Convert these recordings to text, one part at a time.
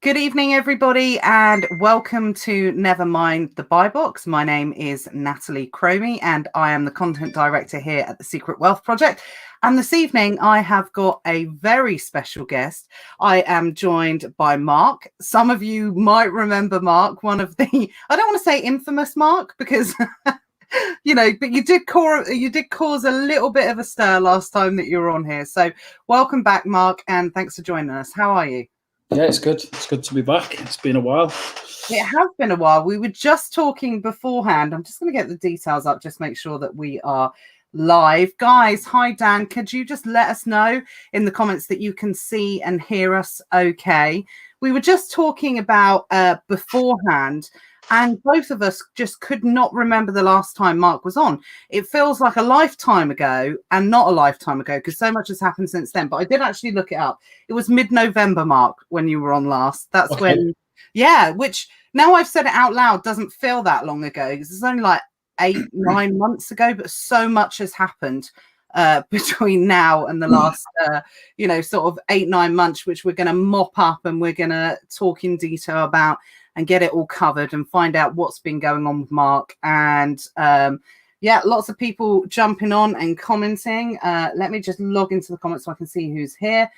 Good evening, everybody, and welcome to Never Mind the Buy Box. My name is Natalie Cromie, and I am the content director here at the Secret Wealth Project. And this evening, I have got a very special guest. I am joined by Mark. Some of you might remember Mark, one of the, I don't want to say infamous Mark, because you know, but you did cause a little bit of a stir last time that you were on here. So welcome back, Mark, and thanks for joining us. How are you? Yeah, it's good. It's good to be back. It's been a while. It has been a while. We were just talking beforehand. I'm just going to get the details up, just make sure that we are live. Guys, hi, Dan. Could you just let us know in the comments that you can see and hear us okay? We were just talking about beforehand, and both of us just could not remember the last time Mark was on. It feels like a lifetime ago and not a lifetime ago because so much has happened since then. But I did actually look it up. It was mid-November, Mark, when you were on last. That's okay. When, yeah, which now I've said it out loud doesn't feel that long ago because it's only like 8-9 months ago, but so much has happened between now and the last, sort of 8-9 months, which we're going to mop up and we're going to talk in detail about and get it all covered and find out what's been going on with Mark. And lots of people jumping on and commenting. Let me just log into the comments so I can see who's here.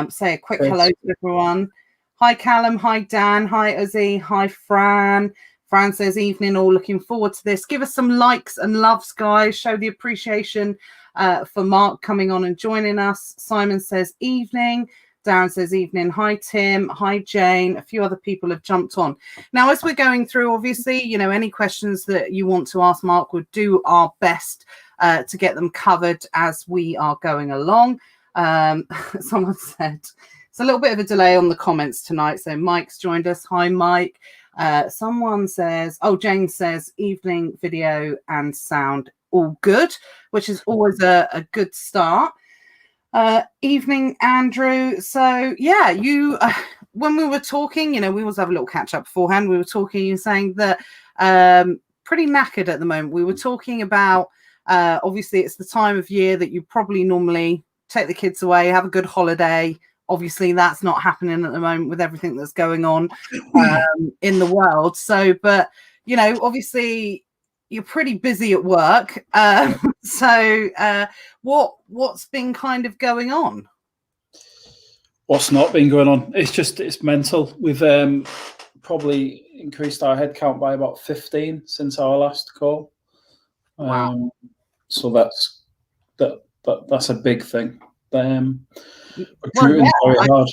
Say a quick hello to everyone. Hi, Callum. Hi, Dan. Hi, Uzi. Hi, Fran. Fran says, evening, all looking forward to this. Give us some likes and loves, guys. Show the appreciation for Mark coming on and joining us. Simon says, evening. Darren says, evening. Hi, Tim. Hi, Jane. A few other people have jumped on. Now, as we're going through, obviously, any questions that you want to ask Mark, we'll do our best to get them covered as we are going along. Someone said, it's a little bit of a delay on the comments tonight. So Mike's joined us. Hi, Mike. Someone says, Jane says, evening video and sound all good, which is always a good start. Evening, Andrew. So yeah, you when we were talking, we always have a little catch up beforehand. We were talking, you're saying that pretty knackered at the moment. We were talking about obviously it's the time of year that you probably normally take the kids away, have a good holiday. Obviously that's not happening at the moment with everything that's going on in the world. So, but obviously you're pretty busy at work. What's been kind of going on? What's not been going on? It's mental. We've probably increased our headcount by about 15 since our last call. Wow. So that's a big thing. Recruiting very hard.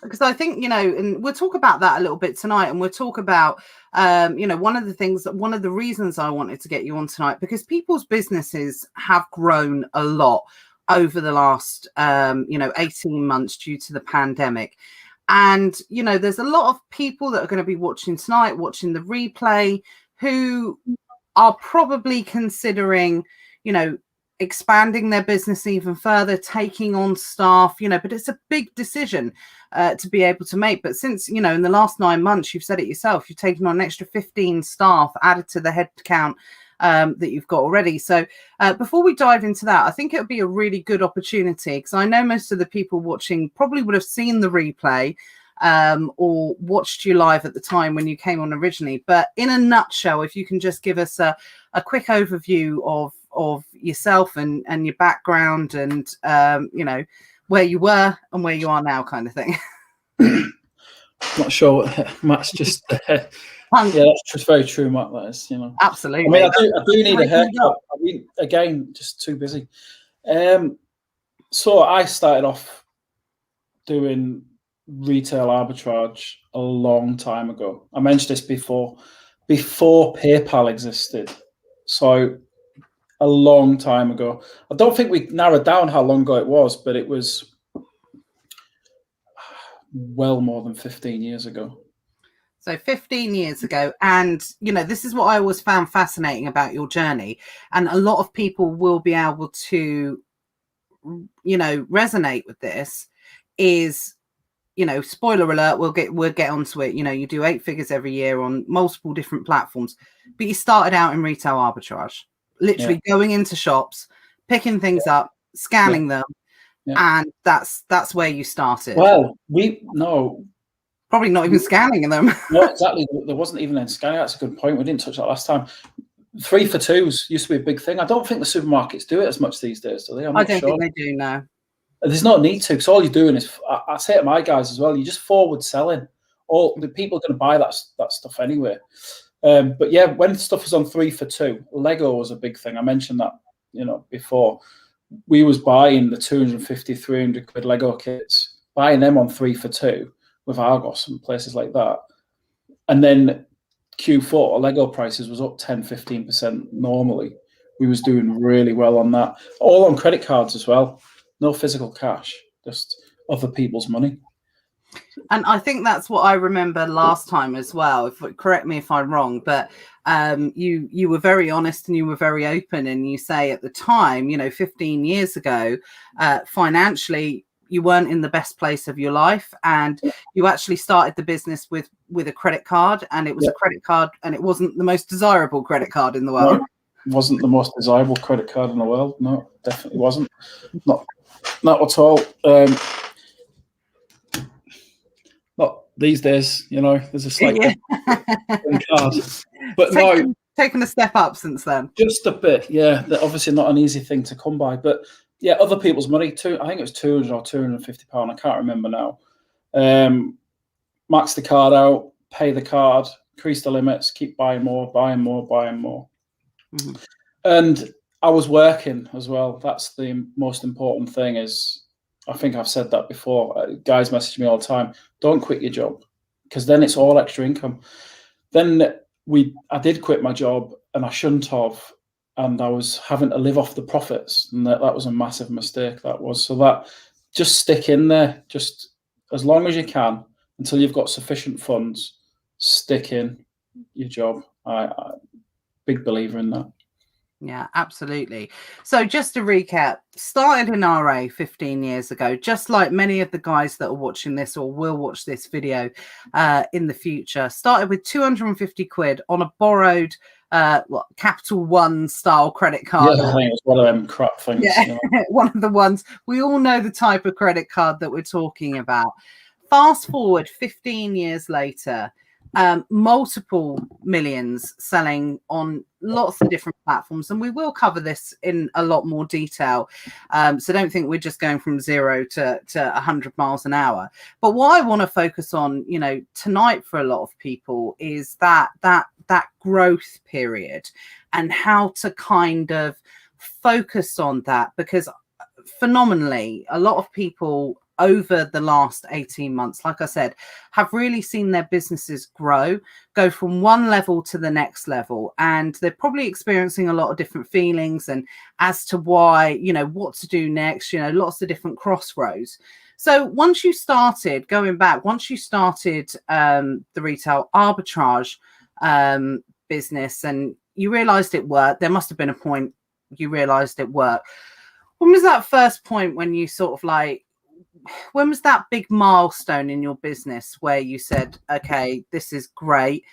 Because I think, and we'll talk about that a little bit tonight, and we'll talk about, one of the reasons I wanted to get you on tonight, because people's businesses have grown a lot over the last, 18 months due to the pandemic. And, there's a lot of people that are going to be watching tonight, watching the replay, who are probably considering, expanding their business even further, taking on staff, but it's a big decision to be able to make. But since, in the last 9 months, you've said it yourself, you've taken on an extra 15 staff added to the head count that you've got already. So before we dive into that, I think it would be a really good opportunity, because I know most of the people watching probably would have seen the replay or watched you live at the time when you came on originally. But in a nutshell, if you can just give us a quick overview of yourself and your background and where you were and where you are now, kind of thing. Not sure what Matt's just yeah, that's just very true, Matt. That is, Absolutely. I do need a haircut. Again, just too busy. So I started off doing retail arbitrage a long time ago. I mentioned this before PayPal existed. So a long time ago. I don't think we narrowed down how long ago it was, but it was well more than 15 years ago. So 15 years ago. And, this is what I always found fascinating about your journey. And a lot of people will be able to, resonate with this is, spoiler alert, we'll get onto it. You do 8 figures every year on multiple different platforms, but you started out in retail arbitrage. Literally going into shops, picking things up, scanning them, and that's where you started. Well, Probably not even scanning them. No, exactly. There wasn't even any scanning. That's a good point. We didn't touch that last time. 3 for 2s used to be a big thing. I don't think the supermarkets do it as much these days, do they? I'm I not don't sure. think they do now. There's no need to, because all you're doing is, I say to my guys as well, you're just forward selling. All the people are going to buy that stuff anyway. But yeah, when stuff was on 3 for 2, Lego was a big thing. I mentioned that, before. We was buying the 250, 300 quid Lego kits, buying them on 3 for 2 with Argos and places like that. And then Q4, Lego prices was up 10, 15% normally. We was doing really well on that. All on credit cards as well. No physical cash, just other people's money. And I think that's what I remember last time as well. Correct me if I'm wrong, but you were very honest and you were very open, and you say at the time, 15 years ago, financially, you weren't in the best place of your life, and you actually started the business with a credit card, and it was a credit card, and it wasn't the most desirable credit card in the world. No, it wasn't the most desirable credit card in the world. No, definitely wasn't. Not at all. Not these days, there's a slight card. But taken a step up since then. Just a bit, yeah. They're obviously not an easy thing to come by. But yeah, other people's money too. I think it was £200 or £250. I can't remember now. Max the card out, pay the card, increase the limits, keep buying more. Mm-hmm. And I was working as well. That's the most important thing. Is, I think I've said that before. Guys message me all the time. Don't quit your job, because then it's all extra income. Then I did quit my job, and I shouldn't have, and I was having to live off the profits, and that was a massive mistake. That was. So that, just stick in there, just as long as you can until you've got sufficient funds. Stick in your job. I big believer in that. Yeah, absolutely. So just to recap, started in RA 15 years ago, just like many of the guys that are watching this or will watch this video in the future. Started with 250 quid on a borrowed Capital One style credit card. Yeah, I think it was one of them crap things. Yeah, one of the ones. We all know the type of credit card that we're talking about. Fast forward 15 years later, multiple millions selling on lots of different platforms, and we will cover this in a lot more detail, so don't think we're just going from 0 to 100 miles an hour. But what I want to focus on tonight for a lot of people is that growth period, and how to kind of focus on that, because phenomenally a lot of people over the last 18 months, like I said, have really seen their businesses go from one level to the next level. And they're probably experiencing a lot of different feelings, and as to why, what to do next, lots of different crossroads. So once you started the retail arbitrage business, and you realized it worked, there must have been a point you realized it worked. When was that first point when you sort of when was that big milestone in your business where you said, okay, this is great?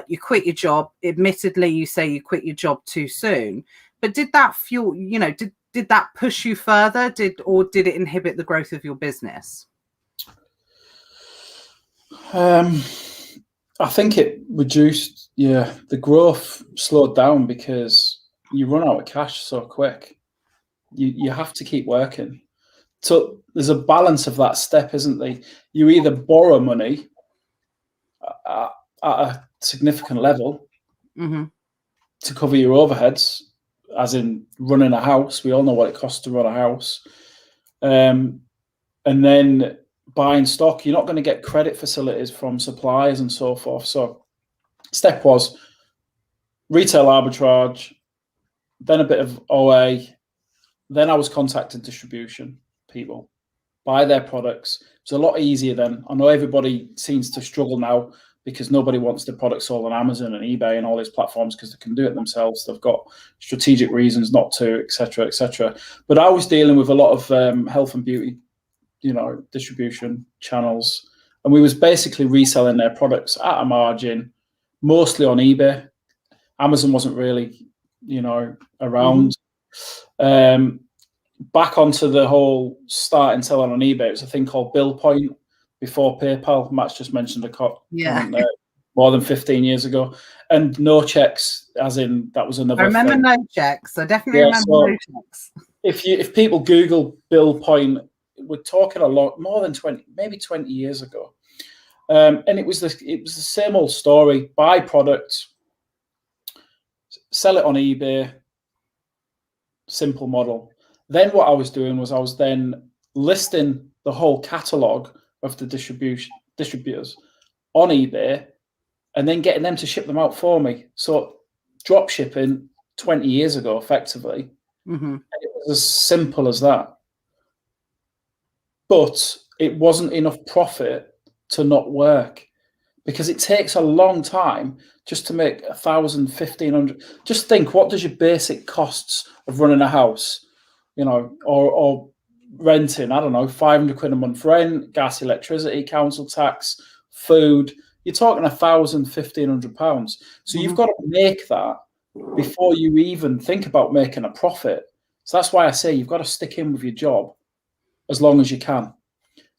You quit your job. Admittedly, you say you quit your job too soon, but did that fuel, did that push you further? Or did it inhibit the growth of your business? I think it reduced, the growth slowed down, because you run out of cash so quick. You have to keep working. So there's a balance of that step, isn't there? You either borrow money at a significant level to cover your overheads, as in running a house. We all know what it costs to run a house. And then buying stock. You're not going to get credit facilities from suppliers and so forth. So step was retail arbitrage, then a bit of OA. Then I was contacting distribution people, buy their products. It's a lot easier then. I know everybody seems to struggle now, because nobody wants their products sold on Amazon and eBay and all these platforms, because they can do it themselves. They've got strategic reasons not to, etc., etc. But I was dealing with a lot of health and beauty, distribution channels, and we was basically reselling their products at a margin, mostly on eBay. Amazon wasn't really, around. Back onto the whole starting selling on eBay, it was a thing called Bill Point. before PayPal. Matt's just mentioned a Yeah. comment there, more than 15 years ago. And no checks, as in that was another I remember thing. no checks. I definitely Yeah, remember so no checks. if people Google Bill Point, we're talking a lot more than 20 years ago. And it was the same old story: buy product, sell it on eBay, simple model. Then what I was doing was I was then listing the whole catalog of the distributors on eBay, and then getting them to ship them out for me. So drop shipping 20 years ago, effectively, and it was as simple as that. But it wasn't enough profit to not work, because it takes a long time just to make 1,000, 1,500. Just think, what does your basic costs of running a house, or renting? I don't know, 500 quid a month rent, gas, electricity, council tax, food. You're talking 1,000, 1,500 pounds. So you've got to make that before you even think about making a profit. So that's why I say you've got to stick in with your job as long as you can.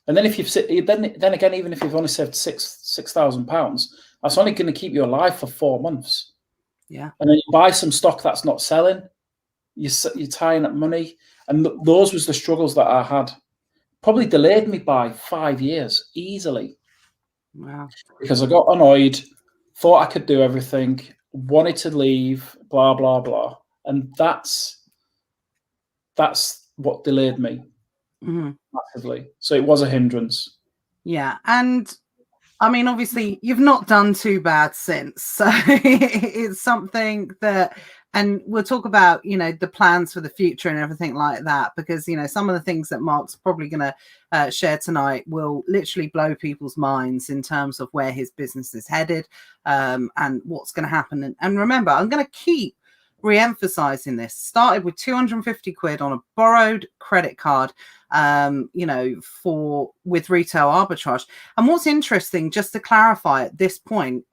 And then if then again, even if you've only saved £6,000, that's only going to keep you alive for 4 months. Yeah. And then you buy some stock that's not selling, you're tying up money. And those was the struggles that I had. Probably delayed me by 5 years easily. Wow. Because I got annoyed, thought I could do everything, wanted to leave, blah, blah, blah. And that's what delayed me. Massively. So it was a hindrance. Yeah. And I mean, obviously you've not done too bad since, so it's something that, and we'll talk about, the plans for the future and everything like that, because, some of the things that Mark's probably going to share tonight will literally blow people's minds in terms of where his business is headed, and what's going to happen. And remember, I'm going to keep re-emphasizing this. Started with 250 quid on a borrowed credit card, with retail arbitrage. And what's interesting, just to clarify at this point,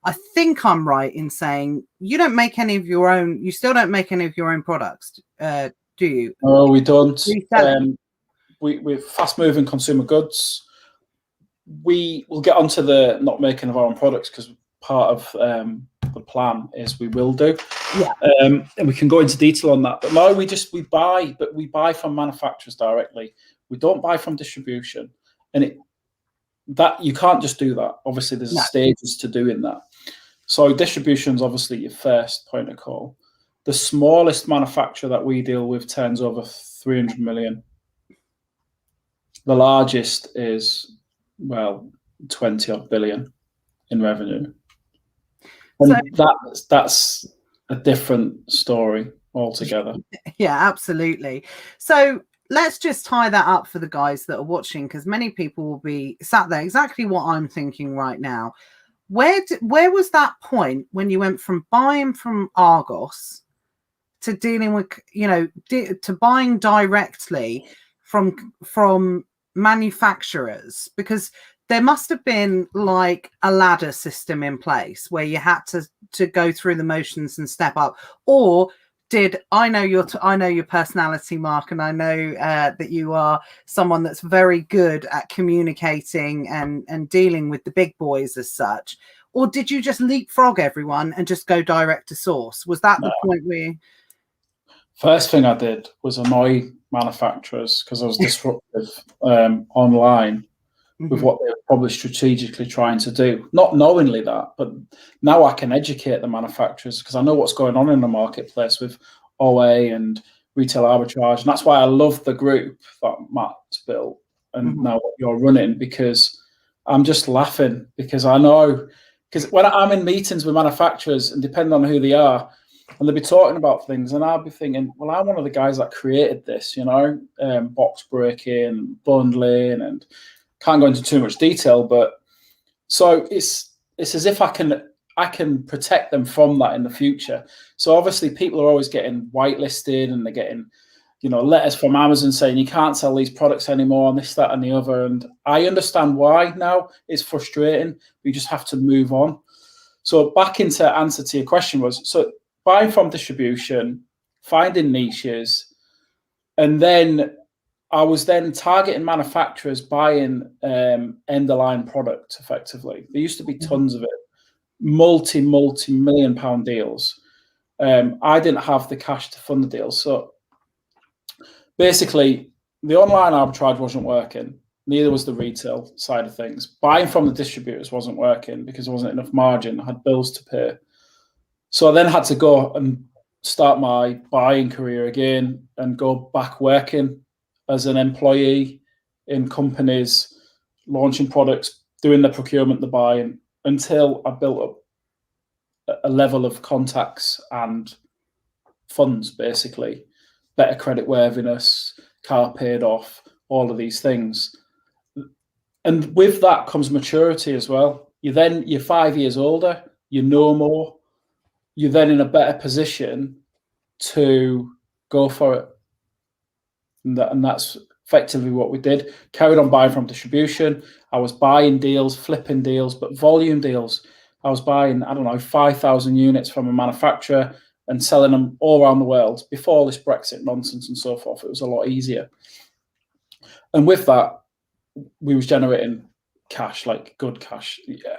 I think I'm right in saying you don't make any of your own. You still don't make any of your own products, do you? No, we don't. We're fast-moving consumer goods. We will get onto the not making of our own products, because part of the plan is we will do. Yeah. And we can go into detail on that. But no, we buy from manufacturers directly. We don't buy from distribution, and that you can't just do that. Obviously, there's stages to doing that. So distribution is obviously your first point of call. The smallest manufacturer that we deal with turns over 300 million. The largest is 20 odd billion in revenue. And that's a different story altogether. Yeah, absolutely. So let's just tie that up for the guys that are watching, because many people will be sat there exactly what I'm thinking right now. Where was that point when you went from buying from Argos to dealing with, to buying directly from manufacturers? Because there must have been like a ladder system in place where you had to go through the motions and step up. Or I know your personality, Mark, and I know that you are someone that's very good at communicating and dealing with the big boys as such. Or did you just leapfrog everyone and just go direct to source? Was that the point where? First thing I did was annoy manufacturers, because I was disruptive online with what they were probably strategically trying to do. Not knowingly that, but now I can educate the manufacturers, because I know what's going on in the marketplace with OA and retail arbitrage. And that's why I love the group that Matt's built and now what you're running, because I'm just laughing, because I know, because when I'm in meetings with manufacturers, and depending on who they are, and they'll be talking about things, and I'll be thinking, well, I'm one of the guys that created this, box breaking, bundling, and can't go into too much detail, but so it's as if I can protect them from that in the future. So obviously people are always getting whitelisted, and they're getting, letters from Amazon saying you can't sell these products anymore, and this, that, and the other. And I understand why now. It's frustrating. We just have to move on. So back into answer to your question was, so buying from distribution, finding niches, and then I was then targeting manufacturers buying end-of-line product effectively. There used to be tons of it, multi-million pound deals. I didn't have the cash to fund the deals. So basically, the online arbitrage wasn't working. Neither was the retail side of things. Buying from the distributors wasn't working because there wasn't enough margin. I had bills to pay. So I then had to go and start my buying career again and go back working as an employee in companies, launching products, doing the procurement, the buying, until I built up a level of contacts and funds, basically, better credit worthiness, car paid off, all of these things. And with that comes maturity as well. You're 5 years older, you know more, you're then in a better position to go for it. And that's effectively what we did. Carried on buying from distribution. I was buying deals, flipping deals, but volume deals. I was buying, 5,000 units from a manufacturer and selling them all around the world. Before all this Brexit nonsense and so forth, it was a lot easier. And with that, we was generating cash, like good cash. Yeah.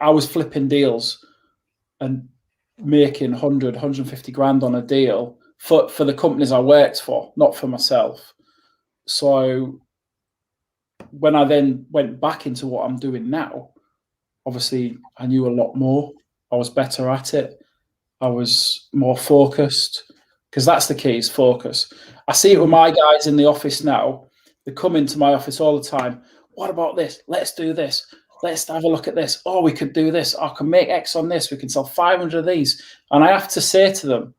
I was flipping deals and making 100, 150 grand on a deal for the companies I worked for, not for myself. So when I then went back into what I'm doing now, obviously I knew a lot more. I was better at it. I was more focused, because that's the key, is focus. I see it with my guys in the office now. They come into my office all the time. What about this? Let's do this. Let's have a look at this. Oh, we could do this. I can make X on this. We can sell 500 of these. And I have to say to them,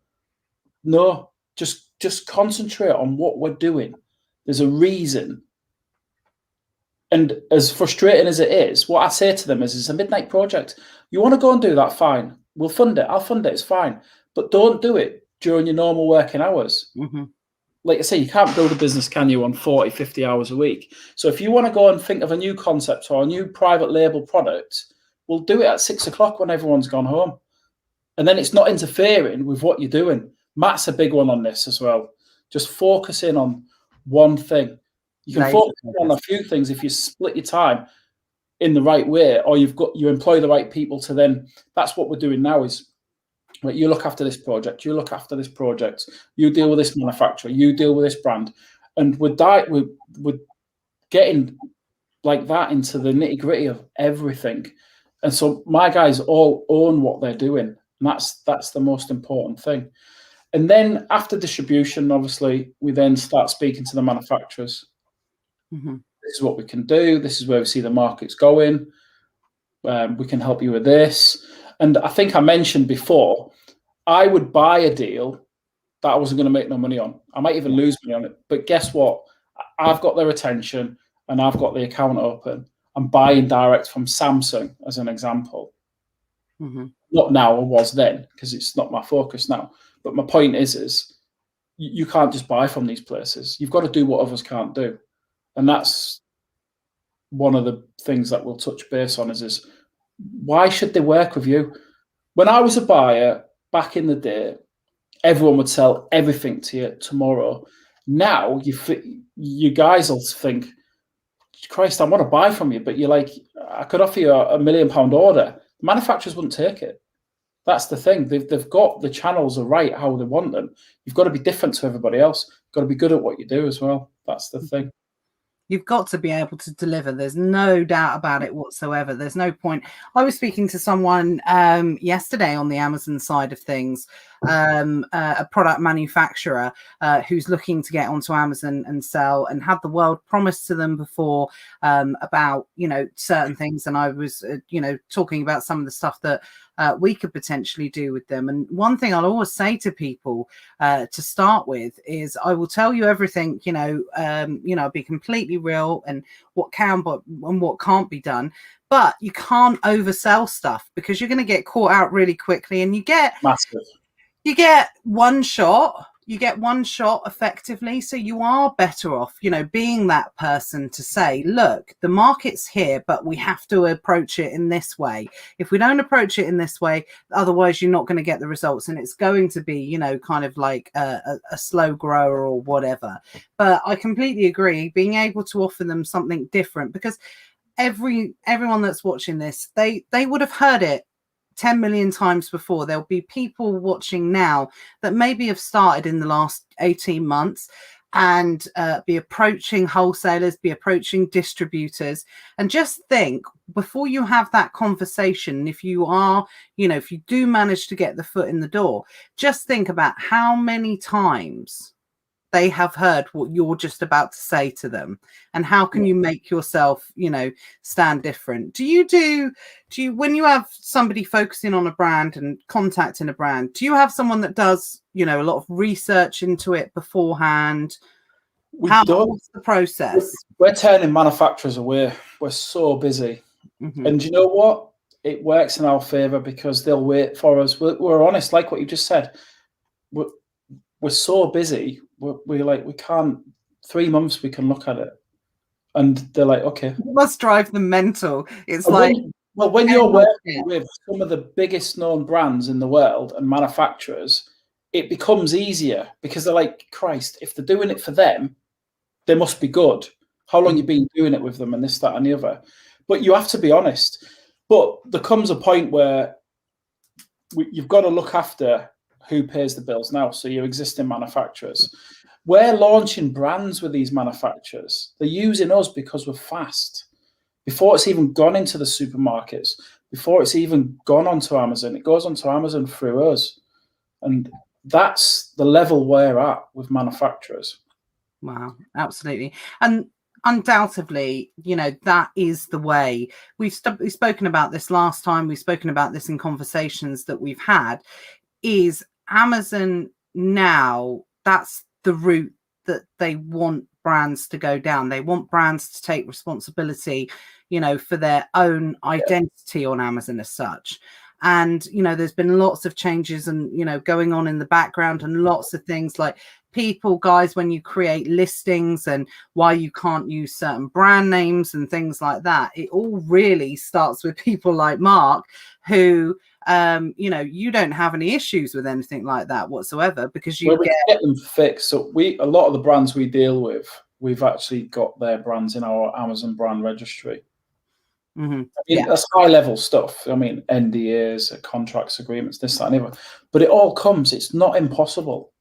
no, just concentrate on what we're doing. There's a reason. And as frustrating as it is, what I say to them is, it's a midnight project. You want to go and do that? Fine. We'll fund it. I'll fund it. It's fine. But don't do it during your normal working hours. Mm-hmm. Like I say, you can't build a business, can you, on 40, 50 hours a week? So if you want to go and think of a new concept or a new private label product, we'll do it at 6 o'clock when everyone's gone home. And then it's not interfering with what you're doing. Matt's a big one on this as well. Just focus in on one thing. You can focus on a few things if you split your time in the right way, or you employ the right people to then. That's what we're doing now, is like, you look after this project, you look after this project, you deal with this manufacturer, you deal with this brand. And we're getting like that into the nitty gritty of everything. And so my guys all own what they're doing. And that's the most important thing. And then after distribution, obviously, we then start speaking to the manufacturers. Mm-hmm. This is what we can do. This is where we see the market's going. We can help you with this. And I think I mentioned before, I would buy a deal that I wasn't going to make no money on. I might even lose money on it. But guess what? I've got their attention and I've got the account open. I'm buying direct from Samsung, as an example. Mm-hmm. Not now, I was then, because it's not my focus now. But my point is you can't just buy from these places. You've got to do what others can't do. And that's one of the things that we'll touch base on is why should they work with you? When I was a buyer back in the day, everyone would sell everything to you tomorrow. Now you guys will think, Christ, I want to buy from you, but you're like, I could offer you a £1 million order. Manufacturers wouldn't take it. That's the thing. They've got the channels are right how they want them. You've got to be different to everybody else. You've got to be good at what you do as well. That's the thing. You've got to be able to deliver. There's no doubt about it whatsoever. There's no point. I was speaking to someone yesterday on the Amazon side of things, a product manufacturer who's looking to get onto Amazon and sell, and had the world promised to them before about, certain things. And I was, talking about some of the stuff that we could potentially do with them. And one thing I'll always say to people to start with is, I will tell you everything, be completely real and what can and what can't be done. But you can't oversell stuff, because you're going to get caught out really quickly, and you get massive. You get one shot. you get one shot effectively. So you are better off, you know, being that person to say, look, the market's here, but we have to approach it in this way. If we don't approach it in this way, otherwise you're not going to get the results, and it's going to be, you know, kind of like a slow grower or whatever. But I completely agree, being able to offer them something different, because everyone that's watching this, they would have heard it 10 million times before. There'll be people watching now that maybe have started in the last 18 months and be approaching wholesalers, be approaching distributors, and just think, before you have that conversation, if you are, you know, if you do manage to get the foot in the door, just think about how many times they have heard what you're just about to say to them, and how can you make yourself, you know, stand different. Do you when you have somebody focusing on a brand and contacting a brand, do you have someone that does, you know, a lot of research into it beforehand? What's the process? We're turning manufacturers away. We're so busy. And you know what, it works in our favor, because they'll wait for us. We're honest, like what you just said. We're so busy. We're like, we can't, 3 months we can look at it. And they're like, okay. It must drive them mental. It's when you're working with some of the biggest known brands in the world and manufacturers, it becomes easier, because they're like, Christ, if they're doing it for them, they must be good. How long you been doing it with them, and this, that, and the other. But you have to be honest. But there comes a point where you've got to look after who pays the bills now. So your existing manufacturers. We're launching brands with these manufacturers. They're using us because we're fast. Before it's even gone into the supermarkets, before it's even gone onto Amazon, it goes onto Amazon through us. And that's the level we're at with manufacturers. Wow, absolutely. And undoubtedly, you know, that is the way. We've spoken about this last time. We've spoken about this in conversations that we've had. Is Amazon now, that's the route that they want brands to go down. They want brands to take responsibility, you know, for their own identity on Amazon as such. And, you know, there's been lots of changes and, you know, going on in the background, and lots of things like people, guys, when you create listings and why you can't use certain brand names and things like that, it all really starts with people like Mark, who, you know, you don't have any issues with anything like that whatsoever, because you get them fixed. So a lot of the brands we deal with, we've actually got their brands in our Amazon brand registry. I mean, that's high level stuff. I mean, NDAs, contracts, agreements, this, that, and the other. But it all comes. It's not impossible.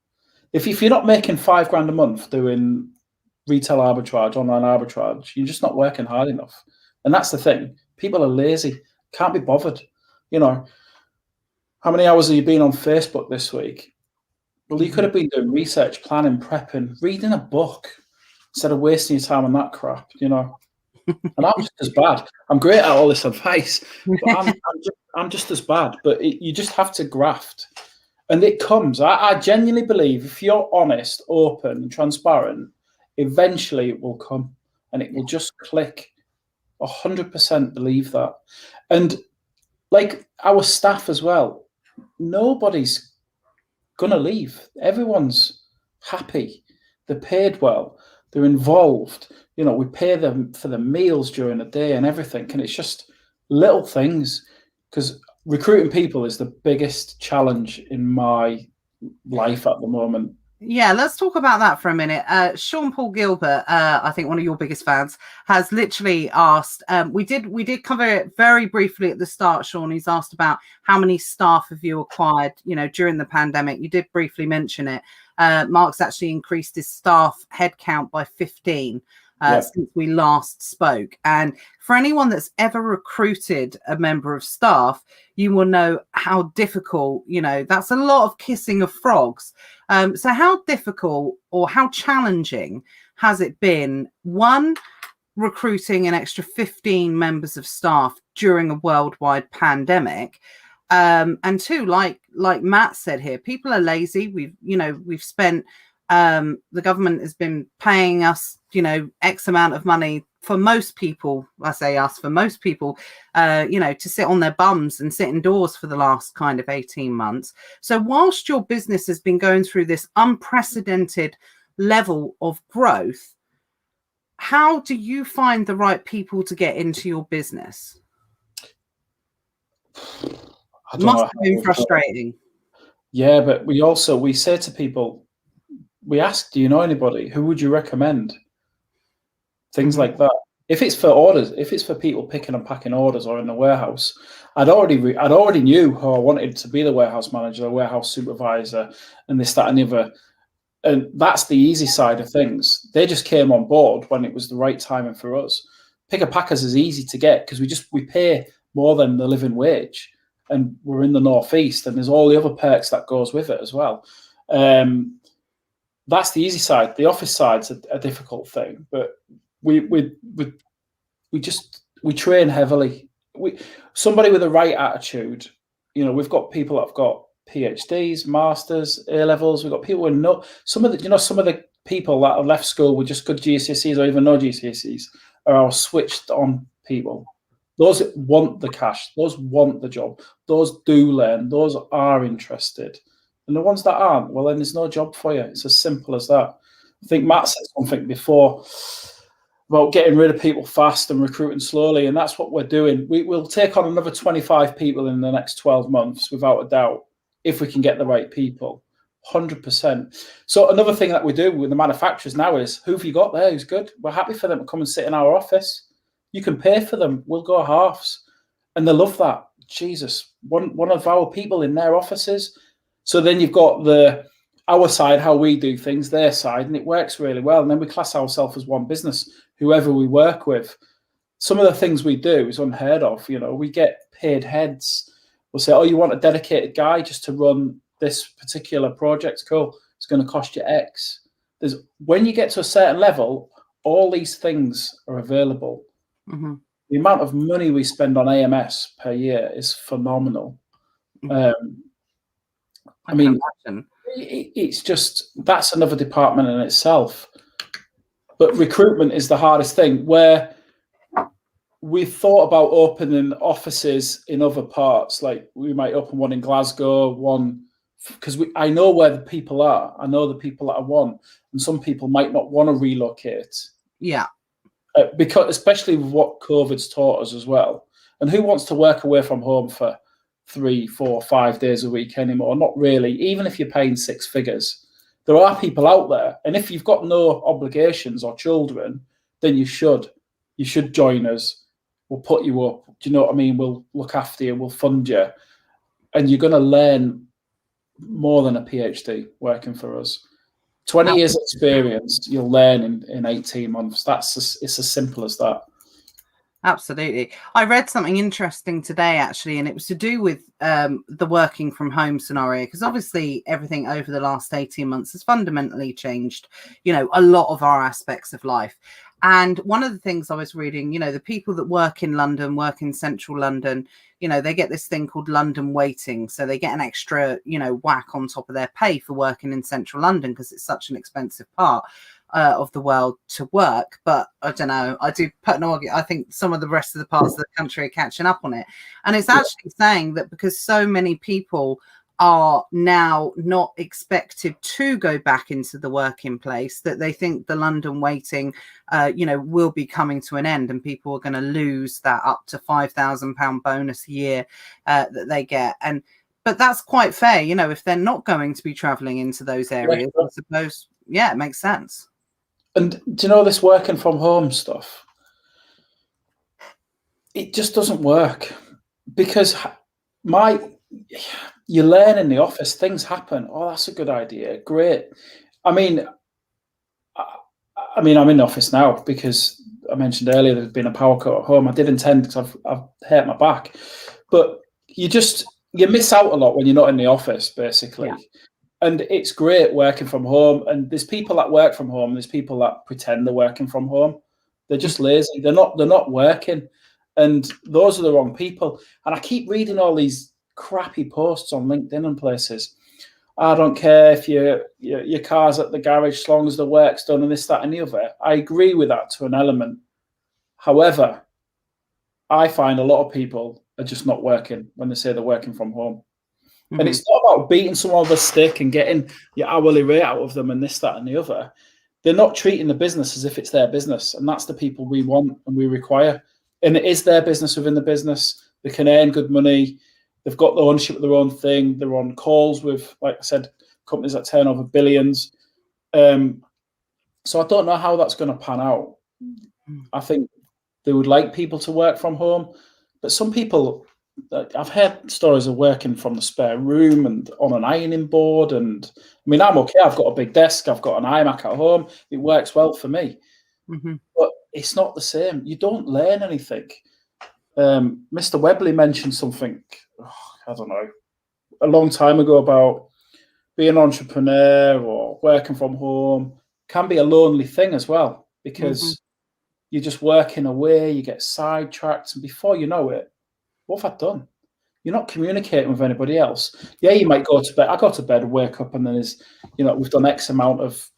If you're not making $5,000 a month doing retail arbitrage, online arbitrage, you're just not working hard enough. And that's the thing. People are lazy, can't be bothered. You know, how many hours have you been on Facebook this week? Well, you could have been doing research, planning, prepping, reading a book, instead of wasting your time on that crap, you know. And I'm just as bad. I'm great at all this advice, but I'm just as bad. But you just have to graft. And it comes. I genuinely believe if you're honest, open, and transparent, eventually it will come, and it will just click. 100% believe that. And like our staff as well, nobody's going to leave. Everyone's happy. They're paid well. They're involved. You know, we pay them for the meals during the day and everything. And it's just little things, because recruiting people is the biggest challenge in my life at the moment. Yeah, let's talk about that for a minute. Sean Paul Gilbert, I think one of your biggest fans, has literally asked, we did cover it very briefly at the start, Sean. He's asked about how many staff have you acquired, you know, during the pandemic. You did briefly mention it. Mark's actually increased his staff headcount by 15 since we last spoke. And for anyone that's ever recruited a member of staff, you will know how difficult, you know, that's a lot of kissing of frogs. So how difficult or how challenging has it been, one, recruiting an extra 15 members of staff during a worldwide pandemic? And two, like Matt said here, people are lazy. We've spent, the government has been paying us, you know, X amount of money for most people, I say us, for most people, to sit on their bums and sit indoors for the last kind of 18 months. So whilst your business has been going through this unprecedented level of growth, how do you find the right people to get into your business? Must have been frustrating. Yeah, but we say to people, we ask, do you know anybody? Who would you recommend? Things like that. If it's for orders, if it's for people picking and packing orders or in the warehouse, I'd already knew who I wanted to be the warehouse manager, the warehouse supervisor, and this, that, and the other. And that's the easy side of things. They just came on board when it was the right timing for us. Picker packers is easy to get because we pay more than the living wage, and we're in the northeast, and there's all the other perks that goes with it as well. That's the easy side. The office side's a difficult thing, but we train heavily. Somebody with the right attitude. We've got people that have got PhDs, masters, A levels. We've got people with some of the people that have left school with just good GCSEs or even no GCSEs are our switched on people. Those that want the cash, those want the job, those do learn, those are interested. And the ones that aren't, well, then there's no job for you. It's as simple as that. I think Matt said something before about getting rid of people fast and recruiting slowly, and that's what we're doing. We'll take on another 25 people in the next 12 months, without a doubt, if we can get the right people, 100%. So another thing that we do with the manufacturers now is, who have you got there who's good? We're happy for them to come and sit in our office. You can pay for them. We'll go halves. And they love that. Jesus, one of our people in their offices. So then you've got our side, how we do things, their side, and it works really well. And then we class ourselves as one business, whoever we work with. Some of the things we do is unheard of. We get paid heads. We'll say, oh, you want a dedicated guy just to run this particular project? Cool. It's going to cost you X. When you get to a certain level, all these things are available. Mm-hmm. The amount of money we spend on AMS per year is phenomenal. I mean, it's just, that's another department in itself. But recruitment is the hardest thing, where we've thought about opening offices in other parts. Like we might open one in Glasgow, because I know where the people are. I know the people that I want. And some people might not want to relocate. Yeah. Because especially with what COVID's taught us as well. And who wants to work away from home for 3, 4, 5 days a week anymore? Not really. Even if you're paying 6 figures, there are people out there. And if you've got no obligations or children, then you should join us. We'll put you up. Do you know what I mean? We'll look after you. We'll fund you. And you're going to learn more than a PhD working for us. 20 years experience, you'll learn in 18 months. It's as simple as that. Absolutely. I read something interesting today, actually, and it was to do with the working from home scenario, because obviously everything over the last 18 months has fundamentally changed, a lot of our aspects of life. And one of the things I was reading, the people that work in London, work in central London, they get this thing called London waiting. So they get an extra, whack on top of their pay for working in central London, because it's such an expensive part of the world to work. But I don't know, I do put an argument. I think some of the rest of the parts of the country are catching up on it. And it's actually saying that because so many people are now not expected to go back into the working place, that they think the London waiting, will be coming to an end, and people are going to lose that up to £5,000 bonus a year that they get. But that's quite fair, if they're not going to be traveling into those areas. I suppose, it makes sense. And do you know this working from home stuff? It just doesn't work, because you learn in the office, things happen. Oh, that's a good idea. Great. I mean, I'm in the office now because I mentioned earlier there's been a power cut at home. I did intend, because I've hurt my back. But you miss out a lot when you're not in the office, basically. Yeah. And it's great working from home. And there's people that work from home. There's people that pretend they're working from home. They're just lazy. They're not working. And those are the wrong people. And I keep reading all these crappy posts on LinkedIn and places. I don't care if your car's at the garage as long as the work's done and this, that, and the other. I agree with that to an element. However, I find a lot of people are just not working when they say they're working from home. And it's not about beating someone with a stick and getting your hourly rate out of them and this, that, and the other. They're not treating the business as if it's their business. And that's the people we want and we require. And it is their business within the business. They can earn good money. They've got the ownership of their own thing. They're on calls with, like I said, companies that turn over billions. So I don't know how that's going to pan out. I think they would like people to work from home. But some people, I've heard stories of working from the spare room and on an ironing board. And I mean, I'm okay. I've got a big desk. I've got an iMac at home. It works well for me. But it's not the same. You don't learn anything. Mr. Webley mentioned something, I don't know, a long time ago about being an entrepreneur or working from home can be a lonely thing as well, because you're just working away, you get sidetracked, and before you know it, what have I done? You're not communicating with anybody else. Yeah, you might go to bed. I go to bed, wake up, and then we've done X amount of,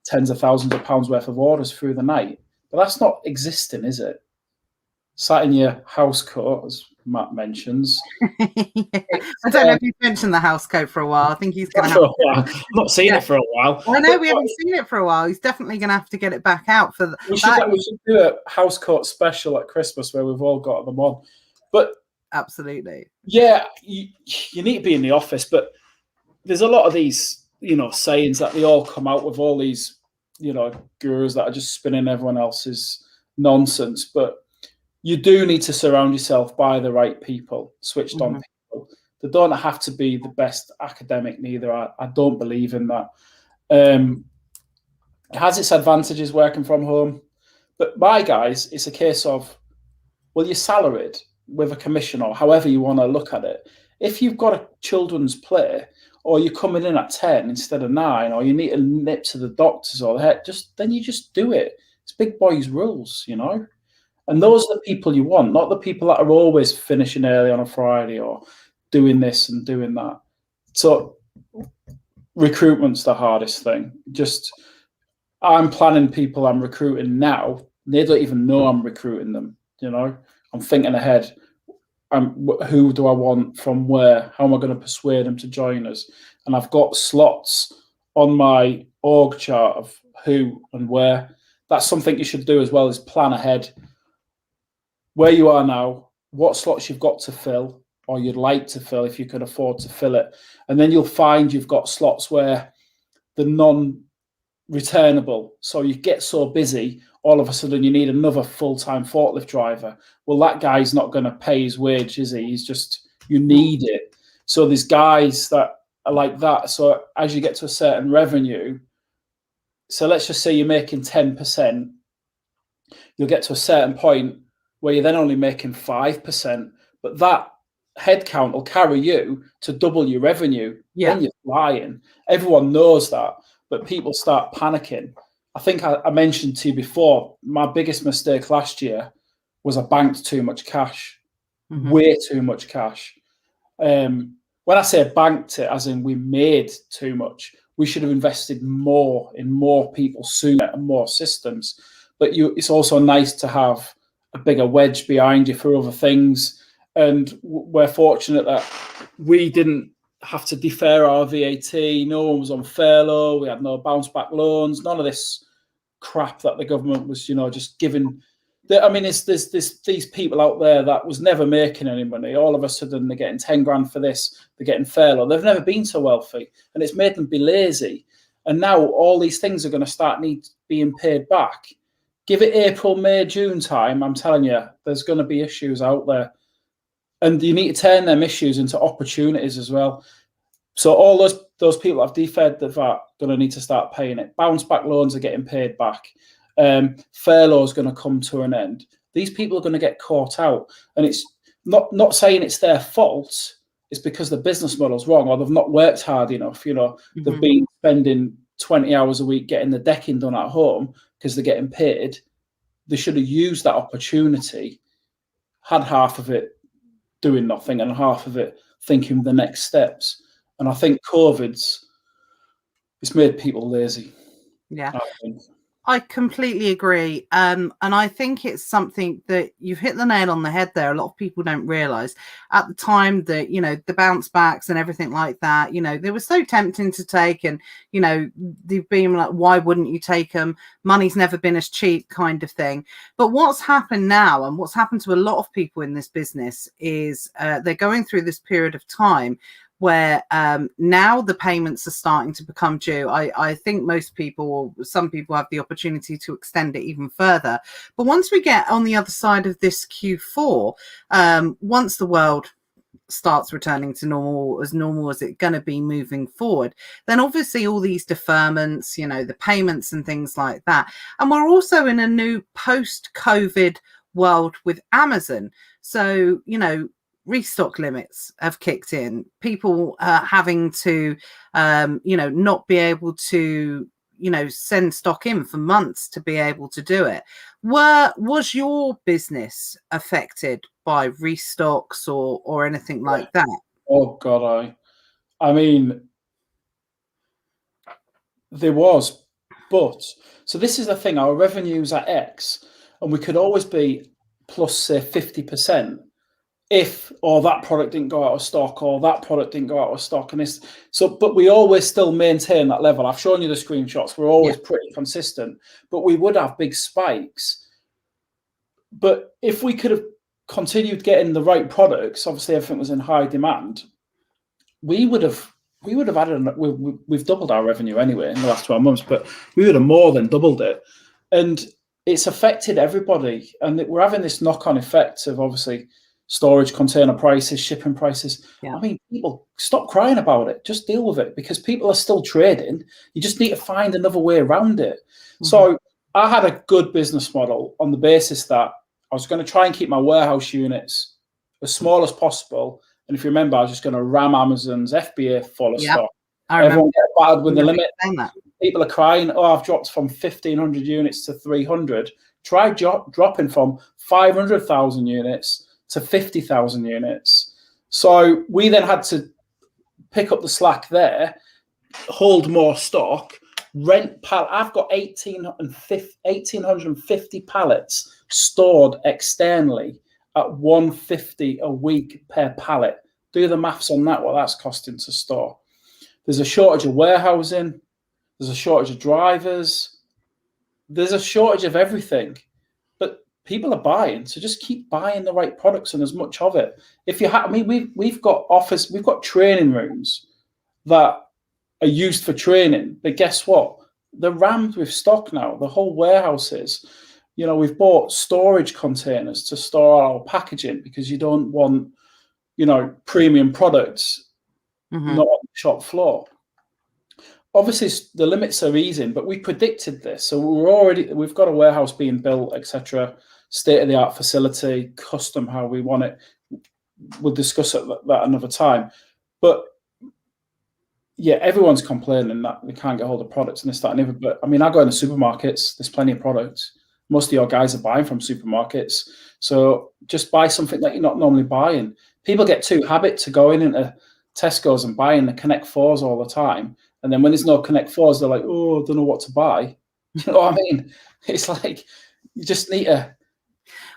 tens of thousands of pounds worth of orders through the night. But that's not existing, is it? Sat in your house coat, as Matt mentions. I don't know if you've mentioned the house coat for a while. I think he's going to have I've not seen it for a while. I know we haven't seen it for a while. He's definitely going to have to get it back out for we should do a house coat special at Christmas where we've all got them on. But absolutely, yeah, you need to be in the office. But there's a lot of these, sayings that they all come out with, all these, gurus that are just spinning everyone else's nonsense. But you do need to surround yourself by the right people, switched on people. They don't have to be the best academic neither. I don't believe in that. It has its advantages working from home. But my guys, it's a case of, well, you're salaried with a commission or however you want to look at it. If you've got a children's play, or you're coming in at 10 instead of 9, or you need to nip to the doctors or the head, then you just do it. It's big boys rules, And those are the people you want, not the people that are always finishing early on a Friday or doing this and doing that. So recruitment's the hardest thing. I'm planning people I'm recruiting now. They don't even know I'm recruiting them, I'm thinking ahead. Who do I want from where? How am I going to persuade them to join us? And I've got slots on my org chart of who and where. That's something you should do as well, is plan ahead. Where you are now, what slots you've got to fill, or you'd like to fill if you can afford to fill it. And then you'll find you've got slots where they're non-returnable. So you get so busy, all of a sudden you need another full-time forklift driver. Well, that guy's not going to pay his wage, is he? You need it. So there's guys that are like that. So as you get to a certain revenue, so let's just say you're making 10%, you'll get to a certain point where you're then only making 5%, but that headcount will carry you to double your revenue. Yeah. Then you're flying. Everyone knows that, but people start panicking. I think I mentioned to you before, my biggest mistake last year was I banked too much cash, way too much cash. When I say banked it, as in we made too much, we should have invested more in more people sooner and more systems. But it's also nice to have a bigger wedge behind you for other things. And we're fortunate that we didn't have to defer our VAT. No one was on furlough. We had no bounce back loans. None of this crap that the government was, just giving. There's these people out there that was never making any money. All of a sudden, they're getting 10 grand for this. They're getting furlough. They've never been so wealthy, and it's made them be lazy. And now all these things are going to start being paid back. Give it April, May, June time. I'm telling you, there's going to be issues out there. And you need to turn them issues into opportunities as well. So all those people that have deferred the VAT going to need to start paying it. Bounce back loans are getting paid back. Furlough is going to come to an end. These people are going to get caught out. And it's not saying it's their fault. It's because the business model's wrong, or they've not worked hard enough. They've been spending 20 hours a week getting the decking done at home because they're getting paid. They should have used that opportunity, had half of it doing nothing and half of it thinking the next steps. And I think it's made people lazy. Yeah. I completely agree. And I think it's something that you've hit the nail on the head there. A lot of people don't realize at the time that, the bounce backs and everything like that, they were so tempting to take. And, they've been like, why wouldn't you take them? Money's never been as cheap kind of thing. But what's happened now, and what's happened to a lot of people in this business, is they're going through this period of time where now the payments are starting to become due. I think most people, or some people, have the opportunity to extend it even further. But once we get on the other side of this Q4, once the world starts returning to normal as it's going to be moving forward, then obviously all these deferments, the payments and things like that. And we're also in a new post-COVID world with Amazon. So, restock limits have kicked in. People having to, not be able to, send stock in for months to be able to do it. Was your business affected by restocks or anything like that? Oh God, I mean, there was, but so this is the thing. Our revenues are X, and we could always be plus, say, 50%. If that product didn't go out of stock, or that product didn't go out of stock, and this, but we always still maintain that level. I've shown you the screenshots. We're always pretty consistent, but we would have big spikes. But if we could have continued getting the right products, obviously everything was in high demand, we would have added. We've doubled our revenue anyway in the last 12 months, but we would have more than doubled it, and it's affected everybody, and we're having this knock-on effect of obviously storage, container prices, shipping prices. I mean, people, stop crying about it. Just deal with it, because people are still trading. You just need to find another way around it. So I had a good business model on the basis that I was going to try and keep my warehouse units as small as possible. And if you remember, I was just going to ram Amazon's FBA full of stock. Everyone get battered with the limit. People are crying, I've dropped from 1,500 units to 300. Try dropping from 500,000 units to 50,000 units. So we then had to pick up the slack there, hold more stock, rent pallet. I've got 1,850 pallets stored externally at $150 a week per pallet. Do the maths on that, what that's costing to store. There's a shortage of warehousing. There's a shortage of drivers. There's a shortage of everything. People are buying, so just keep buying the right products and as much of it. If you have, we've got we've got training rooms that are used for training, but guess what? They're rammed with stock now. The whole warehouse is. We've bought storage containers to store our packaging, because you don't want, premium products not on the shop floor. Obviously, the limits are easing, but we predicted this, so we've got a warehouse being built, etc. State-of-the-art facility, custom how we want it. We'll discuss that another time. But yeah, everyone's complaining that they can't get hold of products and this, that, and the other. But I mean, I go in the supermarkets. There's plenty of products. Most of your guys are buying from supermarkets, so just buy something that you're not normally buying. People get too habit to going into Tesco's and buying the Connect 4s all the time. And then when there's no Connect 4s, they're like, I don't know what to buy. You know what I mean? It's like, you just need to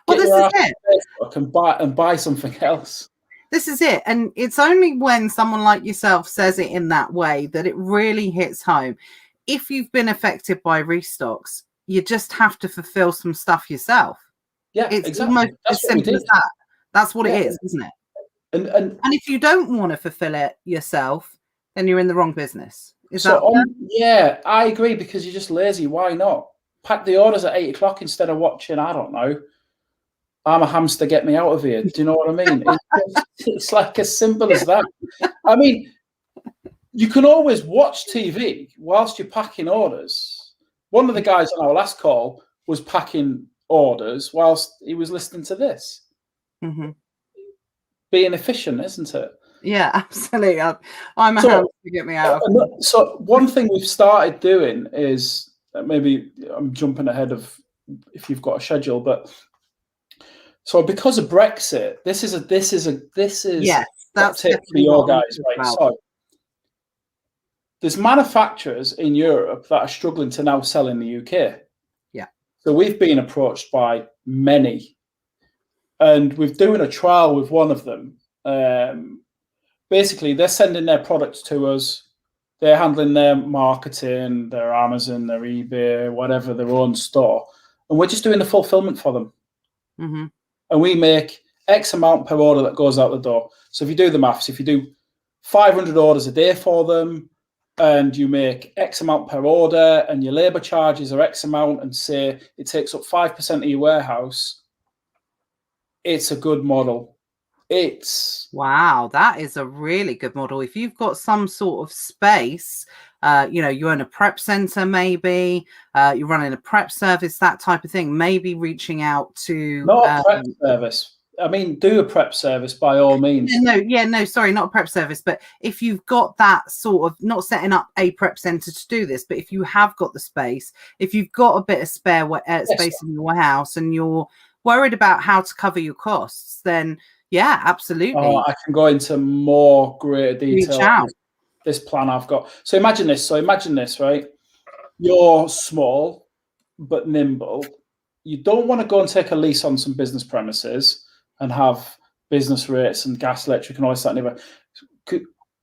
get your ass on Facebook and buy something else. This is it. And it's only when someone like yourself says it in that way that it really hits home. If you've been affected by restocks, you just have to fulfill some stuff yourself. Yeah, it's exactly. almost as simple as that. That's what it is, isn't it? And if you don't want to fulfill it yourself, then you're in the wrong business. Yeah, I agree, because you're just lazy. Why not? Pack the orders at 8 o'clock instead of watching, I don't know, I'm a hamster, get me out of here. Do you know what I mean? It's like as simple as that. I mean, you can always watch TV whilst you're packing orders. One of the guys on our last call was packing orders whilst he was listening to this. Being efficient, isn't it? Yeah, absolutely. I'm a hamster, get me out of here. So one thing we've started doing is, maybe I'm jumping ahead of if you've got a schedule, but so because of Brexit, this is yes, that's tip for your guys, right? So there's manufacturers in Europe that are struggling to now sell in the UK. So we've been approached by many, and we're doing a trial with one of them. Basically, they're sending their products to us. They're handling their marketing, their Amazon, their eBay, whatever, their own store. And we're just doing the fulfillment for them. Mm-hmm. And we make X amount per order that goes out the door. So if you do the maths, if you do 500 orders a day for them, and you make X amount per order, and your labor charges are X amount, and say it takes up 5% of your warehouse, it's a good model. Wow, that is a really good model. If you've got some sort of space, you own a prep center, maybe you're running a prep service, that type of thing, maybe reaching out to not a prep service. I mean, do a prep service by all means. Sorry, not a prep service. But if you've got that sort of, not setting up a prep center to do this, but if you have got the space, if you've got a bit of spare space in your house and you're worried about how to cover your costs, then yeah, absolutely. I can go into more greater detail. This plan I've got. So imagine this, right? You're small but nimble. You don't want to go and take a lease on some business premises and have business rates and gas, electric, and all this, that, and the other.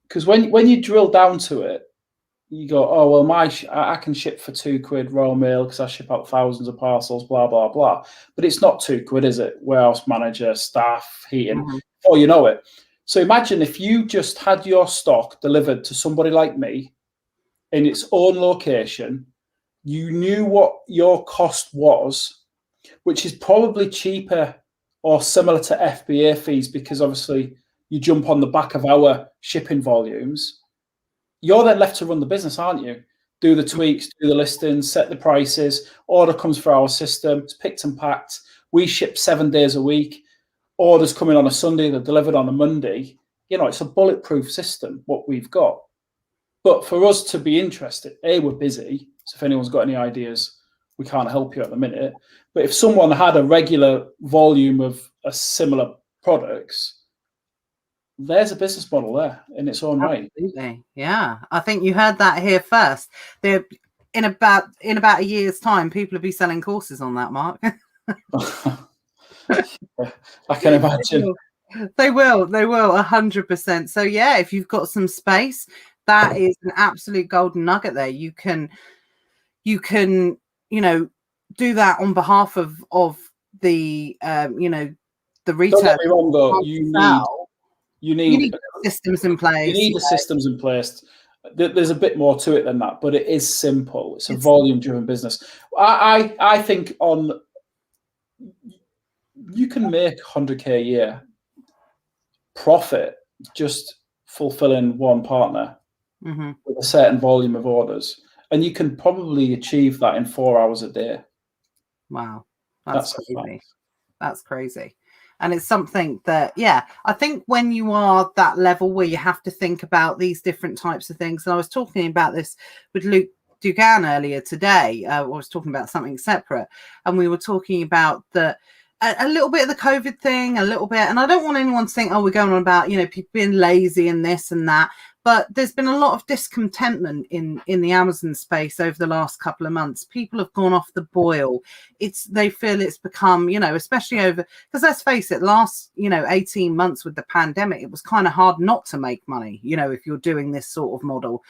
Because when you drill down to it, you go, oh, well, I can ship for £2 Royal Mail because I ship out thousands of parcels, blah, blah, blah. But it's not £2, is it? Warehouse manager, staff, heating. Mm-hmm. Oh, you know it. So imagine if you just had your stock delivered to somebody like me in its own location, you knew what your cost was, which is probably cheaper or similar to FBA fees, because obviously you jump on the back of our shipping volumes. You're then left to run the business, aren't you? Do the tweaks, do the listings, set the prices. Order comes through our system. It's picked and packed. We ship 7 days a week. Orders come in on a Sunday, they're delivered on a Monday. You know, it's a bulletproof system, what we've got. But for us to be interested, we're busy. So if anyone's got any ideas, we can't help you at the minute. But if someone had a regular volume of a similar products, there's a business model there in its own right. Absolutely. Yeah. I think you heard that here first. In about a year's time, people will be selling courses on that, Mark. I can imagine. They will 100%. So yeah, if you've got some space, that is an absolute golden nugget there. You can, do that on behalf of the the retail. Don't get me wrong though, you need systems in place. You need the systems in place. There's a bit more to it than that, but it is simple. It's a volume-driven business. I think you can make 100K a year profit just fulfilling one partner with a certain volume of orders, and you can probably achieve that in 4 hours a day. Wow, that's crazy. That's crazy. And it's something that, I think when you are that level where you have to think about these different types of things, and I was talking about this with Luke Dugan earlier today, I was talking about something separate, and we were talking about a little bit of the COVID thing, a little bit, and I don't want anyone to think, we're going on about, people being lazy and this and that, but there's been a lot of discontentment in the Amazon space over the last couple of months. People have gone off the boil. They feel it's become, especially because let's face it, last, 18 months with the pandemic, it was kind of hard not to make money, if you're doing this sort of model,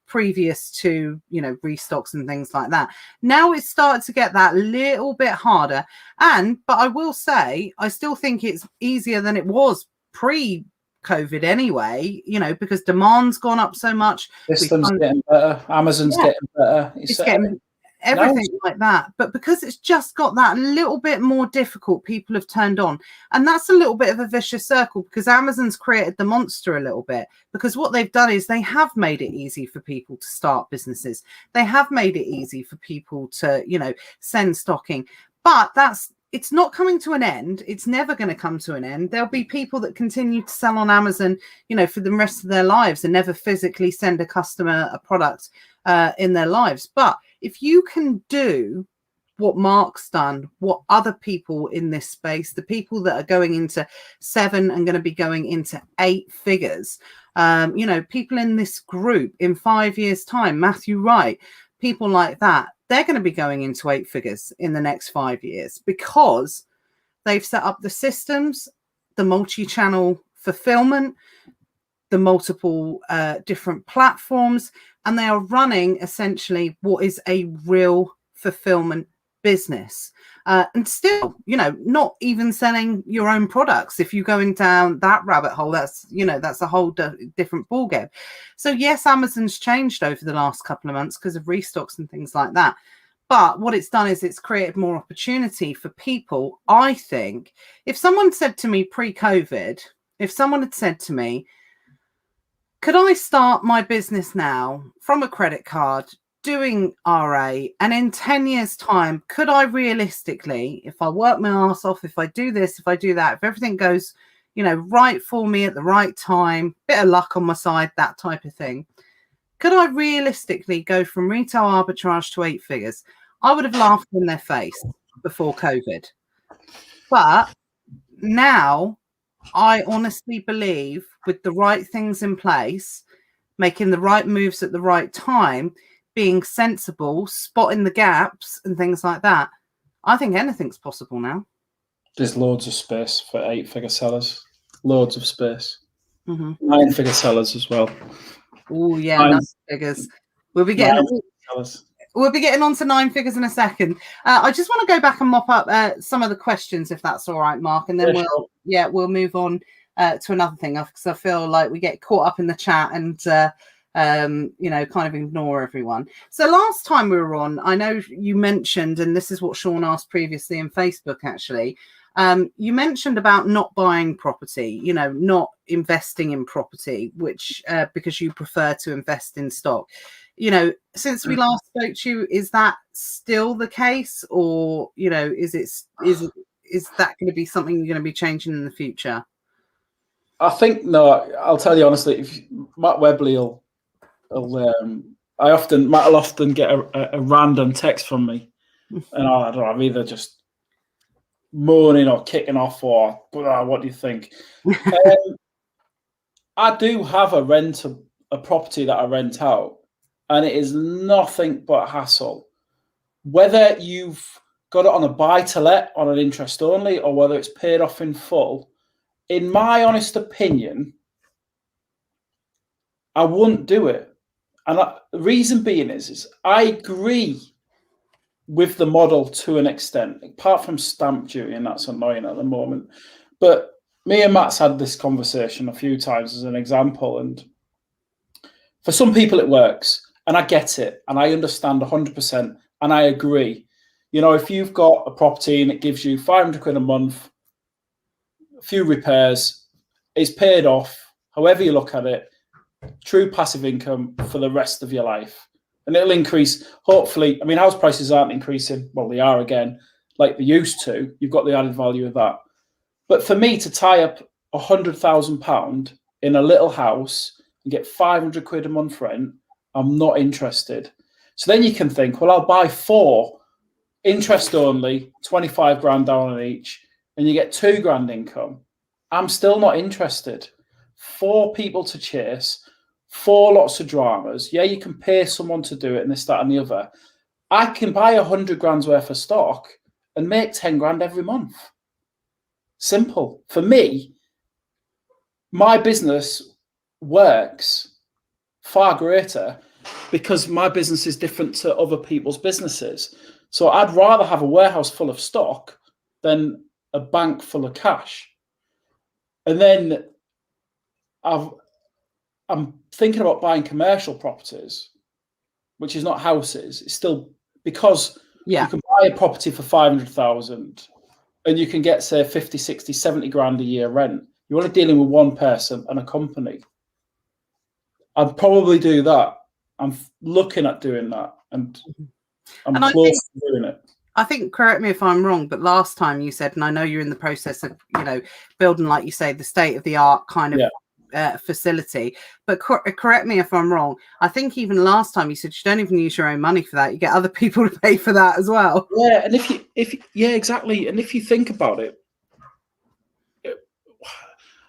previous to, restocks and things like that. Now it's started to get that little bit harder. But I will say, I still think it's easier than it was pre-COVID anyway, because demand's gone up so much. Systems getting better. Amazon's getting better. It's getting everything like that. But because it's just got that little bit more difficult, people have turned on. And that's a little bit of a vicious circle, because Amazon's created the monster a little bit, because what they've done is they have made it easy for people to start businesses. They have made it easy for people to, send stocking. But it's not coming to an end. It's never going to come to an end. There'll be people that continue to sell on Amazon, for the rest of their lives and never physically send a customer a product in their lives. But if you can do what Mark's done, what other people in this space, the people that are going into 7 and going to be going into 8 figures, people in this group in 5 years' time, Matthew Wright, people like that, they're going to be going into 8 figures in the next 5 years because they've set up the systems, the multi-channel fulfillment, the multiple different platforms, and they are running essentially what is a real fulfillment business. And still, not even selling your own products. If you're going down that rabbit hole, that's a whole different ballgame. So yes, Amazon's changed over the last couple of months because of restocks and things like that. But what it's done is it's created more opportunity for people. I think if someone said to me pre-COVID, if someone had said to me, could I start my business now from a credit card doing RA, and in 10 years time, could I realistically, if I work my ass off, if I do this, if I do that, if everything goes, right for me at the right time, bit of luck on my side, that type of thing, could I realistically go from retail arbitrage to 8 figures? I would have laughed in their face before COVID. But now I honestly believe with the right things in place, making the right moves at the right time, being sensible, spotting the gaps and things like that, I think anything's possible now. There's loads of space for 8-figure sellers. Loads of space. Mm-hmm. 9-figure sellers as well. Oh yeah, 9 figures. We'll be getting on to 9 figures in a second. I just want to go back and mop up some of the questions, if that's all right, Mark, and then we'll move on to another thing, because I feel like we get caught up in the chat and kind of ignore everyone. So last time we were on, I know you mentioned, and this is what Sean asked previously in Facebook actually, you mentioned about not buying property, not investing in property, which because you prefer to invest in stock. Since we last spoke to you, is that still the case, or is that going to be something you're going to be changing in the future? I think no. I'll tell you honestly. If Matt Webley Matt will often get a random text from me, and I don't know, I'm either just moaning or kicking off, or what do you think? I do have a property that I rent out, and it is nothing but hassle. Whether you've got it on a buy-to-let on an interest only, or whether it's paid off in full, in my honest opinion, I wouldn't do it. And the reason being is I agree with the model to an extent, apart from stamp duty, and that's annoying at the moment. But me and Matt's had this conversation a few times as an example, and for some people it works, and I get it, and I understand 100%, and I agree. If you've got a property and it gives you 500 quid a month, a few repairs, it's paid off, however you look at it, true passive income for the rest of your life. And it'll increase, hopefully. I mean, house prices aren't increasing. Well, they are again, like they used to. You've got the added value of that. But for me to tie up £100,000 in a little house and get 500 quid a month rent, I'm not interested. So then you can think, well, I'll buy 4, interest only, 25 grand down on each, and you get 2 grand income. I'm still not interested. 4 people to chase, 4 lots of dramas. Yeah, you can pay someone to do it and this, that, and the other. I can buy 100 grand's worth of stock and make 10 grand every month. Simple. For me, my business works far greater because my business is different to other people's businesses. So I'd rather have a warehouse full of stock than a bank full of cash. And then I'm thinking about buying commercial properties, which is not houses. It's still because you can buy a property for 500,000 and you can get, say, 50, 60, 70 grand a year rent. You're only dealing with one person and a company. I'd probably do that. I'm looking at doing that, and I'm close to doing it. I think, correct me if I'm wrong, but last time you said, and I know you're in the process of, building, like you say, the state-of-the-art kind of facility, but correct me if I'm wrong. I think even last time you said you don't even use your own money for that. You get other people to pay for that as well. Yeah, and if exactly. And if you think about it,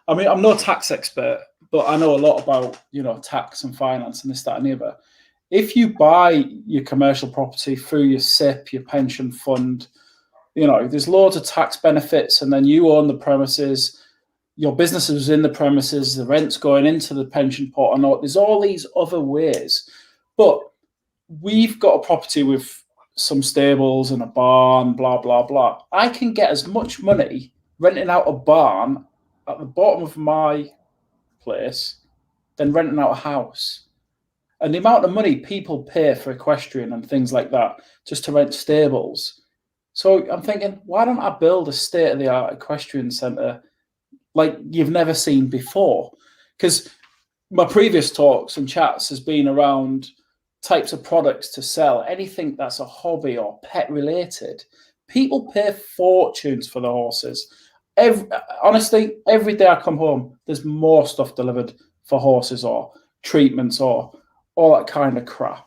I mean, I'm no tax expert, but I know a lot about, tax and finance and this, that, and the other. if you buy your commercial property through your SIP, your pension fund, there's loads of tax benefits, and then you own the premises, your business is in the premises, the rent's going into the pension pot, and there's all these other ways. But we've got a property with some stables and a barn, blah, blah, blah. I can get as much money renting out a barn at the bottom of my place than renting out a house. And the amount of money people pay for equestrian and things like that just to rent stables. So I'm thinking, why don't I build a state-of-the-art equestrian centre like you've never seen before? Because my previous talks and chats has been around types of products to sell, anything that's a hobby or pet related. People pay fortunes for the horses. Honestly, every day I come home, there's more stuff delivered for horses or treatments or all that kind of crap.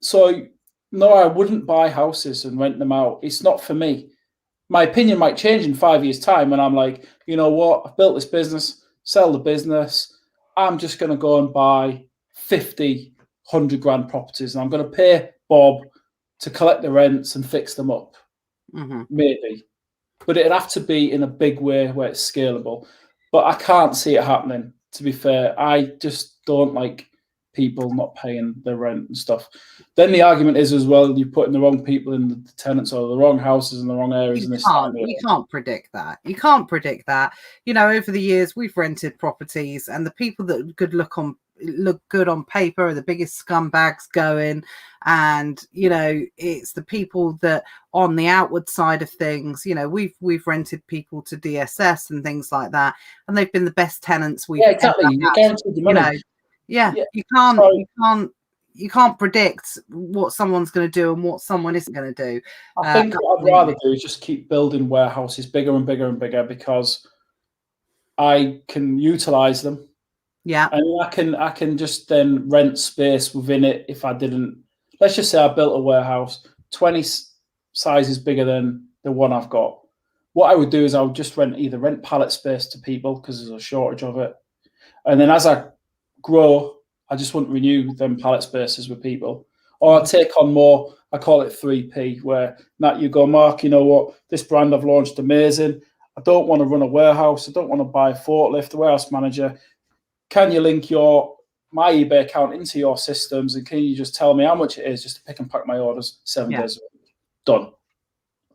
So no, I wouldn't buy houses and rent them out. It's not for me. My opinion might change in 5 years' time when I'm like, you know what, I've built this business, sell the business. I'm just going to go and buy 50, 100 grand properties, and I'm going to pay Bob to collect the rents and fix them up. Maybe. But it'd have to be in a big way where it's scalable. But I can't see it happening, to be fair. I just don't like people not paying their rent and stuff. Then the argument is as well, you're putting the wrong people in the tenants or the wrong houses in the wrong areas. You can't predict that. You can't predict that. Over the years, we've rented properties, and the people that could look good on paper are the biggest scumbags going. And, it's the people that on the outward side of things, we've rented people to DSS and things like that. And they've been the best tenants we've exactly. You're guaranteed the money. You can't predict what someone's going to do and what someone isn't going to do. I think what I'd rather do is just keep building warehouses bigger and bigger and bigger, because I can utilize them. Yeah. And I can just then rent space within it. If I didn't, let's just say I built a warehouse 20 sizes bigger than the one I've got. What I would do is I would just rent pallet space to people because there's a shortage of it. And then as I grow, I just wouldn't renew them pallet spaces with people. Or I take on more, I call it 3P, where Nat, you go, Mark, you know what, this brand I've launched, amazing. I don't want to run a warehouse. I don't want to buy a forklift, a warehouse manager. Can you link my eBay account into your systems, and can you just tell me how much it is just to pick and pack my orders 7 days a week? Done.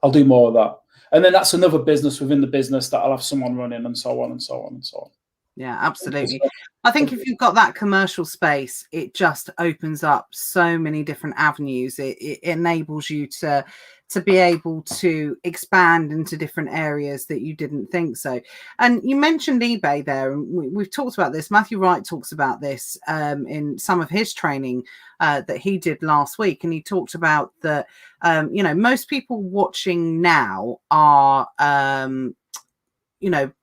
I'll do more of that. And then that's another business within the business that I'll have someone running, and so on and so on and so on. Yeah, absolutely. I think if you've got that commercial space, it just opens up so many different avenues. It enables you to be able to expand into different areas that you didn't think so. And you mentioned eBay there, and we've talked about this. Matthew Wright talks about this in some of his training that he did last week. And he talked about that, most people watching now are,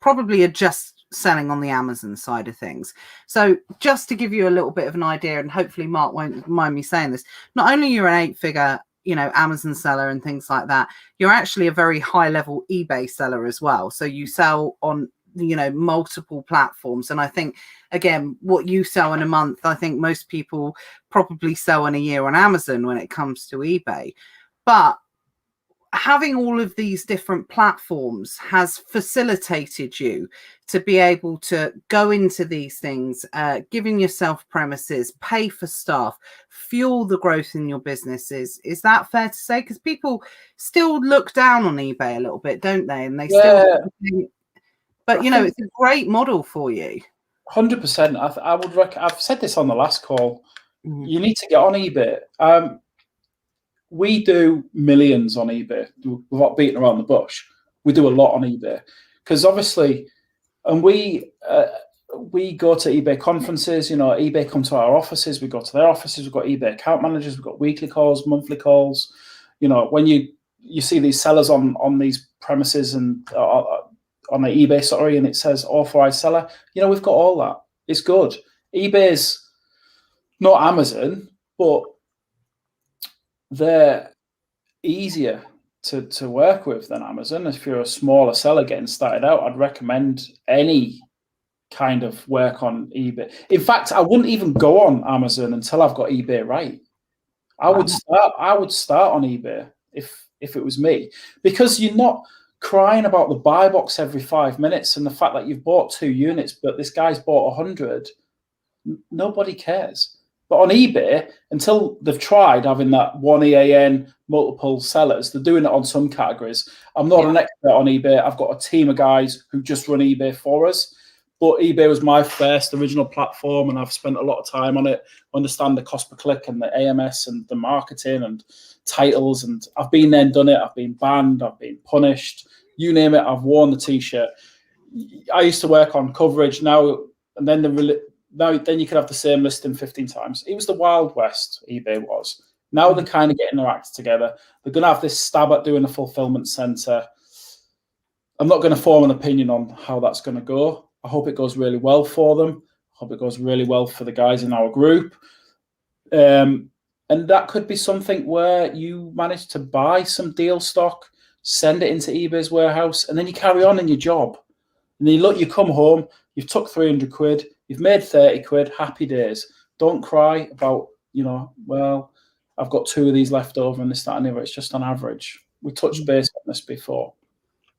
probably are just selling on the Amazon side of things. So just to give you a little bit of an idea, and hopefully Mark won't mind me saying this, not only you're an 8-figure, Amazon seller and things like that, you're actually a very high level eBay seller as well. So you sell on, multiple platforms. And I think, again, what you sell in a month, I think most people probably sell in a year on Amazon when it comes to eBay. But having all of these different platforms has facilitated you to be able to go into these things, giving yourself premises, pay for staff, fuel the growth in your businesses. Is that fair to say? Because people still look down on eBay a little bit, don't they? And they still, but it's a great model for you. 100%. I would I've said this on the last call. Mm-hmm. You need to get on eBay. We do millions on eBay without beating around the bush. We do a lot on eBay because obviously, and we go to eBay conferences. eBay come to our offices. We go to their offices. We've got eBay account managers. We've got weekly calls, monthly calls. When you see these sellers on these premises and on the eBay, and it says authorized seller. We've got all that. It's good. eBay's not Amazon, but they're easier to work with than Amazon. If you're a smaller seller getting started out, I'd recommend any kind of work on eBay. In fact, I wouldn't even go on Amazon until I've got eBay right. I would start on eBay if it was me, because you're not crying about the buy box every 5 minutes and the fact that you've bought 2 units, but this guy's bought 100. Nobody cares. But on eBay, until they've tried having that one EAN, multiple sellers, they're doing it on some categories. I'm not an expert on eBay. I've got a team of guys who just run eBay for us. But eBay was my first original platform, and I've spent a lot of time on it, understand the cost per click and the AMS and the marketing and titles. And I've been there and done it. I've been banned. I've been punished. You name it, I've worn the T-shirt. I used to work on coverage now, and then then you could have the same listing 15 times. It was the Wild West, eBay was. Now they're kind of getting their acts together. They're going to have this stab at doing a fulfillment center. I'm not going to form an opinion on how that's going to go. I hope it goes really well for them. I hope it goes really well for the guys in our group. And that could be something where you manage to buy some deal stock, send it into eBay's warehouse, and then you carry on in your job. And then you come home, you've took 300 quid, you've made 30 quid, happy days. Don't cry about, well, I've got 2 of these left over and this, that, and the other. It's just on average. We touched base on this before.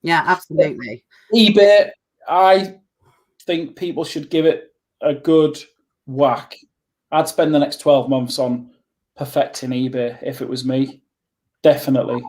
Yeah, absolutely. eBay, I think people should give it a good whack. I'd spend the next 12 months on perfecting eBay if it was me. Definitely.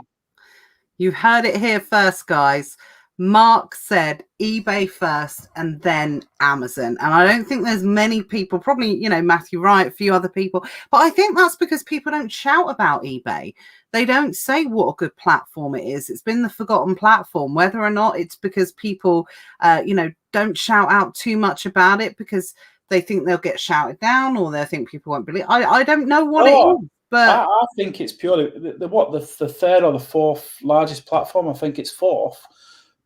You heard it here first, guys. Mark said eBay first and then Amazon. And I don't think there's many people, probably, Matthew Wright, a few other people, but I think that's because people don't shout about eBay. They don't say what a good platform it is. It's been the forgotten platform, whether or not it's because people, don't shout out too much about it because they think they'll get shouted down or they think people won't believe. I don't know what it is. But I think it's purely the third or the fourth largest platform. I think it's fourth,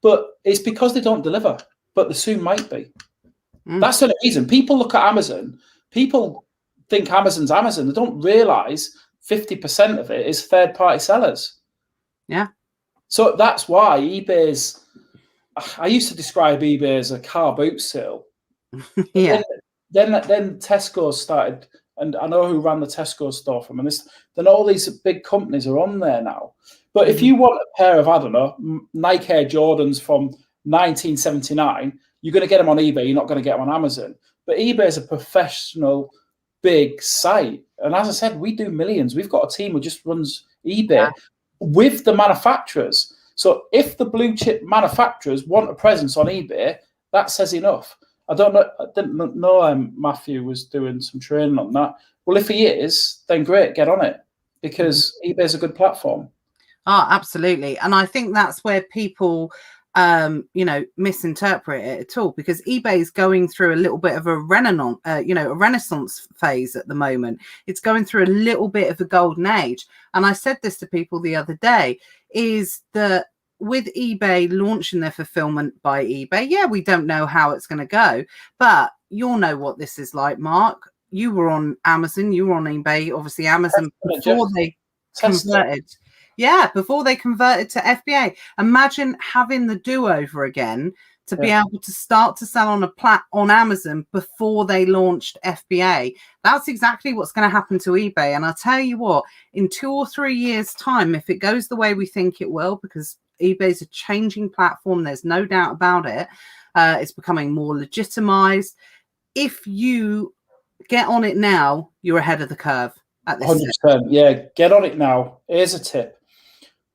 but it's because they don't deliver. But they soon might be. That's the reason. People look at Amazon. People think Amazon's Amazon. They don't realize 50% of it is third-party sellers. Yeah. So that's why eBay's. I used to describe eBay as a car boot sale. Yeah. Then Tesco's started. And I know who ran the Tesco store from, and then all these big companies are on there now. But if you want a pair of, I don't know, Nike Air Jordans from 1979, you're going to get them on eBay. You're not going to get them on Amazon. But eBay is a professional, big site. And as I said, we do millions. We've got a team who just runs eBay with the manufacturers. So if the blue chip manufacturers want a presence on eBay, that says enough. I didn't know Matthew was doing some training on that. Well, if he is, then great, get on it, because eBay is a good platform. Oh, absolutely. And I think that's where people, misinterpret it at all, because eBay is going through a little bit of a renaissance phase at the moment. It's going through a little bit of a golden age. And I said this to people the other day, is that with eBay launching their fulfillment by eBay, we don't know how it's going to go, but you'll know what this is like, Mark. You were on Amazon, you were on eBay, obviously Amazon before they converted. Yeah, before they converted to FBA. Imagine having the do-over again to be able to start to sell on Amazon before they launched FBA. That's exactly what's going to happen to eBay. And I'll tell you what, in 2 or 3 years' time, if it goes the way we think it will, because eBay's a changing platform, there's no doubt about it. It's becoming more legitimized. If you get on it now, you're ahead of the curve at this 100%. Yeah, get on it now. Here's a tip.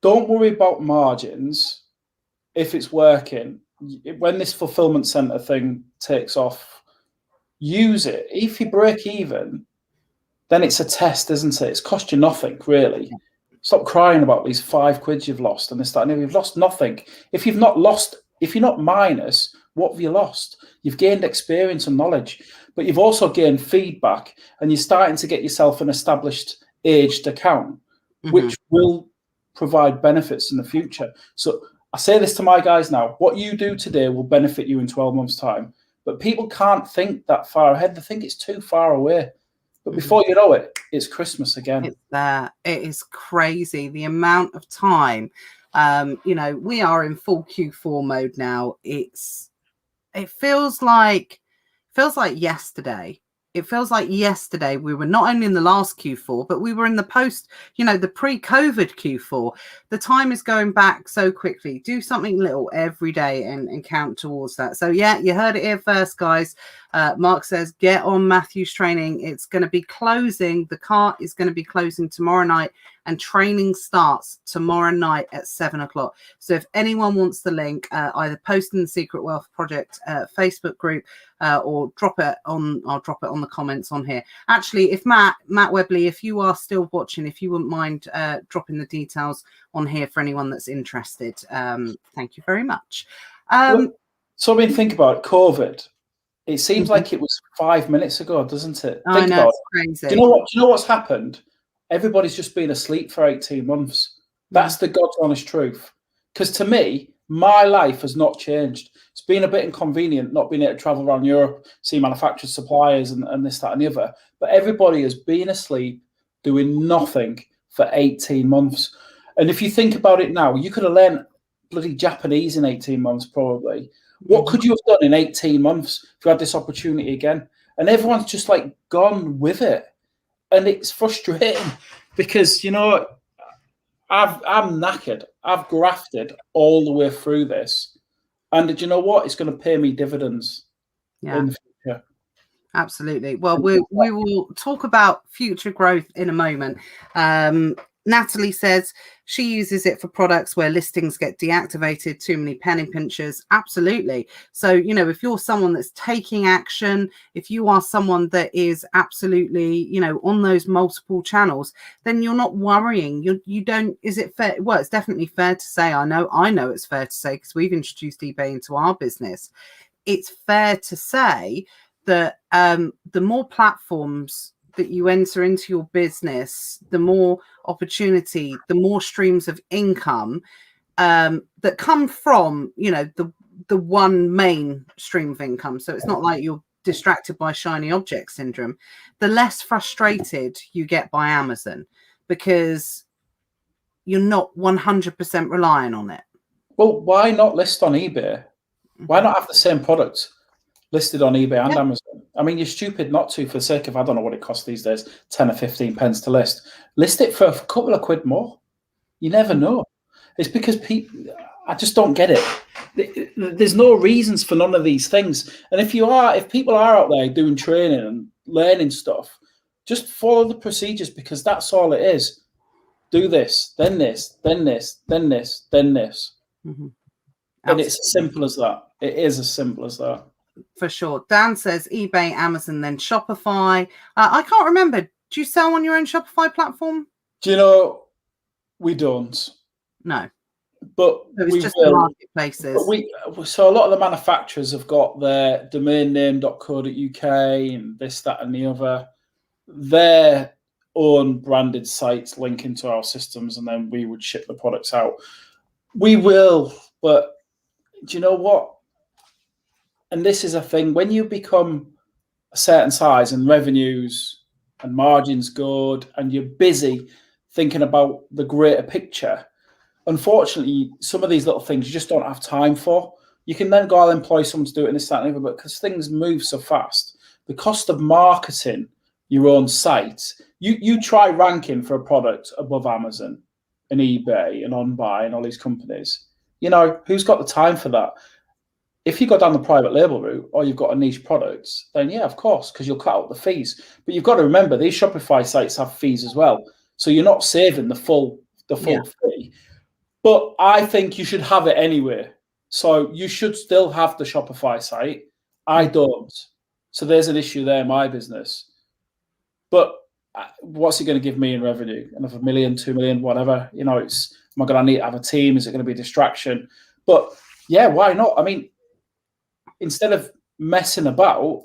Don't worry about margins if it's working. When this fulfillment center thing takes off, use it. If you break even, then it's a test, isn't it? It's cost you nothing, really. Stop crying about these 5 quid you've lost and this, that, and you've lost nothing. If you're not minus, what have you lost? You've gained experience and knowledge, but you've also gained feedback, and you're starting to get yourself an established aged account, which will provide benefits in the future. So I say this to my guys now, what you do today will benefit you in 12 months' time. But people can't think that far ahead. They think it's too far away. But before you know it, it's Christmas again. It's there. It is crazy. The amount of time, we are in full Q4 mode now. It feels like feels like yesterday. It feels like yesterday we were not only in the last Q4, but we were in the the pre-COVID Q4. The time is going back so quickly. Do something little every day and count towards that. So yeah, you heard it here first, guys. Mark says, get on Matthew's training. It's going to be closing. The cart is going to be closing tomorrow night, and training starts tomorrow night at 7:00. So if anyone wants the link, either post in the Secret Wealth Project Facebook group, or I'll drop it on the comments on here. Actually, if Matt Webley, if you are still watching, if you wouldn't mind dropping the details on here for anyone that's interested. Thank you very much. So I mean, think about it, COVID. It seems like it was 5 minutes ago, doesn't it? I know, it's crazy. Do you know what's happened? Everybody's just been asleep for 18 months. That's the God's honest truth. Because to me, my life has not changed. It's been a bit inconvenient not being able to travel around Europe, see manufacturers, suppliers, and this, that, and the other. But everybody has been asleep, doing nothing for 18 months. And if you think about it now, you could have learned bloody Japanese in 18 months, probably. What could you have done in 18 months if you had this opportunity again? And everyone's just like gone with it. And it's frustrating because, I'm knackered. I've grafted all the way through this. And do you know what? It's going to pay me dividends in the future. Absolutely. Well, we will talk about future growth in a moment. Natalie says she uses it for products where listings get deactivated, too many penny pinchers. Absolutely. So, if you're someone that's taking action, if you are someone that is absolutely, on those multiple channels, then you're not worrying. You don't, is it fair? Well, it's definitely fair to say, I know it's fair to say, because we've introduced eBay into our business. It's fair to say that the more platforms that you enter into your business, the more opportunity, the more streams of income that come from, the one main stream of income. So it's not like you're distracted by shiny object syndrome. The less frustrated you get by Amazon, because you're not 100% relying on it. Well, why not list on eBay? Why not have the same product listed on eBay and Amazon? I mean, you're stupid not to, for the sake of, I don't know what it costs these days, 10 or 15 pence to list. List it for a couple of quid more. You never know. It's because people, I just don't get it. There's no reasons for none of these things. And if people are out there doing training and learning stuff, just follow the procedures, because that's all it is. Do this, then this, then this, then this, then this. Mm-hmm. And it's as simple as that. It is as simple as that. For sure. Dan says eBay, Amazon, then Shopify. I can't remember. Do you sell on your own Shopify platform? Do you know, we don't. No. But it's just the marketplaces. So a lot of the manufacturers have got their domain name.co.uk and this, that, and the other. Their own branded sites link into our systems, and then we would ship the products out. We will, but do you know what? And this is a thing, when you become a certain size and revenues and margins good, and you're busy thinking about the greater picture, unfortunately, some of these little things you just don't have time for. You can then go, I'll employ someone to do it in this, that, and the other, but because things move so fast, the cost of marketing your own site, you try ranking for a product above Amazon and eBay and OnBuy and all these companies. Who's got the time for that? If you go down the private label route, or you've got a niche product, then yeah, of course, because you'll cut out the fees. But you've got to remember, these Shopify sites have fees as well, so you're not saving the full fee. But I think you should have it anyway. So you should still have the Shopify site. I don't. So there's an issue there in my business. But what's it going to give me in revenue? Another 1 million, 2 million, whatever. Am I going to need to have a team? Is it going to be a distraction? But yeah, why not? I mean, instead of messing about,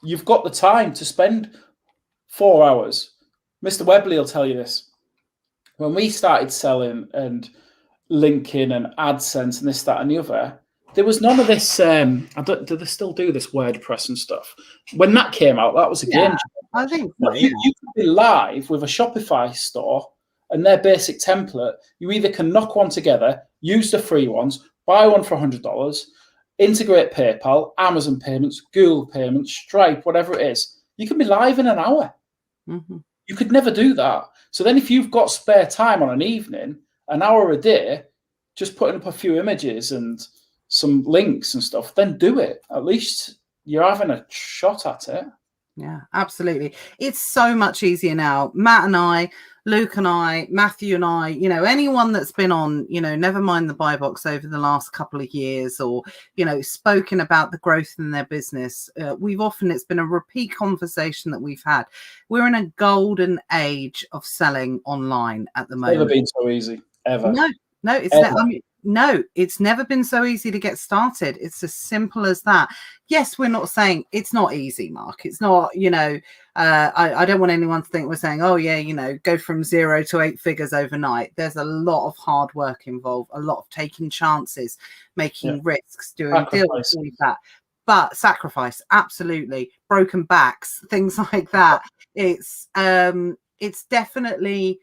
you've got the time to spend 4 hours. Mr. Webley will tell you this. When we started selling and linking and AdSense and this, that, and the other, there was none of this. Do they still do this WordPress and stuff? When that came out, that was a game changer. I think so, you can be live with a Shopify store and their basic template. You either can knock one together, use the free ones, buy one for $100. integrate PayPal, Amazon payments, Google payments, Stripe, whatever it is. You can be live in an hour. Mm-hmm. You could never do that. So then if you've got spare time on an evening, an hour a day, just putting up a few images and some links and stuff, then do it. At least you're having a shot at it. Yeah, absolutely. It's so much easier now. Matt and I, Luke and I, Matthew and I, anyone that's been on, never mind the buy box over the last couple of years, or, spoken about the growth in their business. It's been a repeat conversation that we've had. We're in a golden age of selling online at the moment. Never been so easy, ever. No, it's never been so easy to get started. It's as simple as that. Yes, we're not saying it's not easy, Mark. It's not, I don't want anyone to think we're saying, oh yeah, go from 0 to 8 figures overnight. There's a lot of hard work involved, a lot of taking chances, making risks, doing deals, all of that. But sacrifice, absolutely. Broken backs, things like that. It's definitely,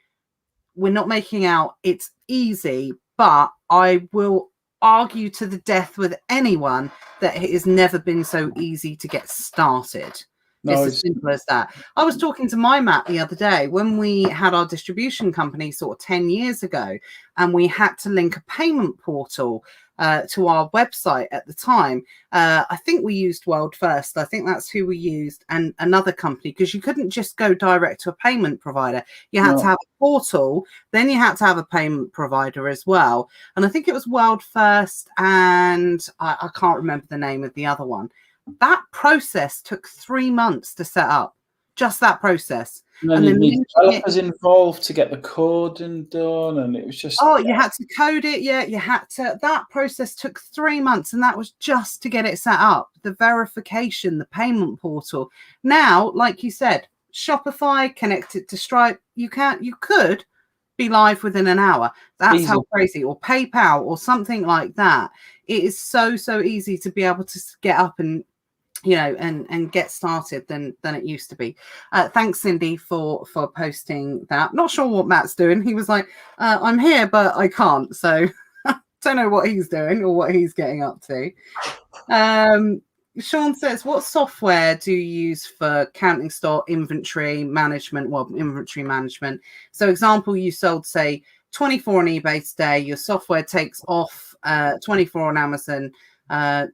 we're not making out it's easy, but I will argue to the death with anyone that it has never been so easy to get started. No, it's as simple as that. I was talking to my Matt the other day when we had our distribution company sort of 10 years ago, and we had to link a payment portal to our website at the time. I think we used World First. I think that's who we used, and another company, because you couldn't just go direct to a payment provider. You had to have a portal, then you had to have a payment provider as well. And I think it was World First, and I can't remember the name of the other one. That process took 3 months to set up, just that process. And then you need developers involved to get the coding done, and it was just... Oh, you had to code it, you had to... That process took 3 months, and that was just to get it set up. The verification, the payment portal. Now, like you said, Shopify, connected to Stripe, you could be live within an hour. That's how crazy. Or PayPal or something like that. It is so easy to be able to get up and and get started than it used to be. Thanks, Cindy, for posting that. Not sure what Matt's doing. He was like, I'm here, but I can't. So don't know what he's doing or what he's getting up to. Sean says, what software do you use for counting stock, inventory management? Well, inventory management. So example, you sold, say, 24 on eBay today. Your software takes off 24 on Amazon.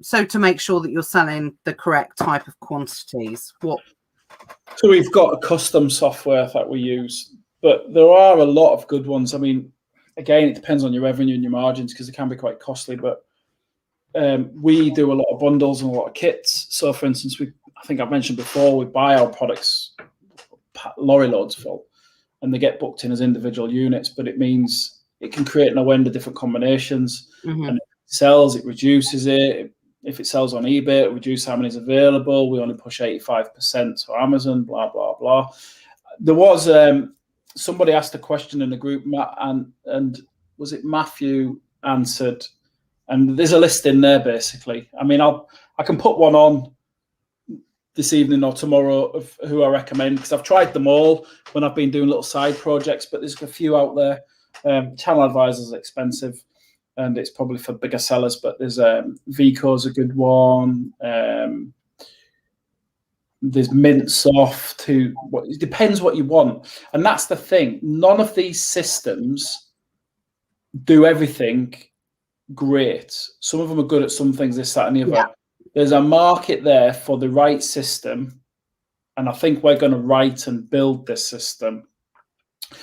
So to make sure that you're selling the correct type of quantities. So we've got a custom software that we use, but there are a lot of good ones. I mean, again, it depends on your revenue and your margins, because it can be quite costly, but we do a lot of bundles and a lot of kits. So for instance, I think I've mentioned before, we buy our products lorry loads full, and they get booked in as individual units, but it means it can create no end of different combinations. Mm-hmm. And sells, it reduces it. If it sells on eBay, it reduces how many is available. We only push 85% to Amazon, blah, blah, blah. There was somebody asked a question in the group, Matt, and was it Matthew answered? And there's a list in there, basically. I mean, I can put one on this evening or tomorrow of who I recommend, because I've tried them all when I've been doing little side projects, but there's a few out there. Channel Advisor is expensive, and it's probably for bigger sellers, but there's Vico's a good one. There's Mintsoft. It depends what you want. And that's the thing. None of these systems do everything great. Some of them are good at some things, this, that, and the other. Yeah. There's a market there for the right system, and I think we're going to write and build this system.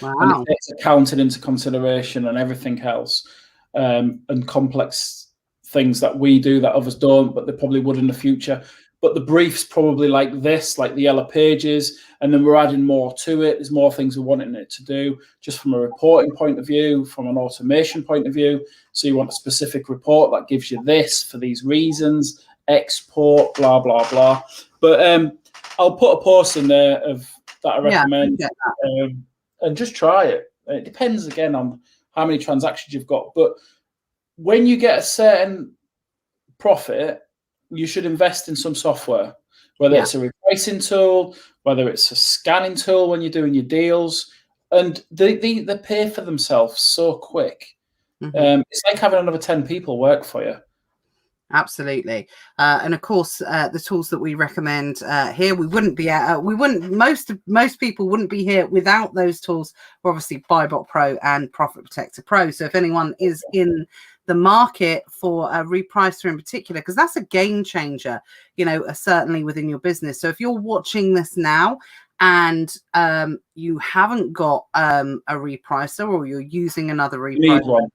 Wow. And it takes accounting into consideration and everything else. And complex things that we do that others don't, but they probably would in the future. But the brief's probably like this, like the yellow pages, and then we're adding more to it. There's more things we're wanting it to do, just from a reporting point of view, from an automation point of view. So you want a specific report that gives you this for these reasons, export, blah, blah, blah. But I'll put a post in there of that I recommend, and just try it. It depends, again, on how many transactions you've got. But when you get a certain profit, you should invest in some software, whether it's a repricing tool, whether it's a scanning tool when you're doing your deals, and they pay for themselves so quick. Mm-hmm. It's like having another 10 people work for you. Absolutely. And of course, the tools that we recommend here, most people wouldn't be here without those tools. Obviously, Buybot Pro and Profit Protector Pro. So if anyone is in the market for a repricer in particular, because that's a game changer, certainly within your business. So if you're watching this now and you haven't got a repricer, or you're using another repricer, you need one.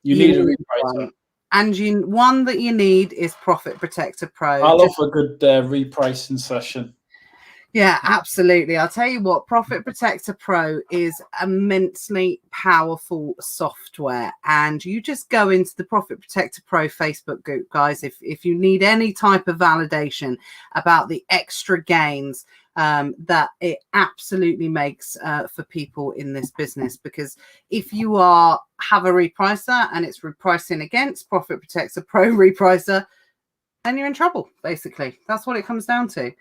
You need a repricer. One. And one that you need is Profit Protector Pro. I love a good repricing session. Yeah, absolutely. I'll tell you what, Profit Protector Pro is immensely powerful software. And you just go into the Profit Protector Pro Facebook group, guys, if you need any type of validation about the extra gains that it absolutely makes for people in this business. Because if you have a repricer and it's repricing against Profit Protector Pro repricer, then you're in trouble, basically. That's what it comes down to.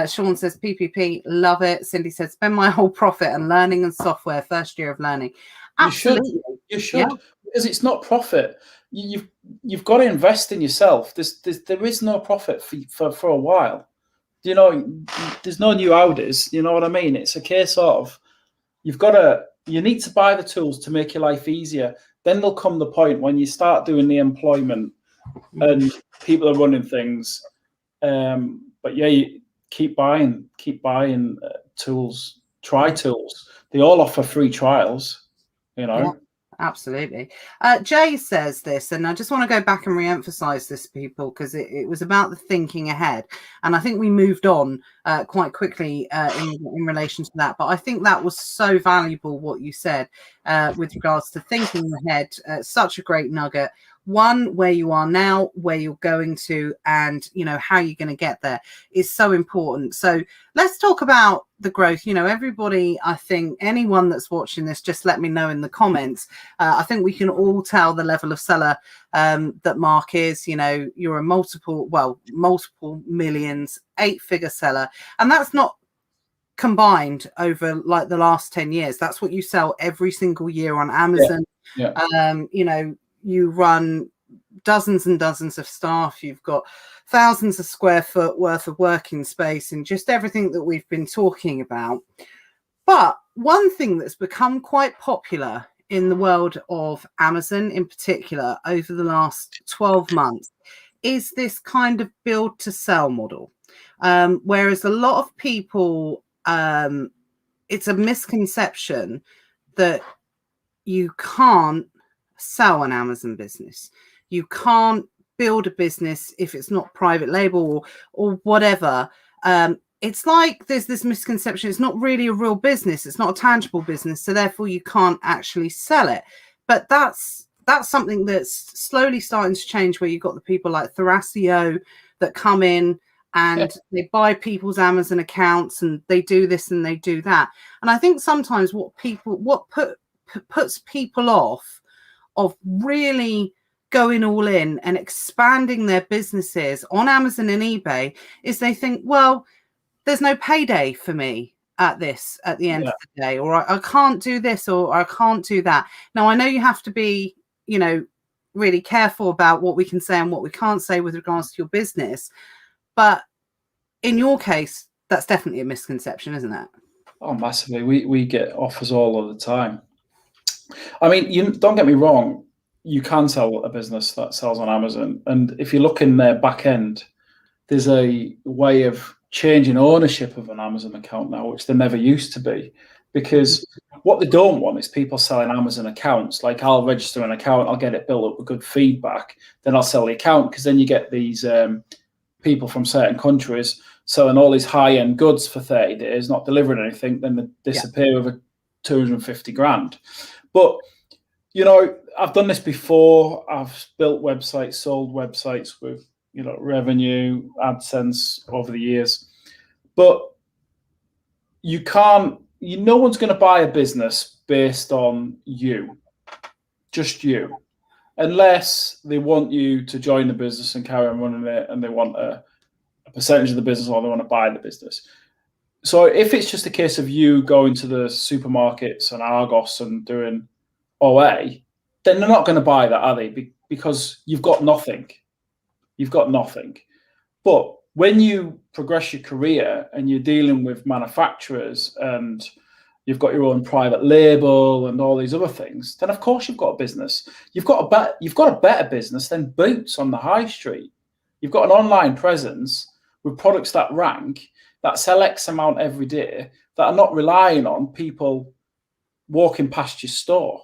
Sean says, PPP, love it. Cindy says, spend my whole profit on learning and software, first year of learning. Absolutely. You should. Yeah. Because it's not profit. You've got to invest in yourself. There is no profit for a while. There's no new Audis. You know what I mean? It's a case of you need to buy the tools to make your life easier. Then there'll come the point when you start doing the employment and people are running things. But yeah, you keep buying tools. Try tools. They all offer free trials. Yeah. Absolutely. Jay says this, and I just want to go back and re-emphasize this, people, because it was about the thinking ahead. And I think we moved on quite quickly in relation to that. But I think that was so valuable, what you said with regards to thinking ahead. Such a great nugget. One, where you are now, where you're going to, and how you're going to get there is so important. So let's talk about the growth. Everybody, I think anyone that's watching this, just let me know in the comments. I think we can all tell the level of seller that Mark is. You're a multiple millions, 8-figure seller, and that's not combined over like the last 10 years. That's what you sell every single year on Amazon. Yeah. You run dozens and dozens of staff. You've got thousands of square foot worth of working space and just everything that we've been talking about. But one thing that's become quite popular in the world of Amazon in particular over the last 12 months is this kind of build to sell model. Whereas a lot of people, it's a misconception that you can't sell an Amazon business. You can't build a business if it's not private label or whatever. It's like there's this misconception. It's not really a real business. It's not a tangible business. So therefore you can't actually sell it. But that's something that's slowly starting to change, where you've got the people like Thrasio that come in and they buy people's Amazon accounts and they do this and they do that. And I think sometimes what puts people off of really going all in and expanding their businesses on Amazon and eBay is they think, well, there's no payday for me at the end of the day, or I can't do this, or I can't do that. Now, I know you have to be, really careful about what we can say and what we can't say with regards to your business. But in your case, that's definitely a misconception, isn't it? Oh, massively. We get offers all of the time. I mean, don't get me wrong, you can sell a business that sells on Amazon. And if you look in their back end, there's a way of changing ownership of an Amazon account now, which there never used to be. Because what they don't want is people selling Amazon accounts. Like, I'll register an account, I'll get it built up with good feedback, then I'll sell the account, because then you get these people from certain countries selling all these high-end goods for 30 days, not delivering anything, then they disappear over 250 grand. But, I've done this before. I've built websites, sold websites with, revenue, AdSense over the years. But no one's going to buy a business based on you, just you, unless they want you to join the business and carry on running it, and they want a percentage of the business, or they want to buy the business. So if it's just a case of you going to the supermarkets and Argos and doing OA, then they're not going to buy that, are they? Because you've got nothing. you've got nothing. But when you progress your career and you're dealing with manufacturers and you've got your own private label and all these other things, then of course you've got a business. You've got a better business than Boots on the high street. You've got an online presence with products that rank, that sell X amount every day, that are not relying on people walking past your store.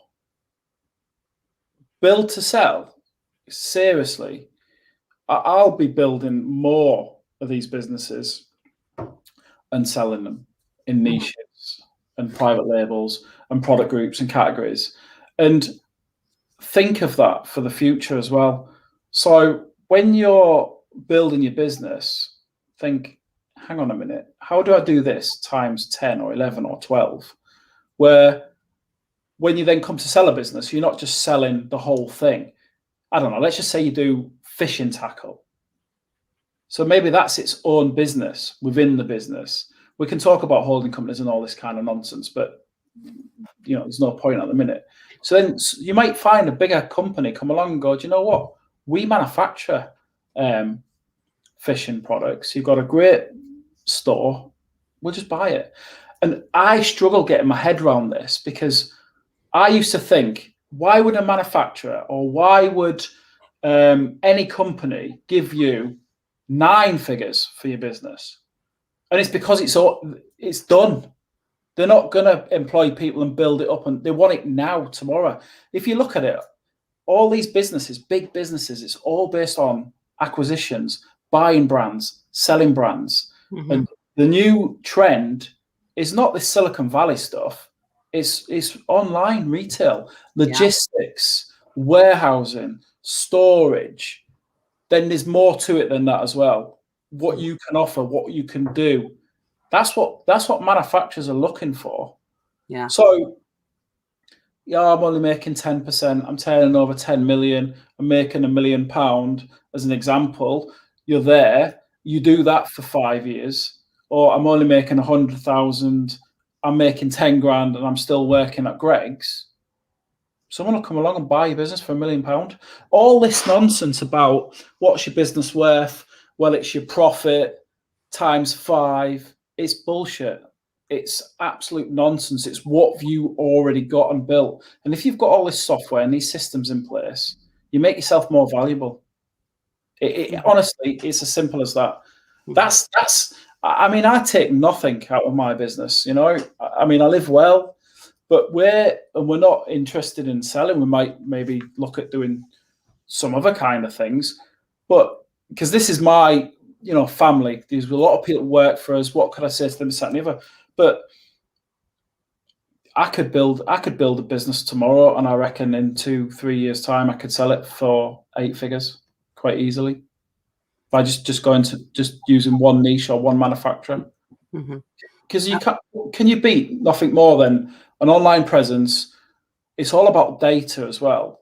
Build to sell. Seriously, I'll be building more of these businesses and selling them in niches and private labels and product groups and categories. And think of that for the future as well. So when you're building your business, think, hang on a minute, how do I do this times 10 or 11 or 12? Where when you then come to sell a business, you're not just selling the whole thing. I don't know, let's just say you do fishing tackle. So maybe that's its own business within the business. We can talk about holding companies and all this kind of nonsense, but there's no point at the minute. So then you might find a bigger company come along and go, do you know what? We manufacture fishing products. You've got a great store. We'll just buy it. And I struggle getting my head around this because I used to think, why would a manufacturer or why would any company give you 9 figures for your business? And it's because it's done. They're not going to employ people and build it up, and they want it now, tomorrow. If you look at it, all these businesses, big businesses, it's all based on acquisitions, buying brands, selling brands. Mm-hmm. And the new trend is not this Silicon Valley stuff. It's online retail, logistics, warehousing, storage. Then there's more to it than that as well. What you can offer, what you can do. That's what manufacturers are looking for. Yeah. So, I'm only making 10%. I'm turning over 10 million. I'm making £1 million as an example. You're there. You do that for 5 years. Or I'm only making 100,000. I'm making 10 grand and I'm still working at Greg's. Someone will come along and buy your business for £1 million. All this nonsense about what's your business worth? Well, it's your profit times 5. It's bullshit. It's absolute nonsense. It's what you already got and built. And if you've got all this software and these systems in place, you make yourself more valuable. Honestly, it's as simple as that. I take nothing out of my business. I live well, but we're not interested in selling. We might maybe look at doing some other kind of things, but because this is my family. There's a lot of people who work for us. What could I say to them, this, that, and the other? But I could build a business tomorrow, and I reckon in 2-3 years' time, I could sell it for 8 figures quite easily by just going to just using one niche or one manufacturer. Because can you beat nothing more than an online presence? It's all about data as well.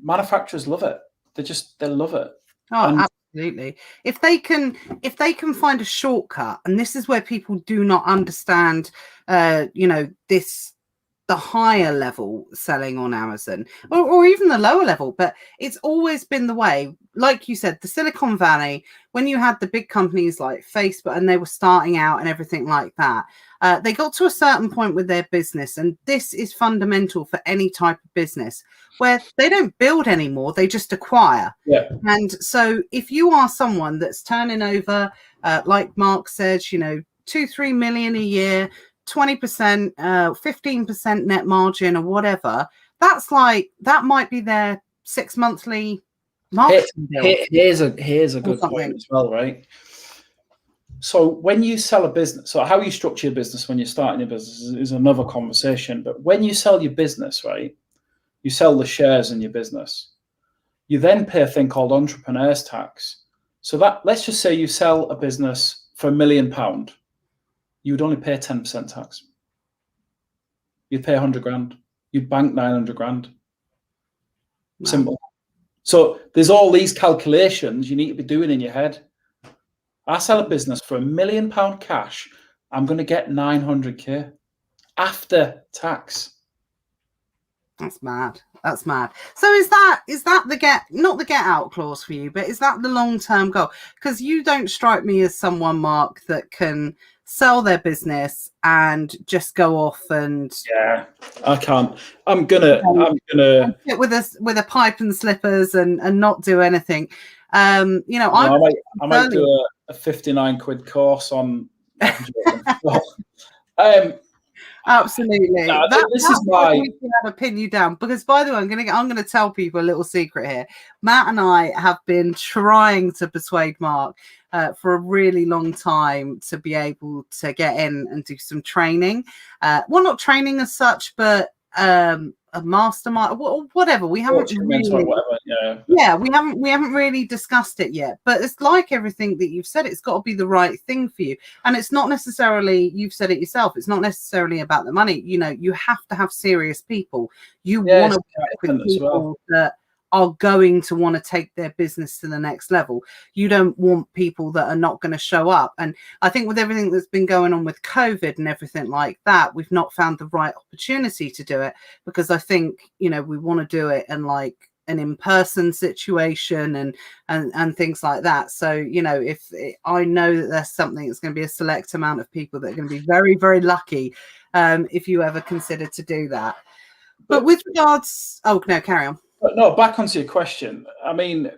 Manufacturers love it. They love it. Oh, absolutely. If they can find a shortcut, and this is where people do not understand, the higher level selling on Amazon or even the lower level, but it's always been the way. Like you said, the Silicon Valley, when you had the big companies like Facebook and they were starting out and everything like that, they got to a certain point with their business, and this is fundamental for any type of business, where they don't build anymore, they just acquire. Yeah. And so if you are someone that's turning over, like Mark says, 2-3 million a year, 20%, 15% net margin or whatever, that might be their 6 monthly marketing bill. Here's a good point as well, right? So when you sell a business, so how you structure your business when you're starting your business is another conversation. But when you sell your business, right, you sell the shares in your business. You then pay a thing called entrepreneur's tax. So that, let's just say you sell a business for £1 million. You would only pay 10% tax. You'd pay 100 grand. You'd bank 900 grand. Wow. Simple. So there's all these calculations you need to be doing in your head. I sell a business for £1 million cash. I'm going to get 900k after tax. That's mad. That's mad. So is that the not the get out clause for you, but is that the long-term goal? Because you don't strike me as someone, Mark, that can sell their business and just go off and I can't. I'm gonna sit with a pipe and slippers and not do anything. I might do a 59 quid course on absolutely. This is why we have to pin you down, because by the way, I'm gonna tell people a little secret here. Matt and I have been trying to persuade Mark for a really long time to be able to get in and do some training. Well, not training as such, but a mastermind, whatever. We haven't really, we haven't really discussed it yet. But it's like everything that you've said, it's got to be the right thing for you. And it's not necessarily, you've said it yourself, it's not necessarily about the money. You have to have serious people. You want to work with people that are going to want to take their business to the next level. You don't want people that are not going to show up. And I think with everything that's been going on with COVID and everything like that, we've not found the right opportunity to do it, because I think, we want to do it in like an in-person situation and things like that. So, I know that there's something that's going to be a select amount of people that are going to be very, very lucky if you ever consider to do that. But with regards, carry on. But no, back onto your question. I mean,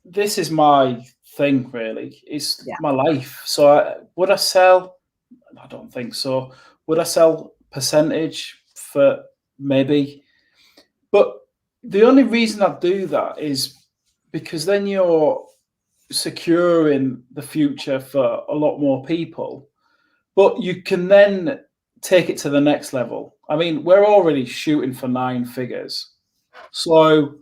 this is my thing, really. It's my life. So would I sell? I don't think so. Would I sell percentage for maybe? But the only reason I do that is because then you're securing the future for a lot more people. But you can then take it to the next level. I mean, we're already shooting for 9 figures. So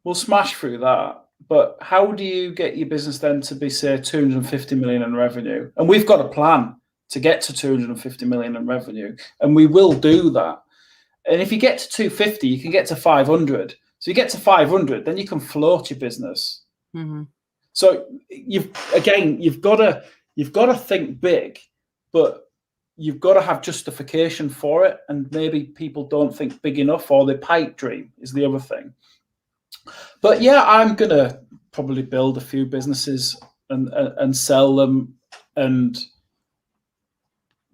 we'll smash through that. But how do you get your business then to be, say, 250 million in revenue? And we've got a plan to get to 250 million in revenue, and we will do that. And if you get to 250, you can get to 500. So you get to 500, then you can float your business. Mm-hmm. So you've got to think big, but you've got to have justification for it, and maybe people don't think big enough, or they pipe dream is the other thing. But yeah, I'm gonna probably build a few businesses and sell them,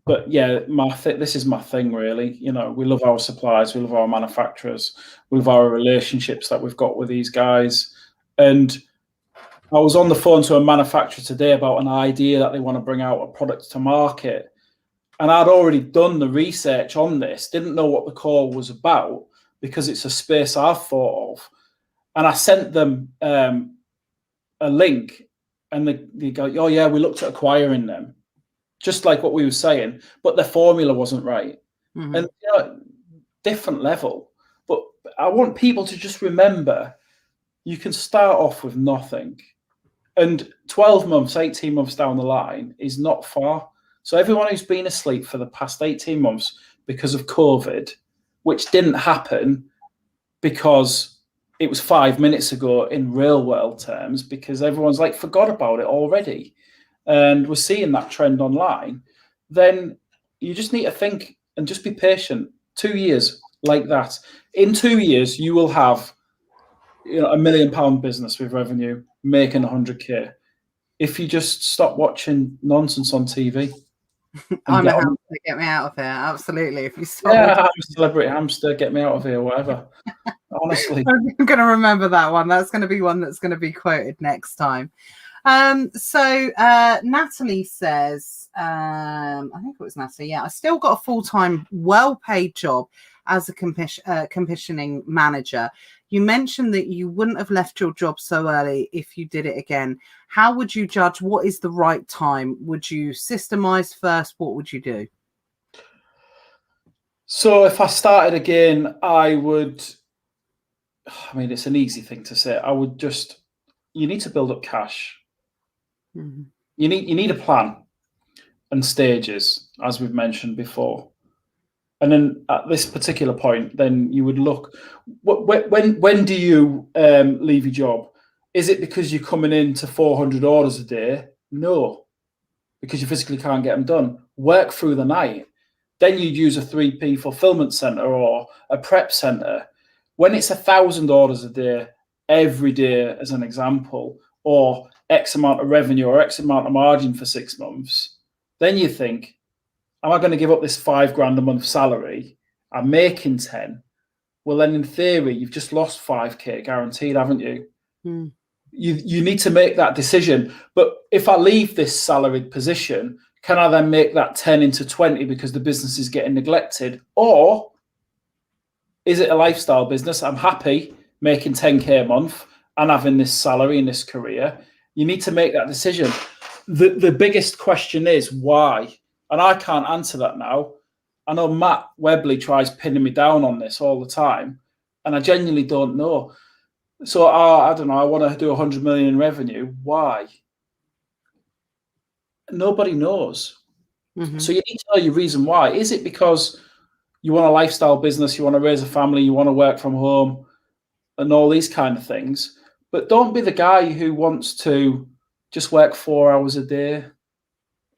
but yeah, this is my thing, really. We love our suppliers, we love our manufacturers, we love our relationships that we've got with these guys. And I was on the phone to a manufacturer today about an idea that they want to bring out a product to market. And I'd already done the research on this, didn't know what the call was about, because it's a space I've thought of. And I sent them a link, and they go, oh yeah, we looked at acquiring them, just like what we were saying, but the formula wasn't right. Mm-hmm. And different level. But I want people to just remember, you can start off with nothing. And 12 months, 18 months down the line is not far. So everyone who's been asleep for the past 18 months because of COVID, which didn't happen because it was 5 minutes ago in real world terms, because everyone's like forgot about it already, and we're seeing that trend online, then you just need to think and just be patient. 2 years like that. In 2 years, you will have £1 million business with revenue making 100K. If you just stop watching nonsense on TV. I'm a hamster, get me out of here. Absolutely. If you stop, I'm a celebrity hamster, get me out of here, whatever. Honestly, I'm going to remember that one. That's going to be one that's going to be quoted next time. So Natalie says, I think it was Natalie. Yeah, I still got a full-time, well-paid job as a commissioning manager. You mentioned that you wouldn't have left your job so early if you did it again. How would you judge what is the right time? Would you systemize first? What would you do? So if I started again, it's an easy thing to say. You need to build up cash. Mm-hmm. You need a plan and stages, as we've mentioned before. And then at this particular point, then you would look, when do you leave your job? Is it because you're coming into 400 orders a day? No, because you physically can't get them done. Work through the night. then you'd use a 3P fulfillment center or a prep center. When it's 1,000 orders a day, every day as an example, or X amount of revenue or X amount of margin for 6 months, then you think, am I going to give up this $5,000 a month salary? I'm making 10. Well, then in theory, you've just lost 5K guaranteed, haven't you? Mm. You need to make that decision. But if I leave this salaried position, can I then make that 10 into 20 because the business is getting neglected? Or is it a lifestyle business? I'm happy making 10K a month and having this salary in this career. You need to make that decision. The biggest question is why? And I can't answer that now. I know Matt Webley tries pinning me down on this all the time, and I genuinely don't know. So I don't know. I want to do 100 million in revenue. Why? Nobody knows. Mm-hmm. So you need to know your reason why. Is it because you want a lifestyle business, you want to raise a family, you want to work from home, and all these kind of things? But don't be the guy who wants to just work 4 hours a day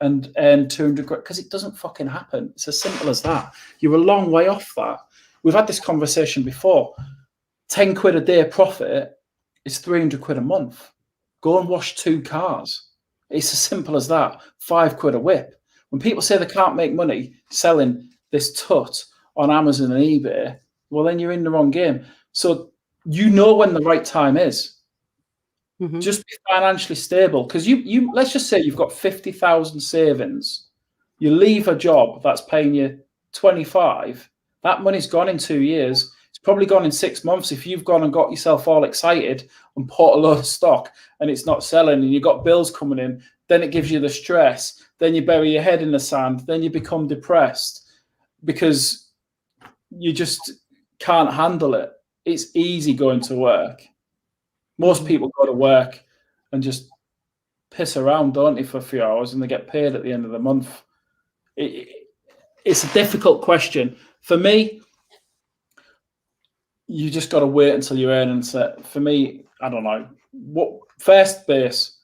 and earn 200 grand, because it doesn't fucking happen. It's as simple as that. You're a long way off that. We've had this conversation before. 10 quid a day profit is 300 quid a month. Go and wash 2 cars. It's as simple as that. 5 quid a whip. When people say they can't make money selling this tut on Amazon and eBay, well, then you're in the wrong game. So you know when the right time is. Mm-hmm. Just be financially stable, because you let's just say you've got 50,000 savings. You leave a job that's paying you 25. That money's gone in 2 years. It's probably gone in 6 months if you've gone and got yourself all excited and bought a load of stock and it's not selling and you've got bills coming in. Then it gives you the stress. Then you bury your head in the sand. Then you become depressed because you just can't handle it. It's easy going to work. Most people go to work and just piss around, don't they, for a few hours, and they get paid at the end of the month. It's a difficult question. For me, you just got to wait until you're earning set. For me, I don't know. What first base,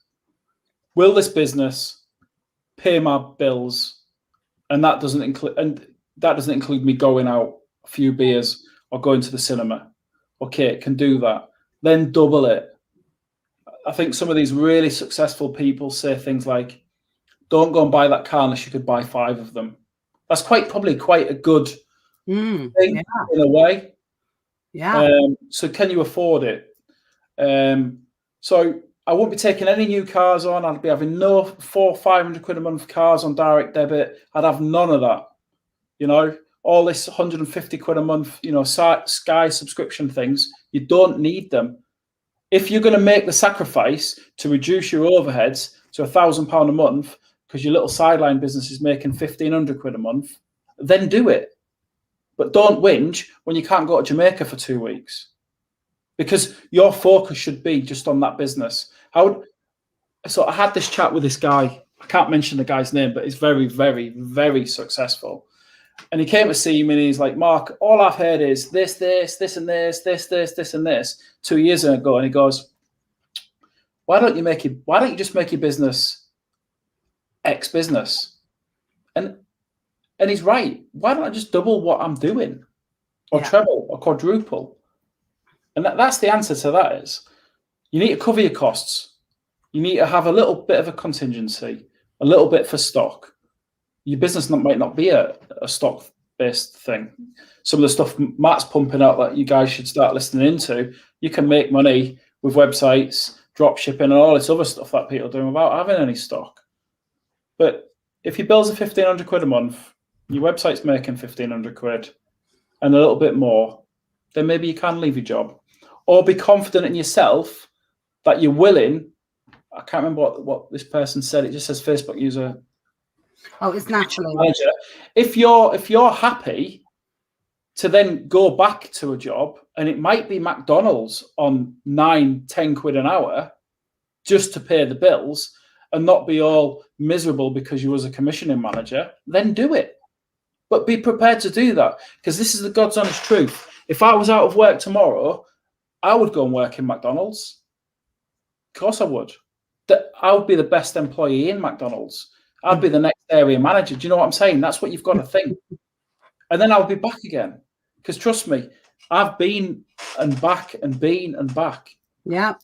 will this business pay my bills? And that doesn't include me going out a few beers or going to the cinema. Okay, it can do that. Then double it. I think some of these really successful people say things like, don't go and buy that car unless you could buy 5 of them. That's probably quite a good thing in a way. Yeah. So can you afford it? So I won't be taking any new cars on. I'd be having no 400-500 quid a month cars on direct debit. I'd have none of that. You know, all this 150 quid a month, you know, Sky subscription things, you don't need them. If you're going to make the sacrifice to reduce your overheads to £1,000 a month because your little sideline business is making 1,500 quid a month, then do it. But don't whinge when you can't go to Jamaica for 2 weeks, because your focus should be just on that business. So I had this chat with this guy. I can't mention the guy's name, but he's very, very, very successful. And he came to see me and he's like, Mark, all I've heard is this, and this, and this 2 years ago. And he goes, why don't you just make your business X business? And he's right. Why don't I just double what I'm doing, or treble or quadruple? And that's the answer to that is you need to cover your costs. You need to have a little bit of a contingency, a little bit for stock. Your business might not be a stock-based thing. Some of the stuff Matt's pumping out that you guys should start listening into, you can make money with websites, drop shipping, and all this other stuff that people are doing without having any stock. But if your bills are 1,500 quid a month, your website's making 1,500 quid and a little bit more, then maybe you can leave your job. Or be confident in yourself that you're willing. I can't remember what this person said. It just says Facebook user. Oh, it's naturally. Manager. If you're happy to then go back to a job, and it might be McDonald's on 9-10 quid an hour just to pay the bills and not be all miserable because you was a commissioning manager, then do it. But be prepared to do that, because this is the God's honest truth. If I was out of work tomorrow, I would go and work in McDonald's. Of course I would. I would be the best employee in McDonald's. I'd be the next area manager. Do you know what I'm saying? That's what you've got to think. and then I'll be back again. Because trust me, I've been and back and been and back. Yeah,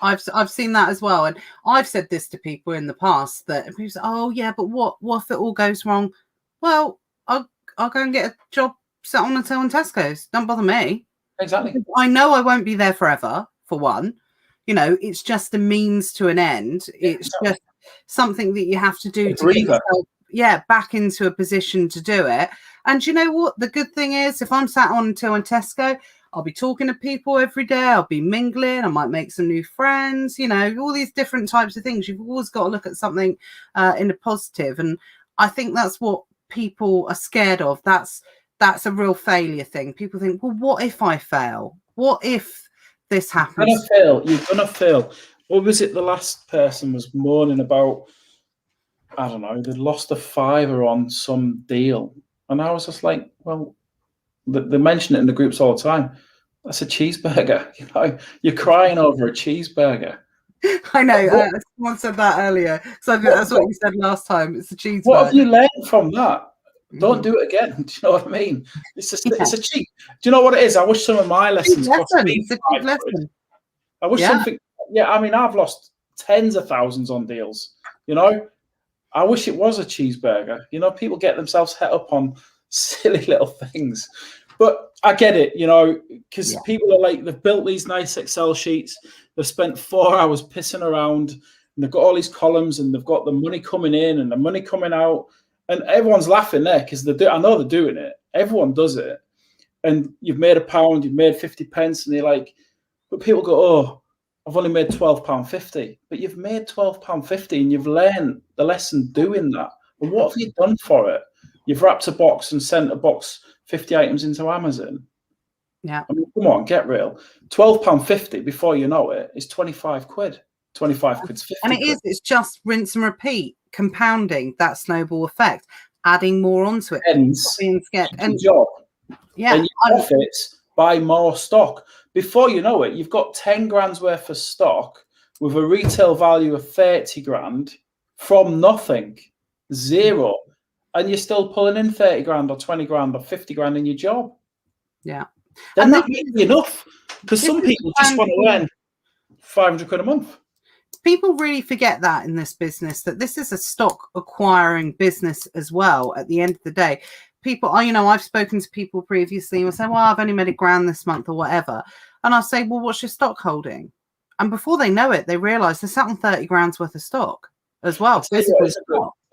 I've seen that as well, and I've said this to people in the past that people say, "Oh yeah, but what if it all goes wrong?" Well, I'll go and get a job set on a till in Tesco's. Don't bother me. Exactly. I know I won't be there forever. For one, it's just a means to an end. It's just something that you have to do to get yourself, back into a position to do it. And you know what? The good thing is, if I'm sat on till in Tesco, I'll be talking to people every day. I'll be mingling. I might make some new friends, all these different types of things. You've always got to look at something in a positive. And I think that's what people are scared of. That's a real failure thing. People think, well, what if I fail? What if this happens? You're going to fail. What was it? The last person was moaning about, I don't know, they'd lost a £5 on some deal. And I was just like, well, they mention it in the groups all the time. That's a cheeseburger. You're crying over a cheeseburger. I know. Someone said that earlier. So I think that's what you said last time. It's a cheeseburger. What have you learned from that? Don't do it again. Do you know what I mean? It's a cheat. Do you know what it is? I wish some of my lessons cost me £5. I wish something. Yeah, I mean, I've lost tens of thousands on deals. I wish it was a cheeseburger. People get themselves het up on silly little things. But I get it, because people are like, they've built these nice Excel sheets. They've spent 4 hours pissing around, and they've got all these columns, and they've got the money coming in and the money coming out. And everyone's laughing there because I know they're doing it. Everyone does it. And you've made £1, you've made 50 pence, and they're like, but people go, oh, I've only made £12.50. But you've made £12.50 and you've learned the lesson doing that. And what have you done for it? You've wrapped a box and sent a box 50 items into Amazon. Yeah. I mean, come on, get real. £12.50 before you know it is 25 quid. 25 quid's 50 And it's just rinse and repeat, compounding that snowball effect, adding more onto it. And job. Yeah. And your profits buy more stock. Before you know it, you've got 10 grand's worth of stock with a retail value of 30 grand from nothing, zero. And you're still pulling in 30 grand or 20 grand or 50 grand in your job. Yeah. Then that may be enough, because some people just want to earn 500 quid a month. People really forget that in this business, that this is a stock acquiring business as well. At the end of the day, people, I've spoken to people previously and say, well, I've only made £1,000 this month or whatever. And I'll say, well, what's your stock holding? And before they know it, they realize they're sat on 30 grand's worth of stock as well.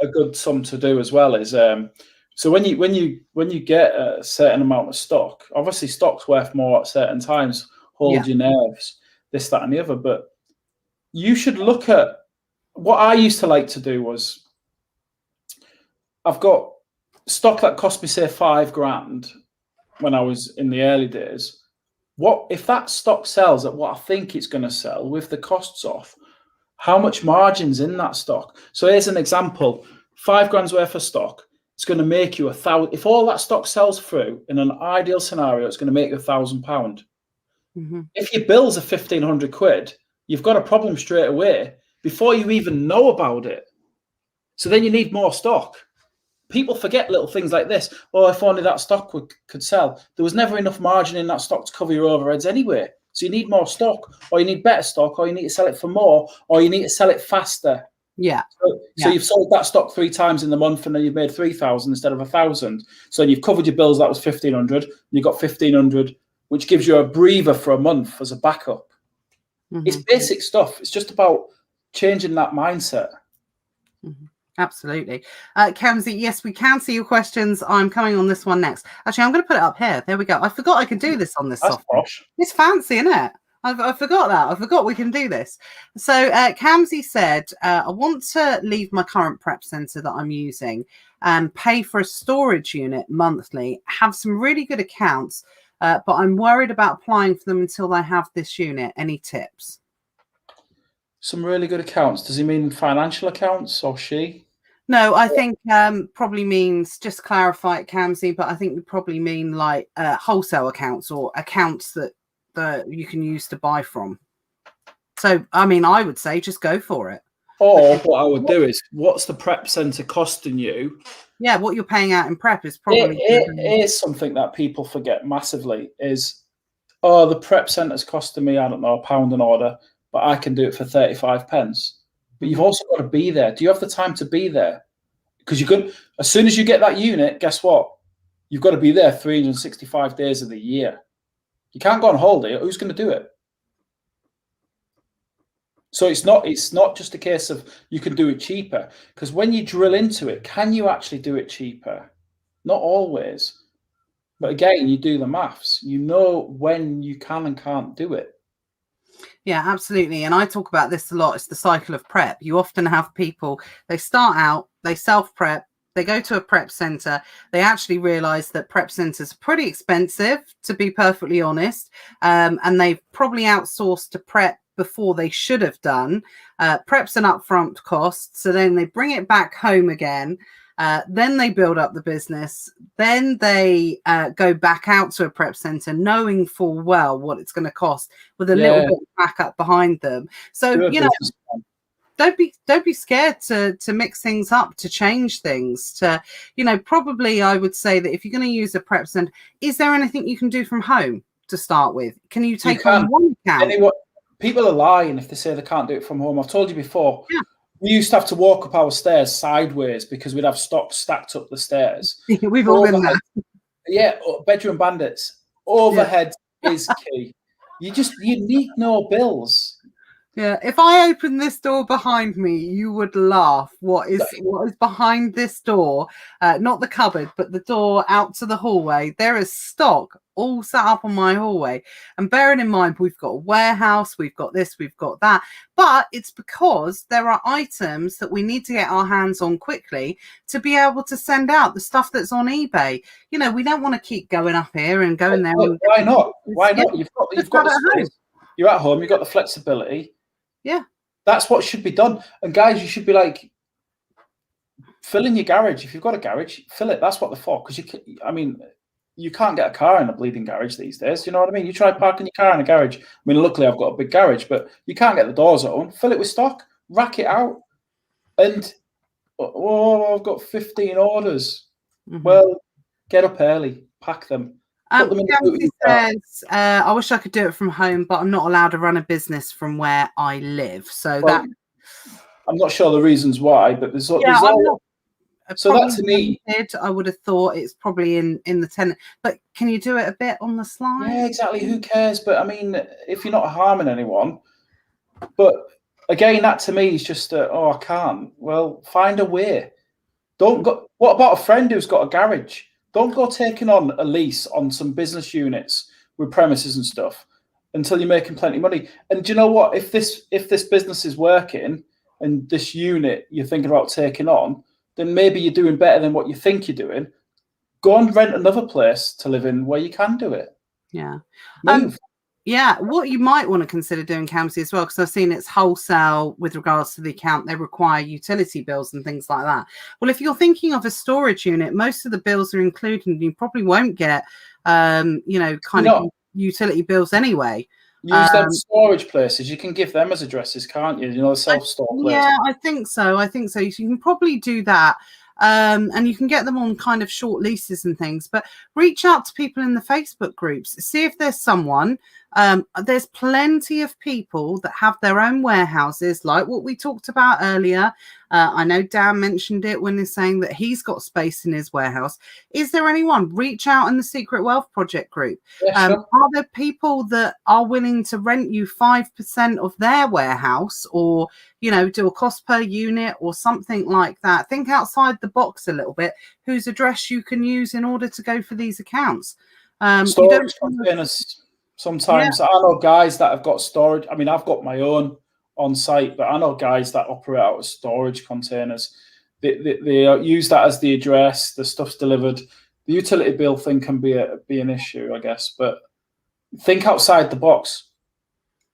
A good sum to do as well is, so when you get a certain amount of stock, obviously stock's worth more at certain times, hold your nerves, this, that, and the other. But you should look at what I used to like to do was, I've got stock that cost me, say, £5,000 when I was in the early days. What if that stock sells at what I think it's going to sell with the costs off? How much margin's in that stock? So here's an example: £5,000 worth of stock. It's going to make you £1,000. If all that stock sells through, in an ideal scenario, it's going to make you £1,000. Mm-hmm. If your bills are 1,500 quid, you've got a problem straight away before you even know about it. So then you need more stock. People forget little things like this. Oh, if only that stock could sell. There was never enough margin in that stock to cover your overheads anyway. So you need more stock, or you need better stock, or you need to sell it for more, or you need to sell it faster. Yeah. So you've sold that stock 3 times in the month, and then you've made 3,000 instead of 1,000. So you've covered your bills. That was 1,500. And you got 1,500, which gives you a breather for a month as a backup. Mm-hmm. It's basic stuff. It's just about changing that mindset. Mm-hmm. Absolutely. Kamsi, yes, we can see your questions. I'm coming on this one next. Actually, I'm going to put it up here. There we go. I forgot I could do this on this software. It's fancy, isn't it? I forgot that. I forgot we can do this. So Kamsi said, I want to leave my current prep center that I'm using and pay for a storage unit monthly, have some really good accounts, but I'm worried about applying for them until I have this unit. Any tips? Some really good accounts. Does he mean financial accounts or she? No, I think probably means, just clarify it, Kamsi, but I think we probably mean like wholesale accounts or accounts that you can use to buy from. So, I mean, I would say just go for it. Or what I would do is, what's the prep centre costing you? Yeah, what you're paying out in prep is probably It is something that people forget massively. Is the prep centre's costing me, I don't know, £1 an order, but I can do it for 35 pence. But you've also got to be there. Do you have the time to be there? Because you could, as soon as you get that unit, guess what? You've got to be there 365 days of the year. You can't go on holiday. Who's going to do it? So it's not just a case of you can do it cheaper. Because when you drill into it, can you actually do it cheaper? Not always. But again, you do the maths. You know when you can and can't do it. Yeah, absolutely. And I talk about this a lot. It's the cycle of prep. You often have people, they start out, they self-prep, they go to a prep center. They actually realize that prep centers are pretty expensive, to be perfectly honest. And they've probably outsourced to prep before they should have done. Prep's an upfront cost. So then they bring it back home again. Then they build up the business. Then they go back out to a prep center, knowing full well what it's going to cost, with a little bit of backup behind them. So don't be scared to mix things up, to change things. To probably I would say that if you're going to use a prep center, is there anything you can do from home to start with? Can you take on one account? People are lying if they say they can't do it from home. I've told you before. Yeah. We used to have to walk up our stairs sideways because we'd have stock stacked up the stairs. We've all been there. Yeah, bedroom bandits. Overhead is key. You need no bills. Yeah, if I open this door behind me, you would laugh. What is behind this door? Not the cupboard, but the door out to the hallway. There is stock all set up on my hallway. And bearing in mind, we've got a warehouse, we've got this, we've got that. But it's because there are items that we need to get our hands on quickly to be able to send out the stuff that's on eBay. We don't want to keep going up here and going there. Why not? Why not? You've got the space. You're at home. You've got the flexibility. Yeah, that's what should be done. And guys, you should be like, fill in your garage. If you've got a garage, fill it. That's what they're for. Because you can't get a car in a bleeding garage these days. You know what I mean? You try parking your car in a garage. I mean, luckily I've got a big garage, but you can't get the doors open. Fill it with stock, rack it out, and I've got 15 orders. Mm-hmm. Well, get up early, pack them. Says, I wish I could do it from home, but I'm not allowed to run a business from where I live. So I'm not sure the reasons why, but there's so that to me, I would have thought it's probably in the tenant. But can you do it a bit on the slide? Yeah, exactly. Who cares? But I mean, if you're not harming anyone, but again, that to me is just I can't. Well, find a way. Don't go. What about a friend who's got a garage? Don't go taking on a lease on some business units with premises and stuff until you're making plenty of money. And do you know what? If this business is working and this unit you're thinking about taking on, then maybe you're doing better than what you think you're doing. Go and rent another place to live in where you can do it. Yeah. Move. Yeah, what you might want to consider doing, Camsey, as well, because I've seen it's wholesale with regards to the account. They require utility bills and things like that. Well, if you're thinking of a storage unit, most of the bills are included, and you probably won't get, of utility bills anyway. Use them storage places. You can give them as addresses, can't you? The self-store place. Yeah, I think so. So you can probably do that. And you can get them on kind of short leases and things, but reach out to people in the Facebook groups, see if there's someone. There's plenty of people that have their own warehouses, like what we talked about earlier. I know Dan mentioned it when he's saying that he's got space in his warehouse. Is there anyone? Reach out in the Secret Wealth Project group. Yeah, sure. Are there people that are willing to rent you 5% of their warehouse, or do a cost per unit or something like that? Think outside the box a little bit. Whose address you can use in order to go for these accounts? Storage containers. Sometimes I know guys that have got storage. I mean, I've got my own on site, but I know guys that operate out of storage containers. They use that as the address. The stuff's delivered. The utility bill thing can be an issue, I guess. But think outside the box.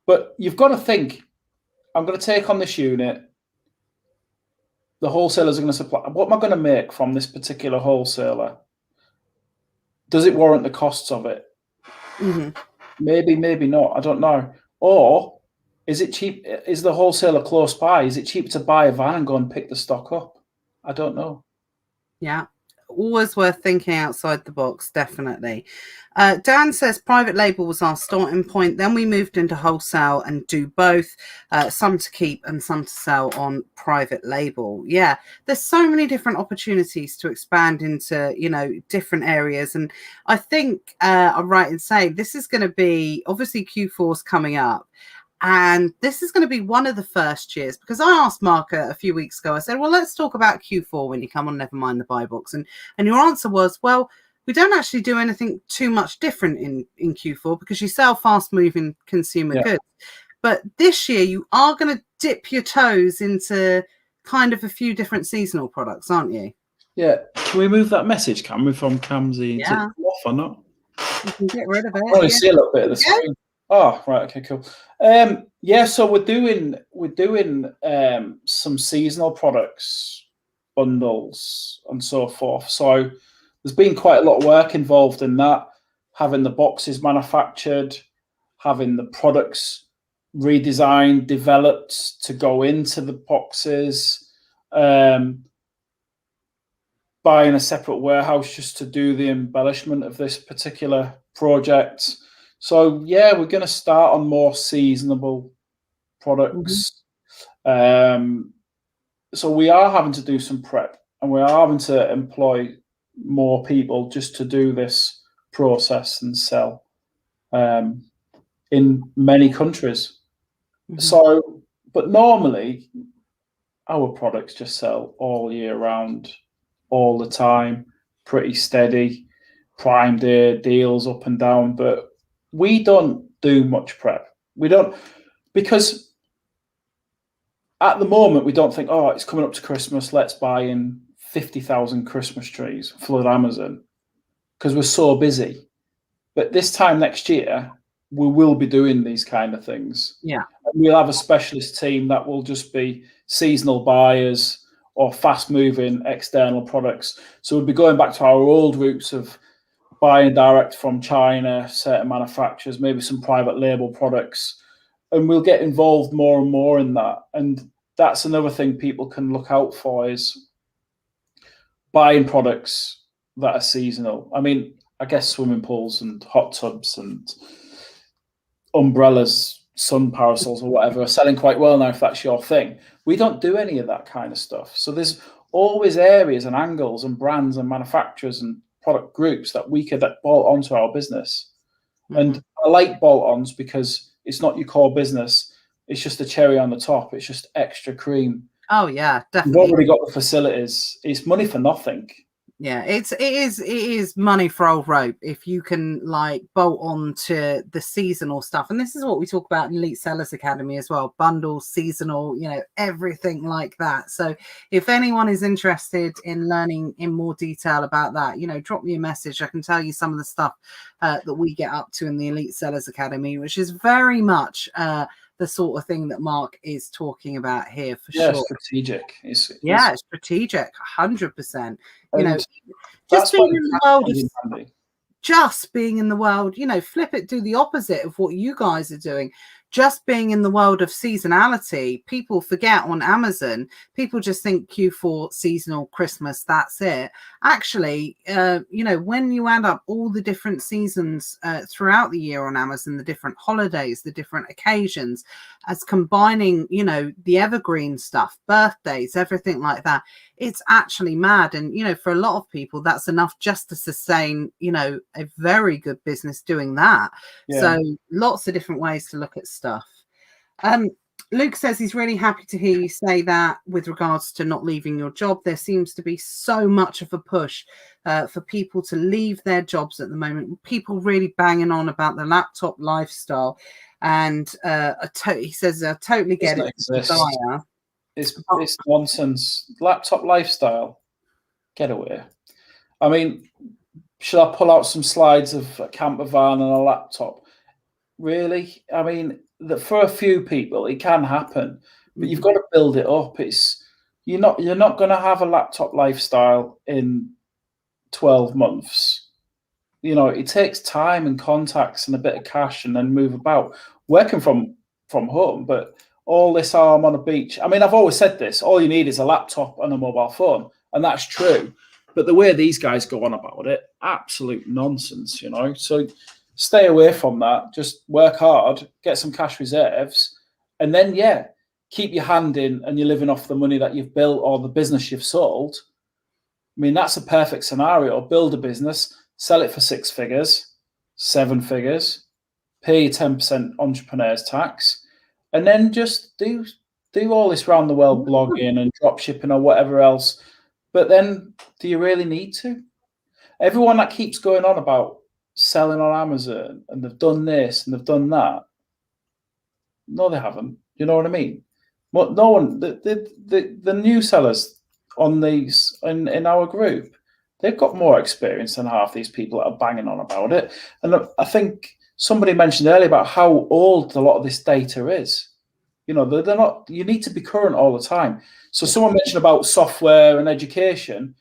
But you've got to think, I'm going to take on this unit. The wholesalers are going to supply. What am I going to make from this particular wholesaler? Does it warrant the costs of it? Mm-hmm. Maybe not. I don't know. Or Is it cheap? Is the wholesaler close by? Is it cheap to buy a van and go and pick the stock up? I don't know. Yeah, always worth thinking outside the box, definitely. Dan says private label was our starting point. Then we moved into wholesale and do both, some to keep and some to sell on private label. Yeah, there's so many different opportunities to expand into, different areas. And I think I'm right in saying this is going to be, obviously Q4's coming up. And this is going to be one of the first years, because I asked Mark a few weeks ago, I said, well, let's talk about Q4 when you come on Never Mind the Buy Box. And your answer was, well, we don't actually do anything too much different in Q4 because you sell fast moving consumer goods. But this year you are going to dip your toes into kind of a few different seasonal products, aren't you? Yeah. Can we move that message, Cam, from Camzy? Yeah. Is it off or not? You can get rid of it. I only see a little bit of the screen. Oh, right. Okay, cool. So we're doing some seasonal products, bundles, and so forth. So there's been quite a lot of work involved in that, having the boxes manufactured, having the products redesigned, developed to go into the boxes, buying a separate warehouse just to do the embellishment of this particular project. So yeah, we're going to start on more seasonable products. So we are having to do some prep, and we are having to employ more people just to do this process and sell in many countries. So, but normally our products just sell all year round, all the time, pretty steady, Prime Day deals up and down, but we don't do much prep. We don't, because at the moment we don't think, oh, it's coming up to Christmas, let's buy in 50,000 Christmas trees, flood Amazon, because we're so busy. But this time next year, we will be doing these kind of things. Yeah. And we'll have a specialist team that will just be seasonal buyers or fast-moving external products. So we'll be going back to our old roots of buying direct from China, certain manufacturers, maybe some private label products, and we'll get involved more and more in that. And that's another thing people can look out for, is buying products that are seasonal. I mean, I guess swimming pools and hot tubs and umbrellas, sun parasols or whatever are selling quite well now, if that's your thing. We don't do any of that kind of stuff. So there's always areas and angles and brands and manufacturers and product groups that we could bolt onto our business. And I like bolt-ons because it's not your core business. It's just a cherry on the top. It's just extra cream. Oh yeah, definitely. You've already got the facilities. It's money for nothing. Yeah, it is money for old rope if you can bolt on to the seasonal stuff. And this is what we talk about in Elite Sellers Academy as well: bundles, seasonal, everything like that. So if anyone is interested in learning in more detail about that, drop me a message. I can tell you some of the stuff that we get up to in the Elite Sellers Academy, which is very much the sort of thing that Mark is talking about here for sure. Strategic. It's strategic, 100%. Just being in the world being in the world, flip it, do the opposite of what you guys are doing. Just being in the world of seasonality, people forget on Amazon, people just think Q4 seasonal Christmas, that's it. Actually, when you add up all the different seasons throughout the year on Amazon, the different holidays, the different occasions, as combining, the evergreen stuff, birthdays, everything like that, it's actually mad. And, for a lot of people, that's enough just to sustain, a very good business doing that. Yeah. So lots of different ways to look at stuff. Luke says he's really happy to hear you say that with regards to not leaving your job. There seems to be so much of a push for people to leave their jobs at the moment. People really banging on about the laptop lifestyle. And he says, I totally get it. It's nonsense. Laptop lifestyle. Get away. I mean, should I pull out some slides of a camper van and a laptop? Really? I mean, for a few people, it can happen, but you've got to build it up. You're not going to have a laptop lifestyle in 12 months. It takes time and contacts and a bit of cash and then move about. Working from from home, but all this I'm on a beach. I mean, I've always said this, all you need is a laptop and a mobile phone, and that's true. But the way these guys go on about it, absolute nonsense, you know. So stay away from that. Just work hard, get some cash reserves, and then, yeah, keep your hand in and you're living off the money that you've built or the business you've sold. I mean, that's a perfect scenario. Build a business, sell it for 6 figures, 7 figures, pay your 10% entrepreneur's tax, and then just do all this round the world blogging and drop shipping or whatever else. But then, do you really need to? Everyone that keeps going on about selling on Amazon and they've done this and they've done that, no, they haven't. You know what I mean? Well, no one. The new sellers on these in our group, they've got more experience than half these people that are banging on about it. And I think somebody mentioned earlier about how old a lot of this data is. You know, they're not. You need to be current all the time. So someone mentioned about software and education.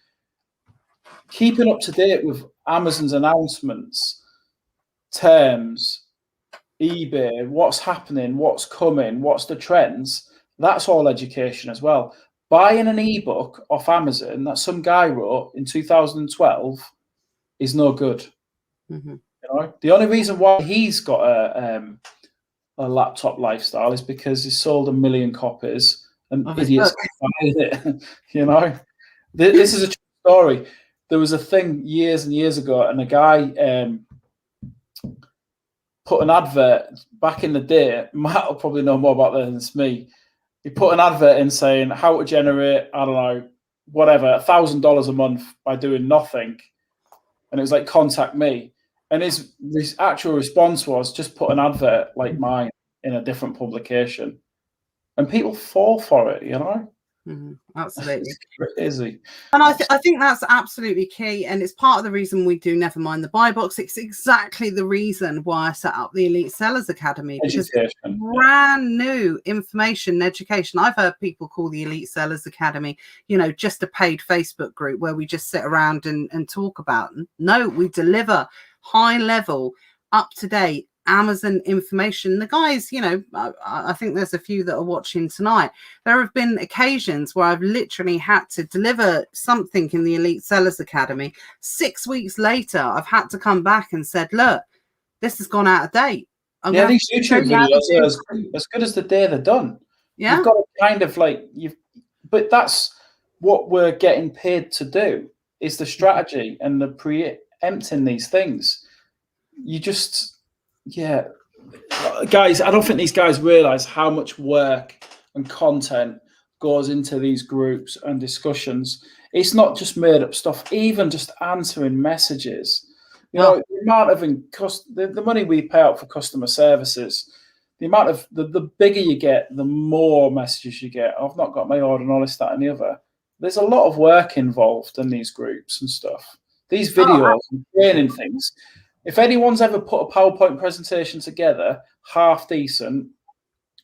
Keeping up to date with Amazon's announcements, terms, eBay, what's happening, what's coming, what's the trends, that's all education as well. Buying an ebook off Amazon that some guy wrote in 2012 is no good. You know, the only reason why he's got a laptop lifestyle is because he sold 1 million copies and idiots buying it. You know, this is a true story. There was a thing years and years ago, and a guy put an advert back in the day. Matt will probably know more about this than me. He put an advert in saying how to generate, I don't know, whatever, $1,000 a month by doing nothing. And it was like, contact me. And his actual response was just put an advert like mine in a different publication. And people fall for it, you know? Absolutely. It's crazy. And I think that's absolutely key. And it's part of the reason we do Never Mind the Buy Box. It's exactly the reason why I set up the Elite Sellers Academy. Because brand new information and education. I've heard people call the Elite Sellers Academy, you know, just a paid Facebook group where we just sit around and talk about. No, we deliver high level, up to date Amazon information. The guys, you know, I think there's a few that are watching tonight. There have been occasions where I've literally had to deliver something in the Elite Sellers Academy. 6 weeks later, I've had to come back and said, look, this has gone out of date. Yeah, these YouTube videos are as good as the day they're done. Yeah. You've got to kind of like, but that's what we're getting paid to do, is the strategy and the preempting these things. You just... Yeah, guys, I don't think these guys realize how much work and content goes into these groups and discussions. It's not just made up stuff, even just answering messages. You know, the amount of the money we pay out for customer services, the amount of the bigger you get, the more messages you get. I've not got my order and all this, that, and the other. There's a lot of work involved in these groups and stuff. These videos and training things. If anyone's ever put a PowerPoint presentation together, half decent,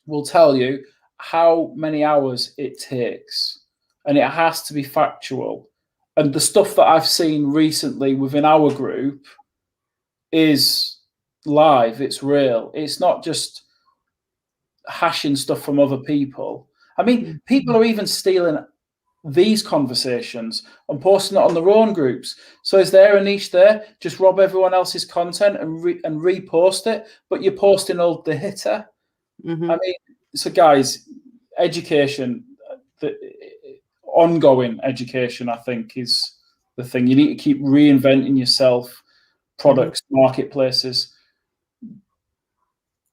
will tell you how many hours it takes. And it has to be factual. And the stuff that I've seen recently within our group is live, it's real. It's not just hashing stuff from other people. I mean, people are even stealing these conversations and posting it on their own groups. So is there a niche there? Just rob everyone else's content and repost it, but you're posting old data. I mean, so guys, education, the ongoing education, I think, is the thing. You need to keep reinventing yourself, products, marketplaces,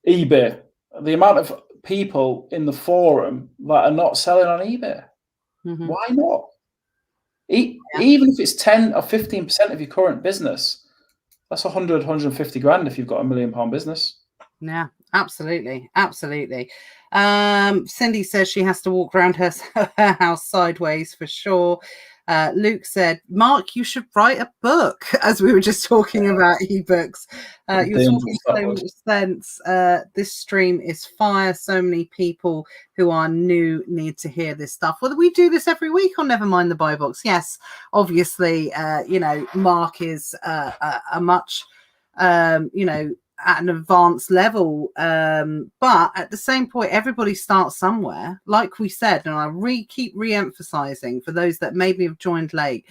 eBay. The amount of people in the forum that are not selling on eBay. Why not? Even if it's 10 or 15% of your current business, that's 100, 150 grand if you've got £1 million business. Yeah, absolutely. Absolutely. Cindy says she has to walk around her house sideways for sure. Luke said, Mark, you should write a book, as we were just talking about ebooks. You're talking so much sense. This stream is fire. So many people who are new need to hear this stuff. Well, we do this every week on Never Mind the Buy Box. Yes, obviously, you know, Mark is a much, you know, at an advanced level. But at the same point, everybody starts somewhere. Like we said, and I keep re-emphasizing for those that maybe have joined late,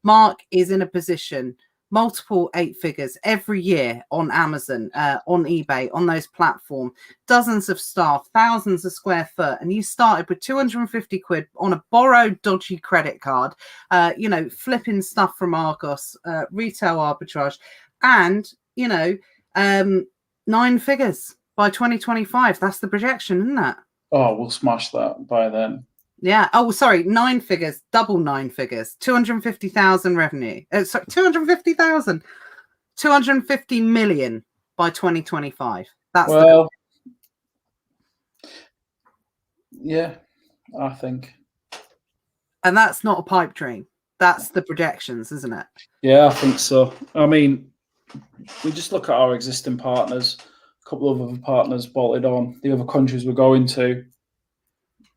Mark is in a position, multiple 8 figures every year on Amazon, on eBay, on those platforms, dozens of staff, thousands of square foot. And you started with 250 quid on a borrowed dodgy credit card, flipping stuff from Argos, retail arbitrage, and, 9 figures by 2025. That's the projection, isn't it? Oh, we'll smash that by then. Yeah. Oh, sorry. 9 figures, double 9 figures, 250,000 revenue. Sorry, 250,000, 250 million by 2025. That's yeah, I think. And that's not a pipe dream. That's the projections, isn't it? Yeah, I think so. I mean, we just look at our existing partners, a couple of other partners bolted on, the other countries we're going to.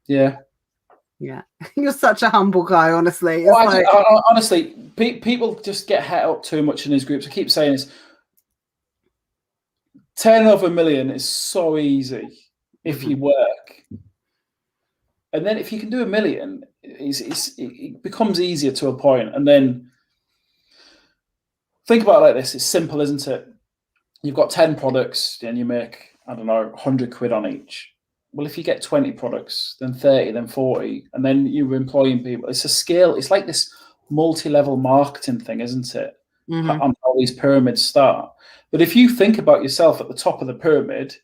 Yeah. Yeah, you're such a humble guy, honestly. Honestly, people just get het up too much in these groups. I keep saying this. Turning over $1 million is so easy if you work. And then if you can do $1 million, it becomes easier to a point. And then think about it like this. It's simple, isn't it? You've got 10 products and you make, 100 quid on each. Well, if you get 20 products, then 30, then 40, and then you're employing people, it's a scale. It's like this multi-level marketing thing, isn't it? On how these pyramids start. But if you think about yourself at the top of the pyramid,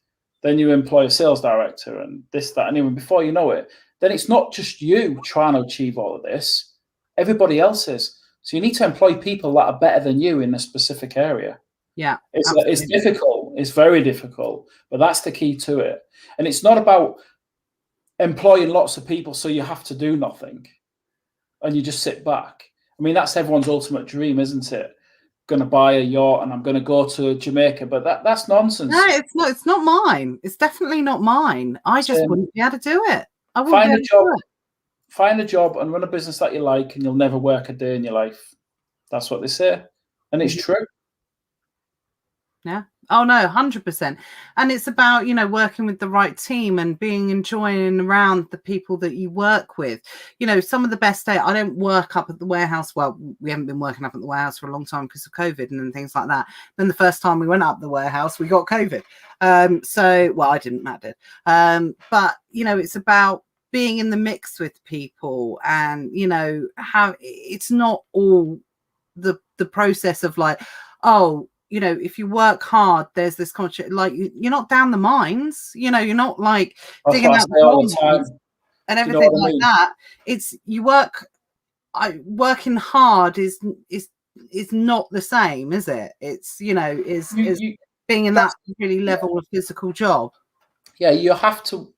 then you employ a sales director and this, that, and even before you know it, then it's not just you trying to achieve all of this. Everybody else is. So you need to employ people that are better than you in a specific area. Yeah, it's difficult. It's very difficult, but that's the key to it. And it's not about employing lots of people so you have to do nothing and you just sit back. I mean, that's everyone's ultimate dream, isn't it? Going to buy a yacht and I'm going to go to Jamaica, but that's nonsense. No, it's not. It's not mine. It's definitely not mine. I just wouldn't be able to do it. I wouldn't find a job. Find a job and run a business that you like, and you'll never work a day in your life. That's what they say, and it's true. Yeah. Oh no, 100%. And it's about, working with the right team and enjoying around the people that you work with. Some of the best days, I don't work up at the warehouse. Well, we haven't been working up at the warehouse for a long time because of COVID and things like that. Then the first time we went up the warehouse, we got COVID. I didn't, Matt did. But it's about being in the mix with people and, how it's not all the process of like, oh, if you work hard, there's this conscious, like you're not down the mines, you're not like digging out the all the time and everything like that. It's you working hard is not the same, is it? It's is being in that really level of physical job. Yeah, you have to.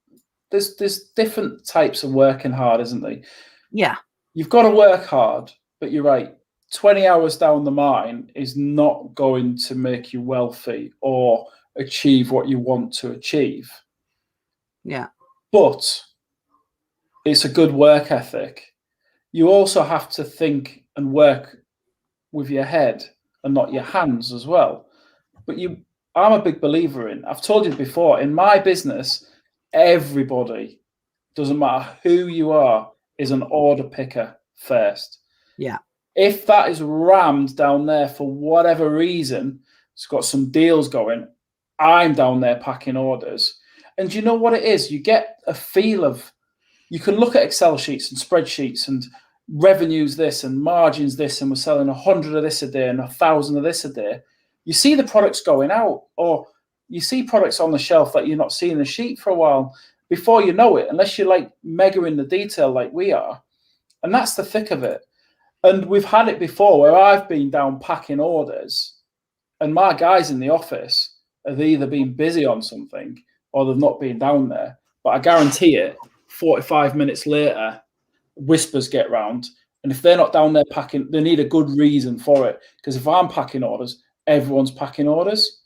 There's different types of working hard, isn't there? Yeah, you've got to work hard, but you're right. 20 hours down the mine is not going to make you wealthy or achieve what you want to achieve. Yeah. But it's a good work ethic. You also have to think and work with your head and not your hands as well. But I'm a big believer in, I've told you before, in my business, everybody, doesn't matter who you are, is an order picker first. Yeah. If that is rammed down there for whatever reason, it's got some deals going, I'm down there packing orders. And you know what it is? You get a feel of, you can look at Excel sheets and spreadsheets and revenues this and margins this, and we're selling 100 of this a day and 1,000 of this a day. You see the products going out, or you see products on the shelf that you're not seeing the sheet for a while. Before you know it, unless you're like mega in the detail like we are, and that's the thick of it. And we've had it before where I've been down packing orders and my guys in the office have either been busy on something or they've not been down there. But I guarantee it, 45 minutes later, whispers get round. And if they're not down there packing, they need a good reason for it. Because if I'm packing orders, everyone's packing orders.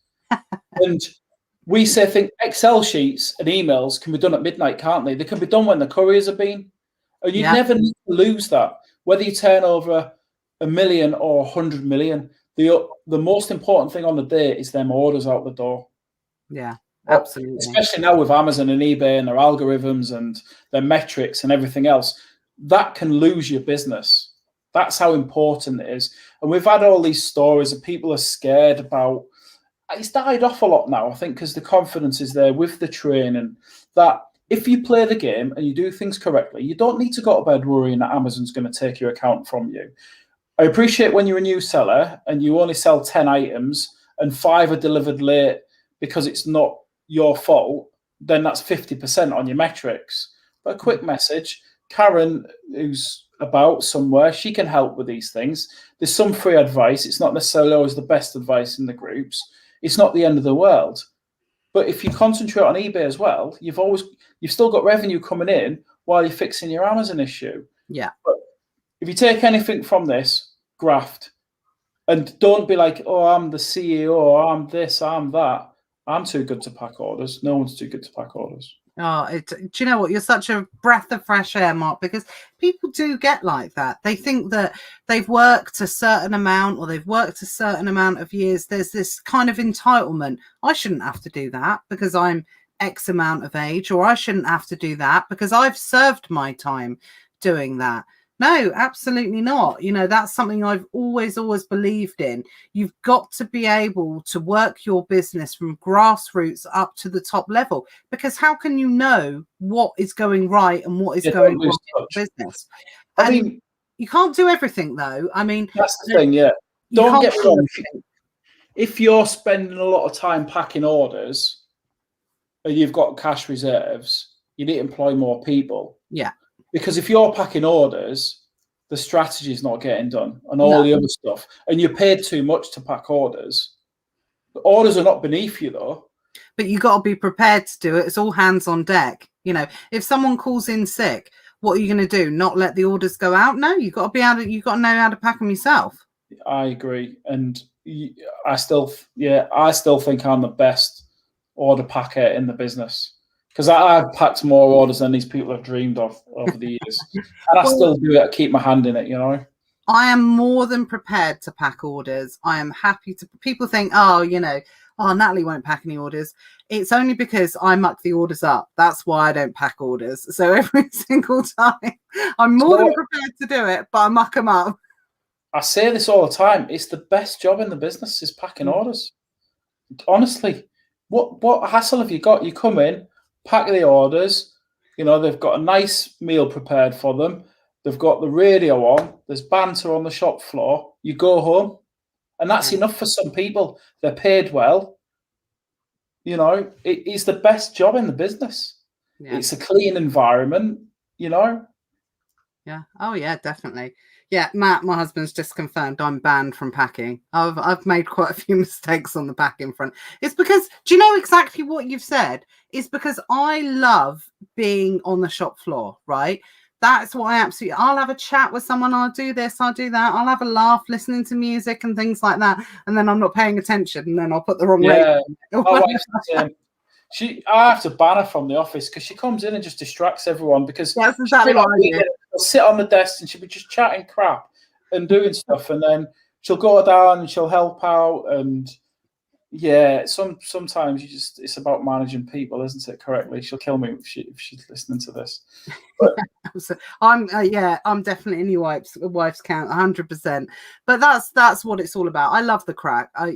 And we say, think Excel sheets and emails can be done at midnight, can't they? They can be done when the couriers have been. And you never need to lose that. Whether you turn over $1 million or 100 million, The most important thing on the day is them orders out the door. Yeah, absolutely. Especially now with Amazon and eBay and their algorithms and their metrics and everything else, that can lose your business. That's how important it is. And we've had all these stories of people are scared about. It's died off a lot now, I think, because the confidence is there with the training that if you play the game and you do things correctly, you don't need to go to bed worrying that Amazon's going to take your account from you. I appreciate when you're a new seller and you only sell 10 items and 5 are delivered late because it's not your fault, then that's 50% on your metrics. But a quick message, Karen, who's about somewhere, she can help with these things. There's some free advice. It's not necessarily always the best advice in the groups. It's not the end of the world. But if you concentrate on eBay as well, you've still got revenue coming in while you're fixing your Amazon issue. Yeah. But if you take anything from this, graft. And don't be like, oh, I'm the CEO, I'm this, I'm that. I'm too good to pack orders. No one's too good to pack orders. Oh, do you know what? You're such a breath of fresh air, Mark, because people do get like that. They think that they've worked a certain amount or they've worked a certain amount of years. There's this kind of entitlement. I shouldn't have to do that because I'm X amount of age, or I shouldn't have to do that because I've served my time doing that. No, absolutely not. You know, that's something I've always believed in. You've got to be able to work your business from grassroots up to the top level, because how can you know what is going right and what is going wrong in your business? I mean, you can't do everything, though. I mean, that's the thing, yeah. Don't get me wrong. If you're spending a lot of time packing orders and you've got cash reserves, you need to employ more people. Yeah. Because if you're packing orders, the strategy is not getting done and all the other stuff, and you're paid too much to pack orders. The orders are not beneath you, though. But you got to be prepared to do it. It's all hands on deck. You know, if someone calls in sick, what are you going to do? Not let the orders go out? No, you got to know how to pack them yourself. I agree, and I still think I'm the best order packer in the business. Because I've packed more orders than these people have dreamed of over the years. And I still do it. I keep my hand in it, you know. I am more than prepared to pack orders. I am happy to. People think, Natalie won't pack any orders. It's only because I muck the orders up. That's why I don't pack orders. So every single time, I'm more than prepared to do it, but I muck them up. I say this all the time. It's the best job in the business is packing orders. Honestly, what hassle have you got? You come in, pack the orders, you know, they've got a nice meal prepared for them. They've got the radio on. There's banter on the shop floor. You go home, and that's enough for some people. They're paid well. You know, it's the best job in the business. Yeah. It's a clean environment, you know. Yeah. Oh, yeah, definitely. Yeah, Matt, my husband's just confirmed I'm banned from packing. I've made quite a few mistakes on the packing front. It's because, do you know exactly what you've said? It's because I love being on the shop floor, right? That's what I'll have a chat with someone. I'll do this, I'll do that. I'll have a laugh listening to music and things like that. And then I'm not paying attention and then I'll put the wrong I have to ban her from the office because she comes in and just distracts everyone because that's exactly what I do. She'll sit on the desk and she'll be just chatting crap and doing stuff, and then she'll go down and she'll help out. And yeah, sometimes it's about managing people, isn't it? Correctly. She'll kill me if she's listening to this. But, I'm definitely in your wife's count 100%. But that's what it's all about. I love the crack. I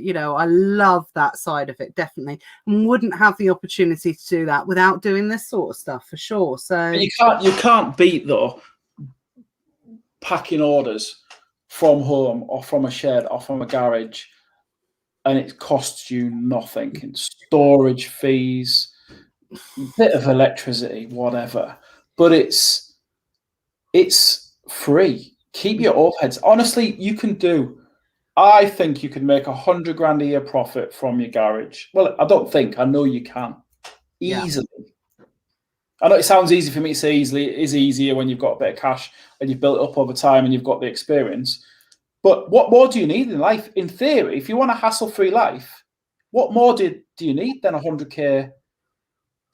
love that side of it, definitely, and wouldn't have the opportunity to do that without doing this sort of stuff for sure. So you can't beat though packing orders from home or from a shed or from a garage, and it costs you nothing in storage fees, bit of electricity, whatever. But it's free. Keep your overheads. Honestly, I think you can make $100 grand a year profit from your garage. Well, I know you can easily. Yeah. I know it sounds easy for me to say easily. It is easier when you've got a bit of cash and you've built it up over time and you've got the experience. But what more do you need in life? In theory, if you want a hassle-free life, what more do you need than 100K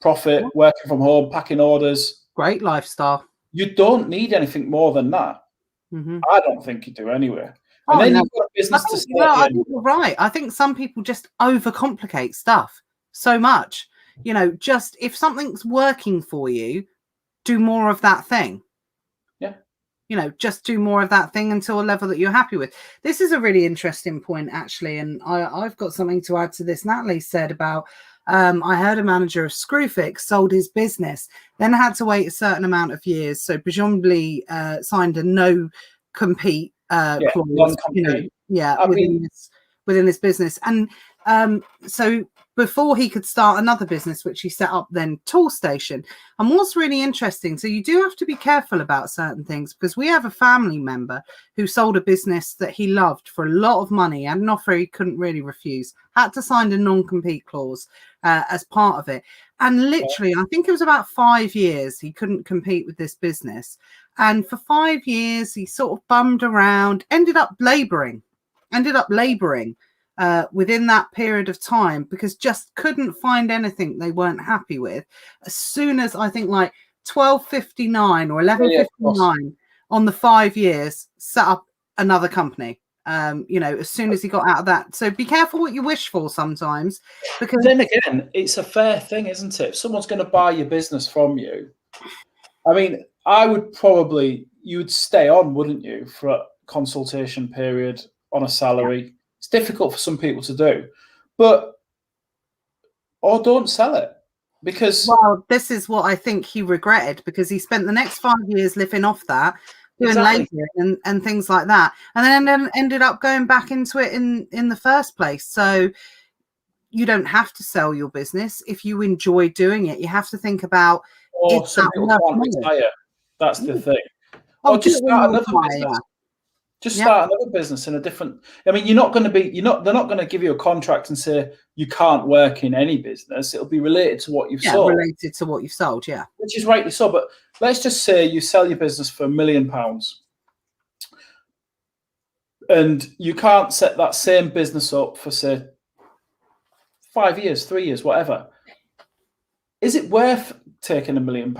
profit, working from home, packing orders? Great lifestyle. You don't need anything more than that. Mm-hmm. I don't think you do anyway. And then no. you've got a business to start. I think you're right. I think some people just overcomplicate stuff so much. Just if something's working for you, do more of that thing. Yeah. Just do more of that thing until a level that you're happy with. This is a really interesting point, actually. And I've got something to add to this. Natalie said about, I heard a manager of Screwfix sold his business, then had to wait a certain amount of years. So presumably signed a no compete clause, non-compete. within this business. And so before he could start another business, which he set up then, Toolstation. And what's really interesting, so you do have to be careful about certain things, because we have a family member who sold a business that he loved for a lot of money and an offer he couldn't really refuse, had to sign a non-compete clause as part of it. And literally, I think it was about 5 years he couldn't compete with this business. And for 5 years, he sort of bummed around, ended up laboring within that period of time, because just couldn't find anything they weren't happy with. As soon as I think like 12:59 or 11:59 on the 5 years, set up another company. As soon as he got out of that. So be careful what you wish for sometimes, because then again, it's a fair thing, isn't it? If someone's going to buy your business from you, I mean, you would stay on, wouldn't you, for a consultation period on a salary? Yeah. It's difficult for some people to do, or don't sell it, because... Well, this is what I think he regretted, because he spent the next 5 years living off that, doing labouring and things like that, and then ended up going back into it in the first place. So you don't have to sell your business if you enjoy doing it. You have to think about... Or some people can't retire. That's the thing. Or just start another business. Yeah. Just start another business in a different... I mean, they're not going to give you a contract and say you can't work in any business. It'll be related to what you've sold. Related to what you've sold, yeah. Which is rightly so. But let's just say you sell your business for £1 million, and you can't set that same business up for, say, 5 years, 3 years, whatever. Is it worth taking £1 million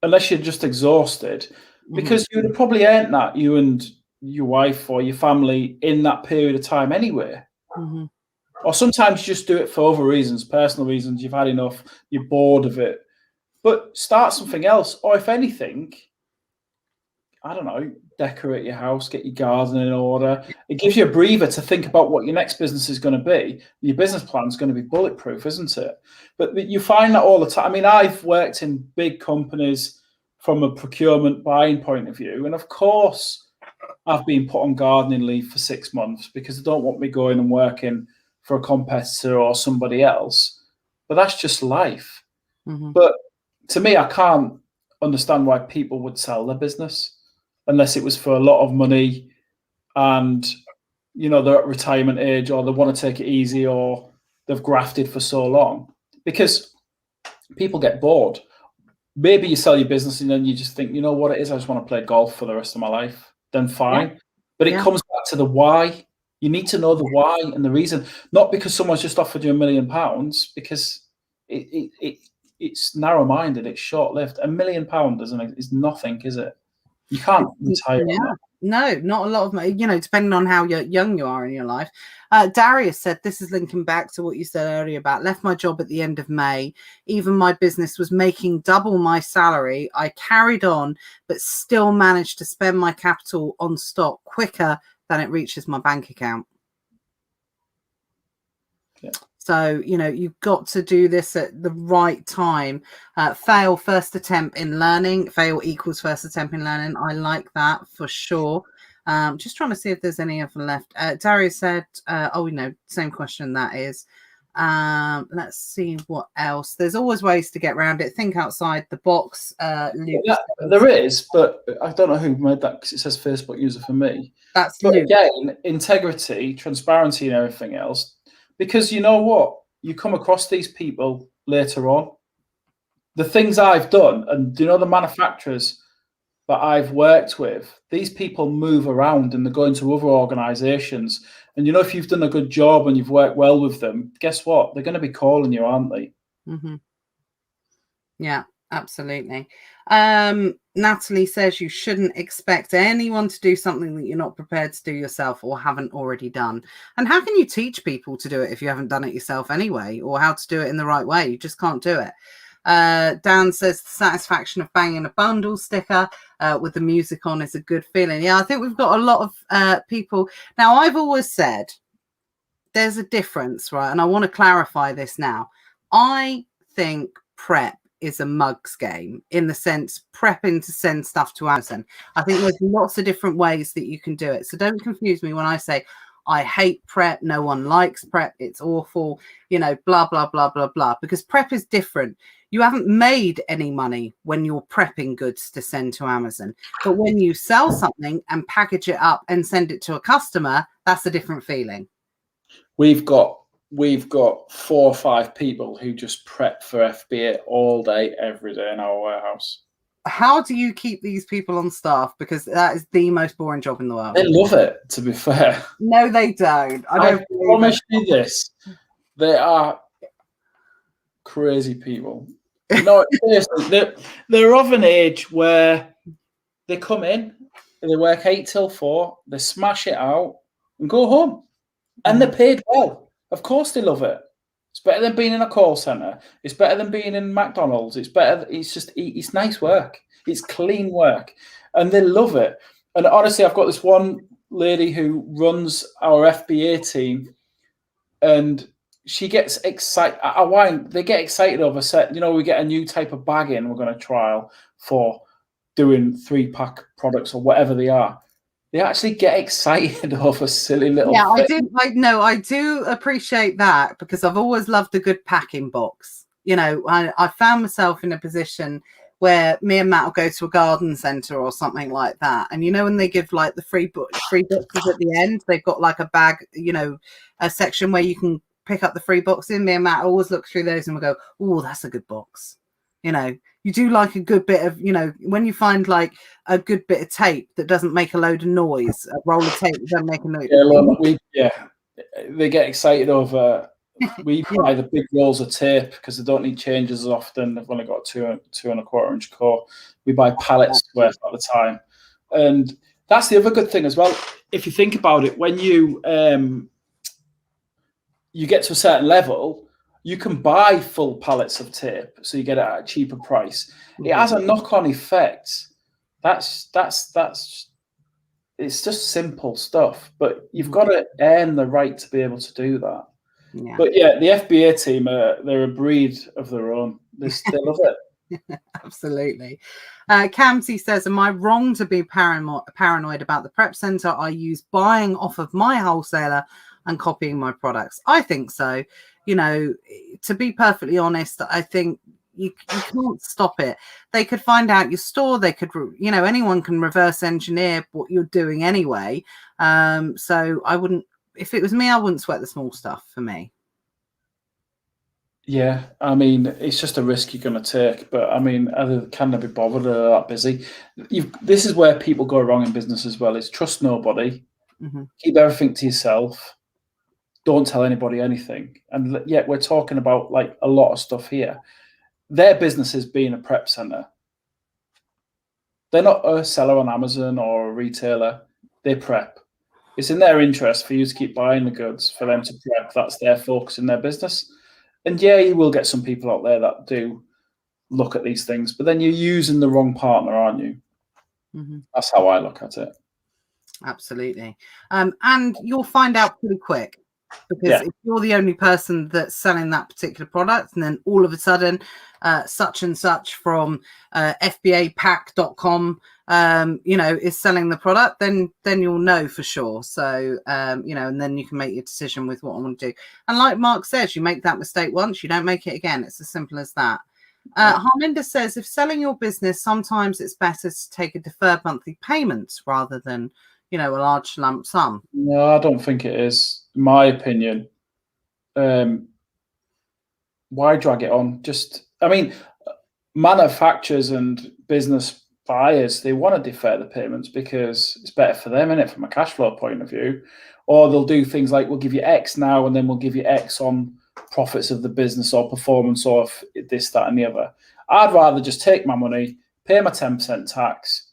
unless you're just exhausted? Because you would have probably earned that, you and your wife or your family, in that period of time anyway. Or sometimes you just do it for other reasons, personal reasons. You've had enough, you're bored of it. But start something else. Or if anything, I don't know, decorate your house, get your garden in order. It gives you a breather to think about what your next business is going to be. Your business plan is going to be bulletproof, isn't it? But you find that all the time. I mean, I've worked in big companies from a procurement buying point of view. And of course, I've been put on gardening leave for 6 months because they don't want me going and working for a competitor or somebody else. But that's just life. But to me, I can't understand why people would sell their business unless it was for a lot of money and, they're at retirement age, or they want to take it easy, or they've grafted for so long. Because people get bored. Maybe you sell your business and then you just think, you know what it is, I just want to play golf for the rest of my life. Then fine. Yeah. But it comes back to the why. You need to know the why and the reason. Not because someone's just offered you £1 million, because it's narrow-minded, it's short-lived. £1 million is nothing, is it? You can't retire on that. No, not a lot of money, depending on how young you are in your life. Darius said, this is linking back to what you said earlier about left my job at the end of May. Even my business was making double my salary. I carried on, but still managed to spend my capital on stock quicker than it reaches my bank account. Yeah. So, you've got to do this at the right time. Fail first attempt in learning. Fail equals first attempt in learning. I like that for sure. Just trying to see if there's any other left. Darius said, same question that is. Let's see what else. There's always ways to get around it. Think outside the box. There is, but I don't know who made that, because it says Facebook user for me. That's but Luke. Again, integrity, transparency and everything else. Because you know what? You come across these people later on. The things I've done, and the manufacturers that I've worked with, these people move around and they go into other organizations. And if you've done a good job and you've worked well with them, guess what? They're going to be calling you, aren't they? Yeah. Absolutely. Natalie says you shouldn't expect anyone to do something that you're not prepared to do yourself or haven't already done. And how can you teach people to do it if you haven't done it yourself anyway, or how to do it in the right way? You just can't do it. Dan says the satisfaction of banging a bundle sticker with the music on is a good feeling. Yeah, I think we've got a lot of people. Now, I've always said there's a difference, right? And I want to clarify this now. I think prep is a mugs game in the sense prepping to send stuff to Amazon. I think there's lots of different ways that you can do it. So don't confuse me when I say I hate prep. No one likes prep. It's awful, blah, blah, blah, blah, blah, because prep is different. You haven't made any money when you're prepping goods to send to Amazon. But when you sell something and package it up and send it to a customer, that's a different feeling. We've got 4 or 5 people who just prep for FBA all day, every day in our warehouse. How do you keep these people on staff? Because that is the most boring job in the world. They love it, to be fair. No, they don't. I promise you this. They are crazy people. No, seriously, they're of an age where they come in, they work 8 till 4, they smash it out and go home. And they're paid well. Of course they love it. It's better than being in a call center. It's better than being in McDonald's. It's nice work. It's clean work. And they love it. And honestly, I've got this one lady who runs our FBA team, and she gets excited. They get excited over we get a new type of bag in we're going to trial for doing 3-pack products or whatever they are. They actually get excited over silly little things. I do appreciate that, because I've always loved a good packing box. I found myself in a position where me and Matt will go to a garden centre or something like that. And when they give like the free boxes at the end, they've got like a bag, a section where you can pick up the free box in. Me and Matt always look through those and we'll go, oh, that's a good box. You do like a good bit of, when you find like a good bit of tape that doesn't make a load of noise, a roll of tape that doesn't make a noise. They get excited over. We buy the big rolls of tape because they don't need changes as often. They've only got 2 2.25 inch core. We buy pallets worth at the time, and that's the other good thing as well. If you think about it, when you get to a certain level, you can buy full pallets of tape, so you get it at a cheaper price. It has a knock-on effect. That's it's just simple stuff, but you've got to earn the right to be able to do that. Yeah. But yeah, the FBA team, they're a breed of their own. They love it. Absolutely. Camsey says, am I wrong to be paranoid about the prep center I use buying off of my wholesaler and copying my products? I think so. To be perfectly honest, I think you can't stop it. They could find out your store. They could, anyone can reverse engineer what you're doing anyway. So I wouldn't, if it was me, I wouldn't sweat the small stuff for me. Yeah, I mean, it's just a risk you're going to take. But I mean, can they be bothered? Are that busy? This is where people go wrong in business as well. Is trust nobody. Mm-hmm. Keep everything to yourself. Don't tell anybody anything. And yet we're talking about like a lot of stuff here. Their business is being a prep center. They're not a seller on Amazon or a retailer. They prep. It's in their interest for you to keep buying the goods, for them to prep. That's their focus in their business. And yeah, you will get some people out there that do look at these things, but then you're using the wrong partner, aren't you? Mm-hmm. That's how I look at it. Absolutely. And you'll find out pretty quick. Because if you're the only person that's selling that particular product, and then all of a sudden such and such from FBApack.com is selling the product, then you'll know for sure. So and then you can make your decision with what I want to do. And like Mark says, you make that mistake once, you don't make it again. It's as simple as that. Harminda says, if selling your business, sometimes it's better to take a deferred monthly payment rather than a large lump sum. No, I don't think it is. In my opinion, why drag it on? Manufacturers and business buyers, they want to defer the payments because it's better for them, innit, from a cash flow point of view. Or they'll do things like, we'll give you X now, and then we'll give you X on profits of the business or performance or this, that, and the other. I'd rather just take my money, pay my 10% tax,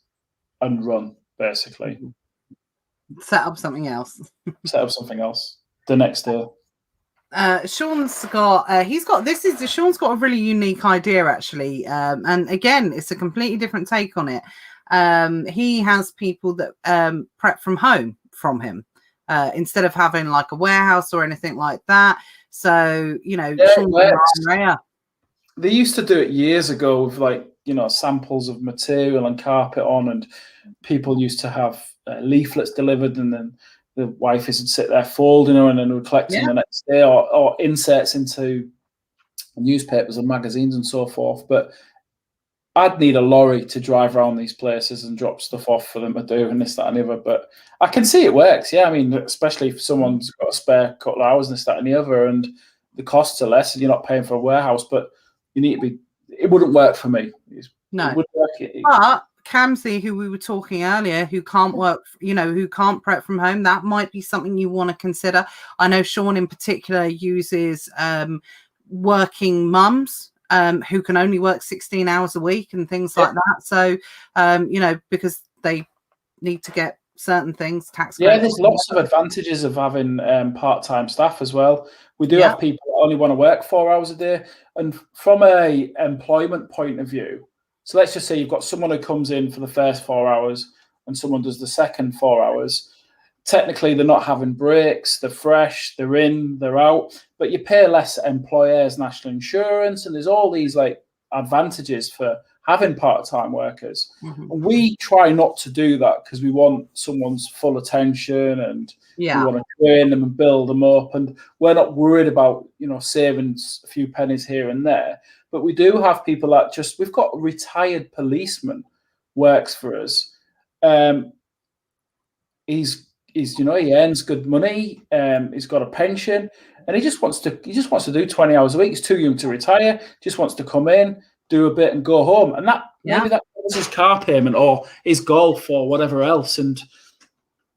and run, basically. Set up something else. Set up something else the next day. Sean's got Sean's got a really unique idea, actually, and again, it's a completely different take on it. He has people that prep from home from him instead of having like a warehouse or anything like that. So, Sean's they used to do it years ago with like, samples of material and carpet on, and people used to have leaflets delivered, and then the wife would sit there folding them and then would collect them the next day, or inserts into newspapers and magazines and so forth. But I'd need a lorry to drive around these places and drop stuff off for them to do, and this, that, and the other. But I can see it works. Yeah, I mean, especially if someone's got a spare couple of hours and this, that, and the other, and the costs are less, and you're not paying for a warehouse. But you need to be. It wouldn't work for me. No. It would work. But Kamsi, who we were talking earlier, who can't work, who can't prep from home, that might be something you want to consider. I know Sean in particular uses working mums who can only work 16 hours a week and things like that. So, because they need to get certain things, tax credits. Yeah, there's lots of advantages of having part-time staff as well. We do have people that only want to work 4 hours a day. And from a employment point of view, so let's just say you've got someone who comes in for the first 4 hours and someone does the second 4 hours. Technically, they're not having breaks. They're fresh. They're in. They're out. But you pay less employers' national insurance, and there's all these like advantages for having part-time workers. And we try not to do that because we want someone's full attention, and we want to train them and build them up. And we're not worried about saving a few pennies here and there. But we do have people that we've got a retired policeman works for us. He earns good money. He's got a pension, and he just wants to do 20 hours a week. He's too young to retire. Just wants to come in, do a bit, and go home. And maybe that was his car payment or his golf or whatever else. And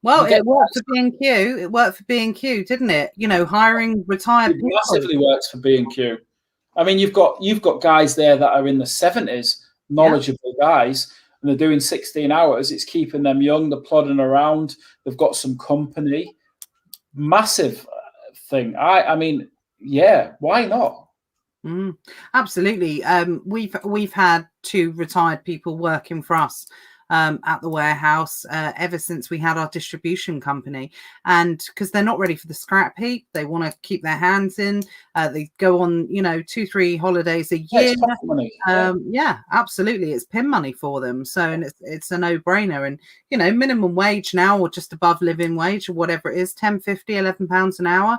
it worked for B&Q. It worked for B&Q, didn't it? Hiring retired people. Massively works for B&Q. I mean, you've got guys there that are in the 70s, knowledgeable guys, and they're doing 16 hours. It's keeping them young. They're plodding around. They've got some company. Massive thing. I mean, why not? Absolutely. We've had 2 retired people working for us at the warehouse ever since we had our distribution company, and because they're not ready for the scrap heap, they want to keep their hands in. They go on 2-3 holidays a year. Absolutely, it's pin money for them. So, and it's a no-brainer. And minimum wage now, or just above living wage, or whatever it is, £10.50, £11 an hour,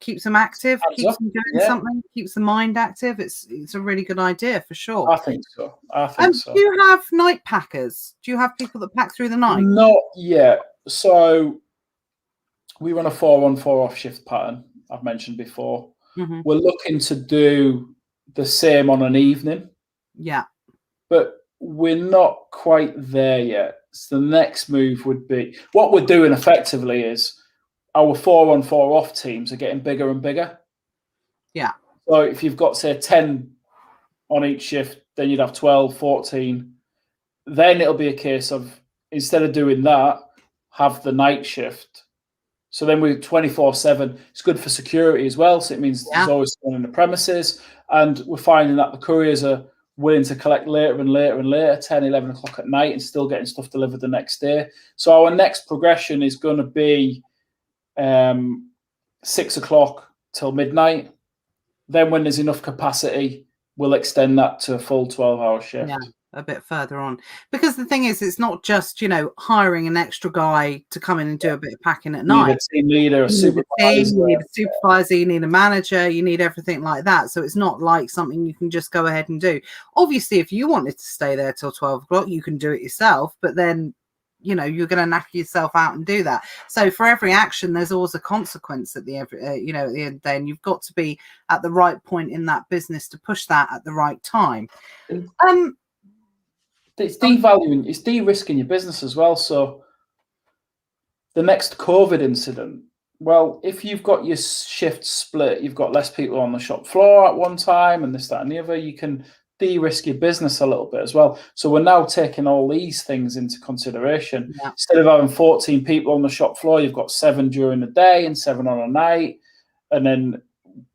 keeps them active, keeps them doing something, keeps the mind active. It's a really good idea for sure. I think so. Do you have night packers? Do you have people that pack through the night? Not yet. So we run a 4-on-4-off shift pattern, I've mentioned before. We're looking to do the same on an evening. Yeah. But we're not quite there yet. So the next move would be, what we're doing effectively is, our 4-on-4-off teams are getting bigger and bigger. Yeah. So if you've got, say, 10 on each shift, then you'd have 12, 14. Then it'll be a case of, instead of doing that, have the night shift. So then we're 24/7. It's good for security as well. So it means there's always someone in the premises. And we're finding that the couriers are willing to collect later and later and later, 10, 11 o'clock at night, and still getting stuff delivered the next day. So our next progression is going to be 6 o'clock till midnight. Then when there's enough capacity, we'll extend that to a full 12-hour shift. Yeah, a bit further on. Because the thing is, it's not just, hiring an extra guy to come in and do a bit of packing at night. You need a team leader, a supervisor. You need a supervisor, you need a manager, you need everything like that. So it's not like something you can just go ahead and do. Obviously, if you wanted to stay there till 12 o'clock, you can do it yourself. But then you're going to knock yourself out and do that. So for every action, there's always a consequence at the at the end of the day, and you've got to be at the right point in that business to push that at the right time. It's devaluing, it's de-risking your business as well. So the next COVID incident, well, if you've got your shift split, you've got less people on the shop floor at one time and this, that, and the other, you can de-risk your business a little bit as well. So we're now taking all these things into consideration. Yeah. Instead of having 14 people on the shop floor, you've got 7 during the day and 7 on a night, and then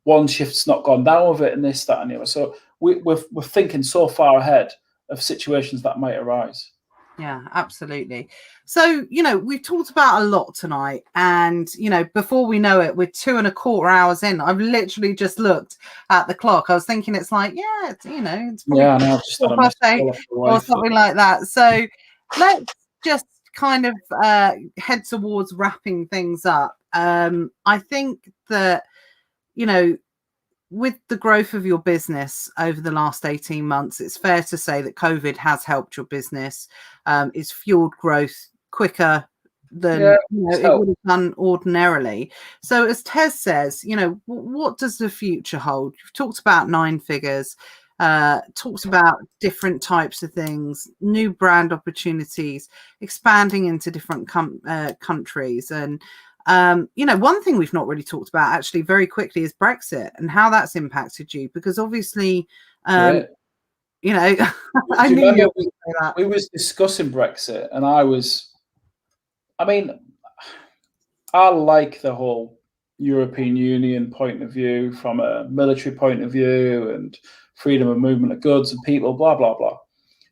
one shift's not gone down with it, and this, that, and the other. So we're thinking so far ahead of situations that might arise. Yeah, absolutely. So, we've talked about a lot tonight, and, before we know it, we're 2.25 hours in. I've literally just looked at the clock. I was thinking it's like, it's probably Yeah, I know. Just had a missed call off the or wife. something like that. So let's just kind of head towards wrapping things up. I think that, with the growth of your business over the last 18 months, it's fair to say that COVID has helped your business. It's fueled growth quicker than it would have done ordinarily. So as Tez says, what does the future hold? You've talked about 9 figures, talked about different types of things, new brand opportunities, expanding into different countries. And one thing we've not really talked about actually very quickly is Brexit and how that's impacted you, because obviously, I knew you would say that. We was discussing Brexit, and I like the whole European Union point of view from a military point of view and freedom of movement of goods and people, blah, blah, blah.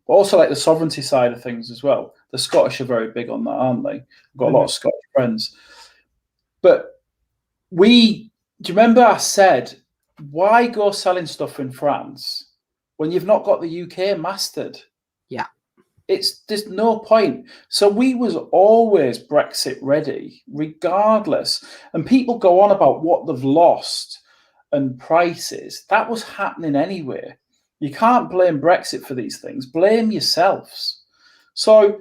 But also like the sovereignty side of things as well. The Scottish are very big on that, aren't they? I've got a lot of Scottish friends. But do you remember I said, why go selling stuff in France when you've not got the UK mastered? Yeah. There's no point. So we was always Brexit ready, regardless. And people go on about what they've lost and prices. That was happening anyway. You can't blame Brexit for these things. Blame yourselves. So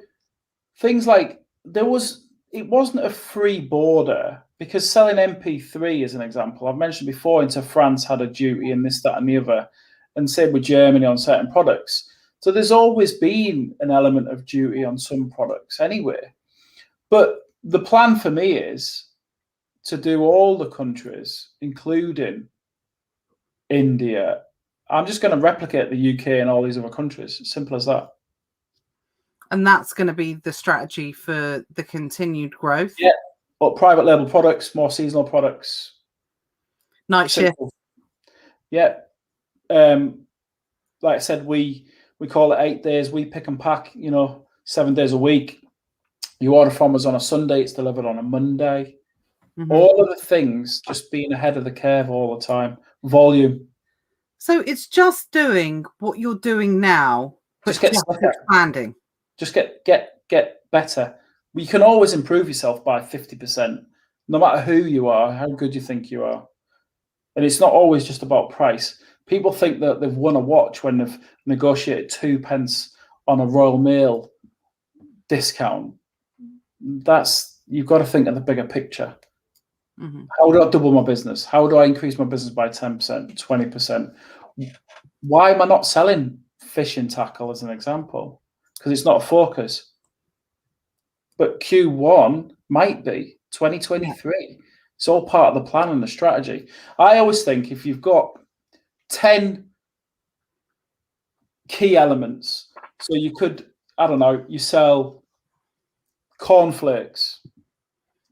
things like it wasn't a free border, because selling MP3, as an example, I've mentioned before, into France had a duty and this, that, and the other, and same with Germany on certain products. So there's always been an element of duty on some products anyway. But the plan for me is to do all the countries, including India. I'm just going to replicate the UK and all these other countries. Simple as that. And that's going to be the strategy for the continued growth. Yeah, but private label products, more seasonal products. Night shift. Yeah. Like I said, we call it 8 days. We pick and pack, 7 days a week. You order from us on a Sunday, it's delivered on a Monday. Mm-hmm. All of the things, just being ahead of the curve all the time. Volume. So it's just doing what you're doing now, but just expanding. Just get better. You can always improve yourself by 50%, no matter who you are, how good you think you are. And it's not always just about price. People think that they've won a watch when they've negotiated 2 pence on a Royal Mail discount. You've got to think of the bigger picture. Mm-hmm. How do I double my business? How do I increase my business by 10%, 20%? Why am I not selling fishing tackle as an example? Because it's not a focus. But Q1 might be 2023. Yeah. It's all part of the plan and the strategy. I always think if you've got 10 key elements, so you could, you sell cornflakes,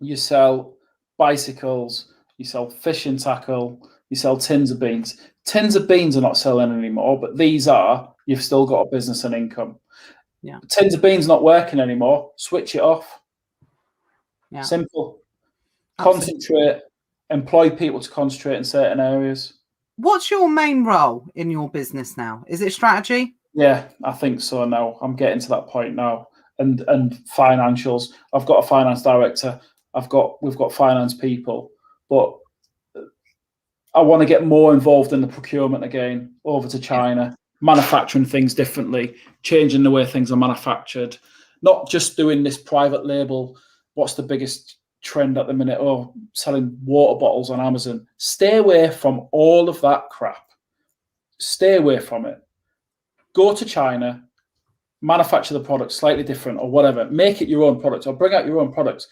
you sell bicycles, you sell fishing tackle, you sell tins of beans. Tins of beans are not selling anymore, but these are. You've still got a business and income. Yeah. Tins of beans not working anymore. Switch it off. Yeah. Simple. Absolutely. Concentrate. Employ people to concentrate in certain areas. What's your main role in your business now? Is it strategy? Yeah, I think so now. I'm getting to that point now. And financials. I've got a finance director. We've got finance people, but I want to get more involved in the procurement again, over to China, manufacturing things differently, changing the way things are manufactured, not just doing this private label. What's the biggest trend at the minute? Oh, selling water bottles on Amazon. Stay away from all of that crap. Stay away from it. Go to China, manufacture the product slightly different or whatever. Make it your own product or bring out your own products.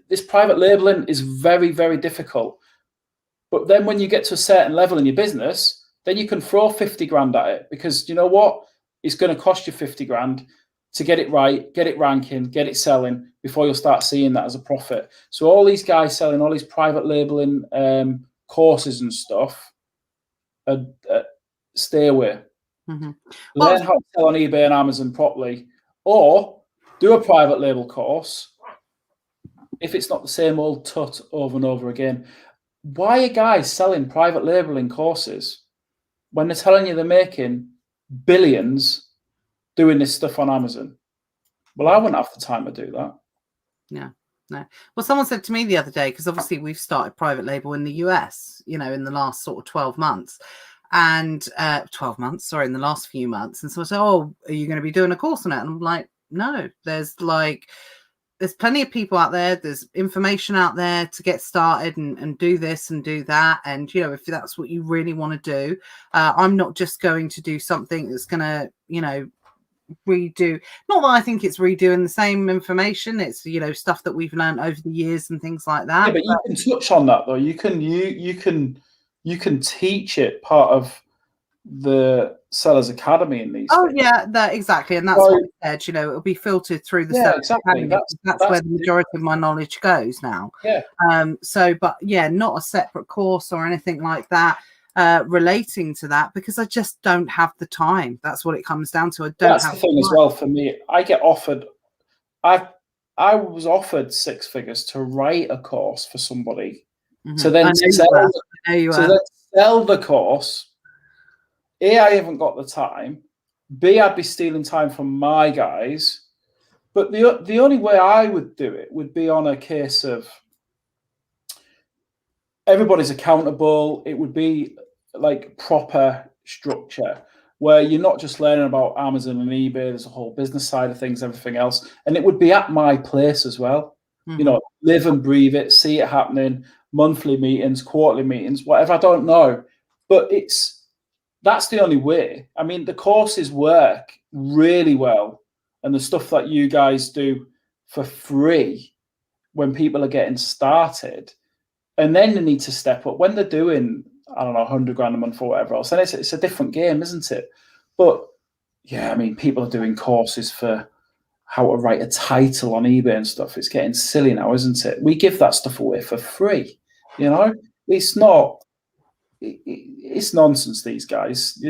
This private labeling is very, very difficult. But then when you get to a certain level in your business, then you can throw 50 grand at it, because you know what? It's going to cost you 50 grand to get it right, get it ranking, get it selling before you'll start seeing that as a profit. So all these guys selling all these private labeling courses and stuff, stay away. Mm-hmm. Learn how to sell on eBay and Amazon properly, or do a private label course if it's not the same old tut over and over again. Why are guys selling private labeling courses when they're telling you they're making billions doing this stuff on Amazon? Well, I wouldn't have the time to do that. No. Well, someone said to me the other day, because obviously we've started private label in the US, in the last sort of 12 months. And 12 months, sorry, in the last few months. And so I said, oh, are you going to be doing a course on it? And I'm like, no, there's plenty of people out there. There's information out there to get started and do this and do that. And, if that's what you really want to do, I'm not just going to do something that's going to, redo. Not that I think it's redoing the same information. It's, stuff that we've learned over the years and things like that. Yeah, but you can touch on that though. You can teach it part of the Sellers Academy in these things. Yeah, exactly. And that's what I said, it'll be filtered through the Sellers Academy. That's where the majority of my knowledge goes now. Yeah. But not a separate course or anything like that relating to that, because I just don't have the time. That's what it comes down to. That's the thing as well for me. I get offered, I was offered 6 figures to write a course for somebody to then sell the course. A, I haven't got the time. B, I'd be stealing time from my guys. But the only way I would do it would be on a case of everybody's accountable. It would be like proper structure where you're not just learning about Amazon and eBay. There's a whole business side of things, everything else. And it would be at my place as well. Mm-hmm. Live and breathe it, see it happening, monthly meetings, quarterly meetings, whatever, I don't know. But that's the only way. I mean, the courses work really well. And the stuff that you guys do for free when people are getting started, and then they need to step up when they're doing, I don't know, 100 grand a month or whatever else. And it's a different game, isn't it? But yeah, I mean, people are doing courses for how to write a title on eBay and stuff. It's getting silly now, isn't it? We give that stuff away for free. It's not. It's nonsense. These guys,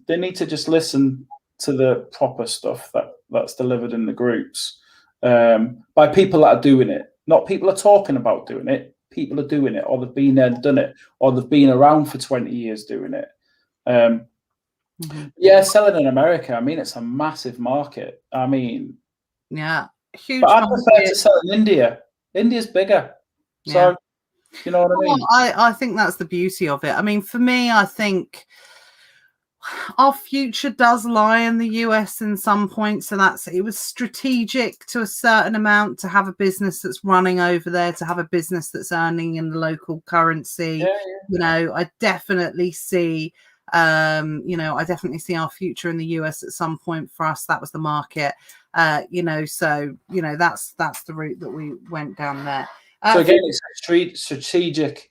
they need to just listen to the proper stuff that's delivered in the groups by people that are doing it. Not people are talking about doing it. People are doing it, or they've been there and done it, or they've been around for 20 years doing it. Yeah, selling in America, I mean, it's a massive market. I mean, yeah, huge. But I prefer to sell in India. India's bigger. So, you know what I mean? I think that's the beauty of it. I mean, for me, I think our future does lie in the US in some points. So it was strategic to a certain amount to have a business that's running over there, to have a business that's earning in the local currency. I definitely see I definitely see our future in the US at some point. For us, that was the market. That's the route that we went down there. So again, it's a strategic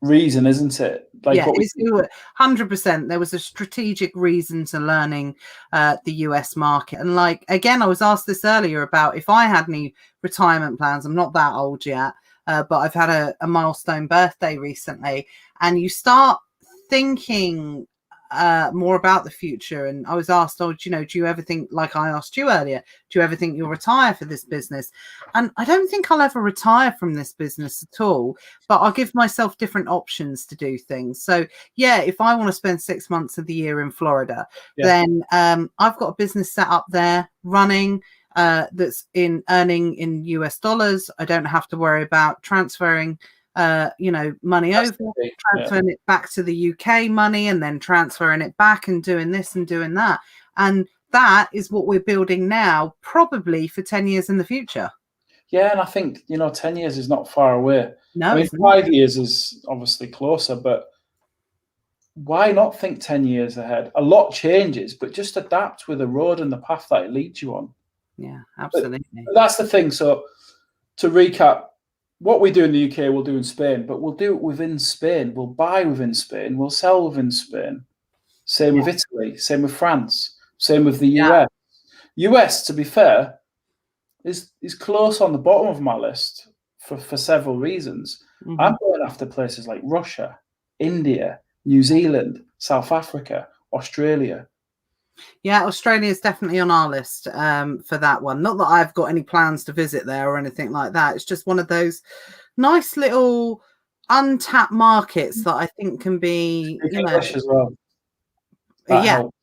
reason, isn't it? Like, 100%. There was a strategic reason to learning the US market. And like, again, I was asked this earlier about if I had any retirement plans. I'm not that old yet, but I've had a milestone birthday recently, and you start thinking more about the future. And I was asked, do you ever think, like I asked you earlier, do you ever think you'll retire for this business? And I don't think I'll ever retire from this business at all, but I'll give myself different options to do things. So yeah, if I want to spend 6 months of the year in Florida, then I've got a business set up there running that's earning in US dollars. I don't have to worry about transferring money transferring it back to the UK money, and then transferring it back and doing this and doing that. And that is what we're building now, probably for 10 years in the future. Yeah, and I think, 10 years is not far away. No, I mean, 5 years is obviously closer, but why not think 10 years ahead? A lot changes, but just adapt with the road and the path that it leads you on. Yeah, absolutely. But that's the thing. So to recap, what we do in the UK, we'll do in Spain, but we'll do it within Spain. We'll buy within Spain. We'll sell within Spain. Same with Italy. Same with France. Same with the US. US, to be fair, is close on the bottom of my list for several reasons. Mm-hmm. I'm going after places like Russia, India, New Zealand, South Africa, Australia. Yeah, Australia is definitely on our list for that one. Not that I've got any plans to visit there or anything like that. It's just one of those nice little untapped markets that I think can be, English as well. Helps.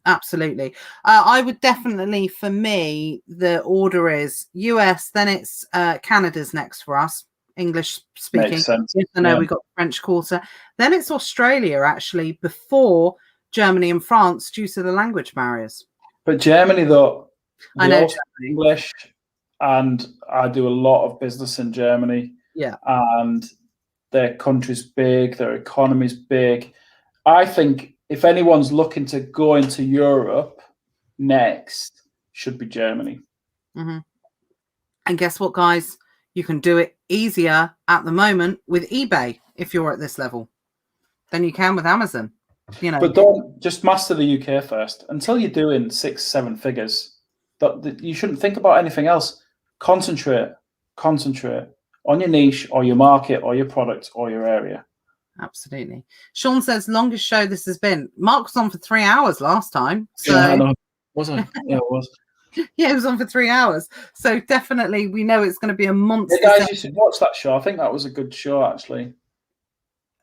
Absolutely. I would definitely, for me, the order is US, then it's Canada's next for us, English speaking. Makes sense. Yes, I know we've got French Quarter. Then it's Australia, actually, before Germany and France, due to the language barriers. But Germany, though, I know English, and I do a lot of business in Germany. Yeah. And their country's big, their economy's big. I think if anyone's looking to go into Europe next, should be Germany. Mm-hmm. And guess what, guys? You can do it easier at the moment with eBay if you're at this level than you can with Amazon. But don't just master the UK first. Until you're doing 6-7 figures, that you shouldn't think about anything else. Concentrate on your niche or your market or your product or your area. Absolutely. Sean says, longest show this has been. Mark was on for 3 hours last time. So yeah, I know. Was I? Yeah, it was. Yeah, it was on for 3 hours. So definitely we know it's going to be a monster. Hey guys, you should watch that show. I think that was a good show, actually.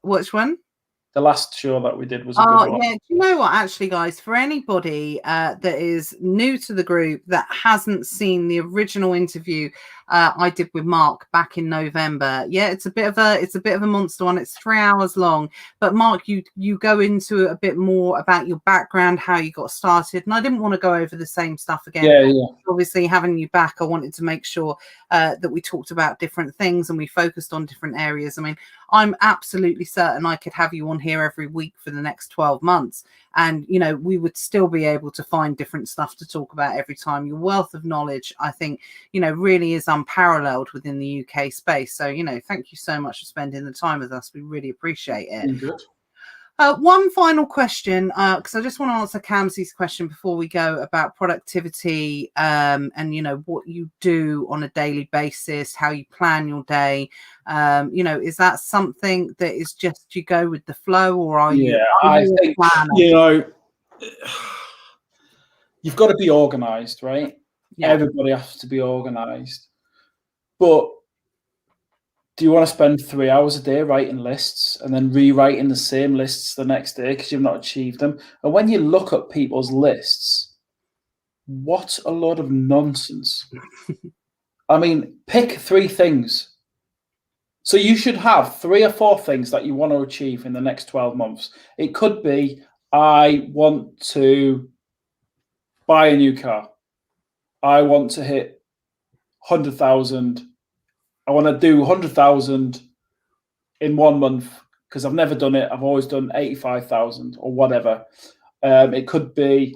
Which one? The last show that we did was a good one. Yeah. Do you know what, actually, guys, for anybody that is new to the group that hasn't seen the original interview I did with Mark back in November, it's a bit of a monster one. It's 3 hours long. But Mark, you go into a bit more about your background, how you got started, and I didn't want to go over the same stuff again. Yeah. Obviously, having you back, I wanted to make sure that we talked about different things and we focused on different areas. I mean, I'm absolutely certain I could have you on here every week for the next 12 months. And, we would still be able to find different stuff to talk about every time. Your wealth of knowledge, I think, really is unparalleled within the UK space. So, thank you so much for spending the time with us. We really appreciate it. Good. One final question, because I just want to answer Camsy's question before we go about productivity and, what you do on a daily basis, how you plan your day. Is that something that is just you go with the flow, or are you? I think, you've got to be organized, right? Yeah. Everybody has to be organized. But do you want to spend 3 hours a day writing lists and then rewriting the same lists the next day because you've not achieved them? And when you look at people's lists, what a load of nonsense. I mean, pick 3 things. So you should have 3 or 4 things that you want to achieve in the next 12 months. It could be, I want to buy a new car. I want to hit 100,000. I want to do 100,000 in 1 month because I've never done it. I've always done 85,000 or whatever. It could be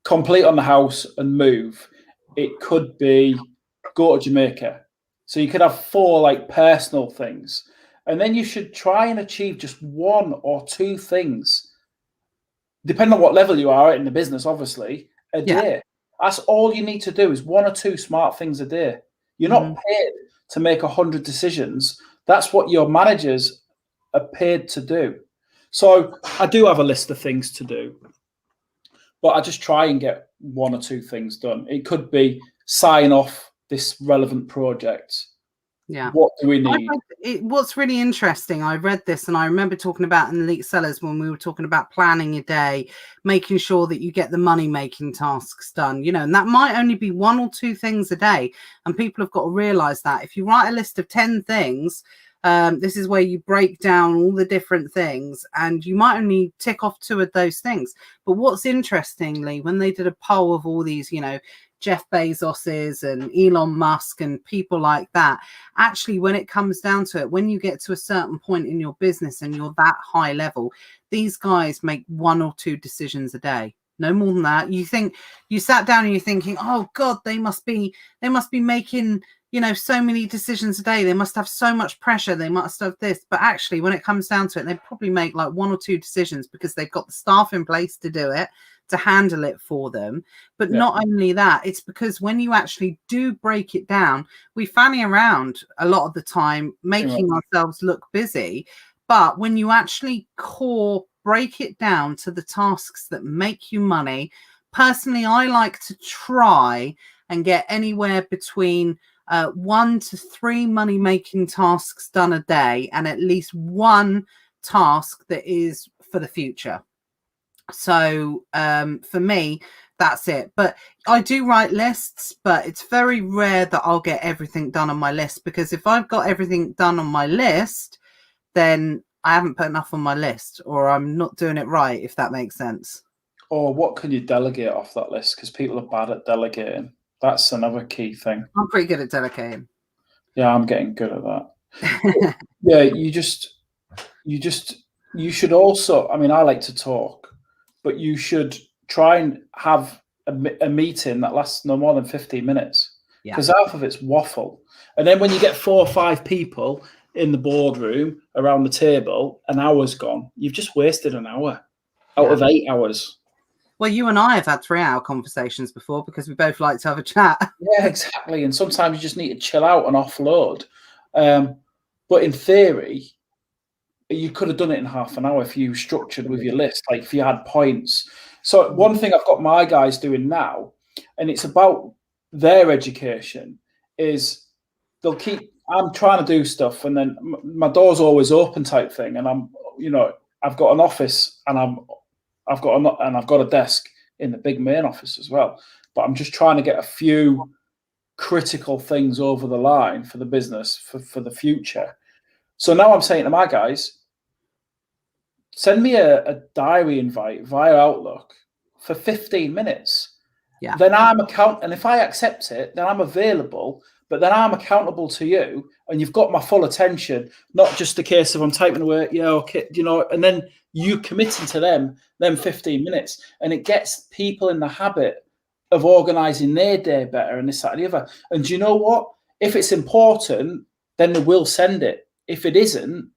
complete on the house and move. It could be go to Jamaica. So you could have 4 personal things. And then you should try and achieve just 1 or 2 things, depending on what level you are in the business, obviously, a day. That's all you need to do is 1 or 2 smart things a day. You're not paid to make 100 decisions. That's what your managers are paid to do. So I do have a list of things to do, but I just try and get 1 or 2 things done. It could be sign off this relevant project. Yeah. What do we need? What's really interesting, I read this and I remember talking about in Elite Sellers when we were talking about planning your day, making sure that you get the money-making tasks done, and that might only be 1 or 2 things a day. And people have got to realize that if you write a list of 10 things, this is where you break down all the different things and you might only tick off 2 of those things. But what's interestingly, when they did a poll of all these, Jeff Bezos's and Elon Musk and people like that, actually, when it comes down to it, when you get to a certain point in your business and you're that high level, these guys make 1 or 2 decisions a day. No more than that. You sat down and you're thinking, oh God, they must be making, so many decisions a day. They must have so much pressure. They must have this. But actually, when it comes down to it, they probably make like 1 or 2 decisions because they've got the staff in place to do it, to handle it for them. But not only that, it's because when you actually do break it down, we fanny around a lot of the time, making ourselves look busy. But when you actually break it down to the tasks that make you money, personally, I like to try and get anywhere between 1 to 3 money-making tasks done a day, and at least 1 task that is for the future. So for me, that's it. But I do write lists, but it's very rare that I'll get everything done on my list, because if I've got everything done on my list, then I haven't put enough on my list, or I'm not doing it right, if that makes sense. Or what can you delegate off that list? Because people are bad at delegating. That's another key thing. I'm pretty good at delegating. Yeah, I'm getting good at that. Yeah, you should also, I mean, I like to talk, but you should try and have a meeting that lasts no more than 15 minutes. Because half of it's waffle. And then when you get 4 or 5 people in the boardroom around the table, an hour's gone. You've just wasted an hour out of 8 hours. Well, you and I have had 3-hour conversations before because we both like to have a chat. Yeah, exactly. And sometimes you just need to chill out and offload. But in theory, you could have done it in half an hour if you structured with your list, like if you had points. So one thing I've got my guys doing now, and it's about their education, is I'm trying to do stuff, and then my door's always open type thing. And I've got an office, and I've got a desk in the big main office as well. But I'm just trying to get a few critical things over the line for the business for the future. So now I'm saying to my guys, send me a diary invite via Outlook for 15 minutes. Yeah. Then I'm and if I accept it, then I'm available. But then I'm accountable to you, and you've got my full attention, not just a case of I'm typing away, okay, and then you committing to them 15 minutes, and it gets people in the habit of organising their day better, and this, that, and the other. And do you know what? If it's important, then they will send it. If it isn't,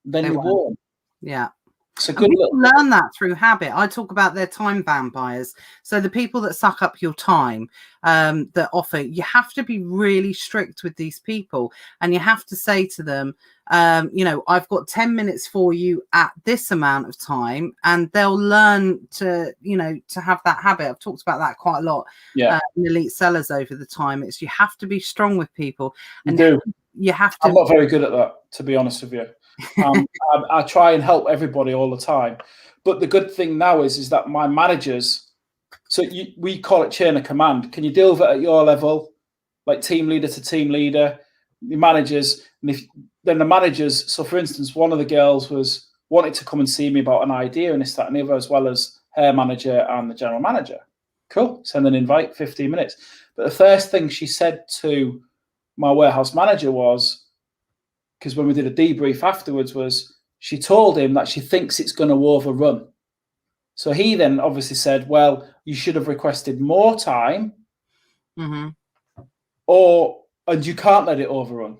then they won't. Yeah. It's a good learn that through habit. I talk about their time vampires. So the people that suck up your time, that offer, you have to be really strict with these people, and you have to say to them, I've got 10 minutes for you at this amount of time, and they'll learn to have that habit. I've talked about that quite a lot in Elite Sellers over the time. It's, you have to be strong with people. And you have to. I'm not very good at that, to be honest with you. I try and help everybody all the time, but the good thing now is that my managers, we call it chain of command. Can you deal with it at your level, like team leader to team leader, your managers, and then the managers. So, for instance, one of the girls wanted to come and see me about an idea and this, that, and the other, as well as her manager and the general manager. Cool, send an invite, 15 minutes. But the first thing she said to my warehouse manager was, because when we did a debrief afterwards, was she told him that she thinks it's going to overrun. So he then obviously said, well, you should have requested more time, and you can't let it overrun.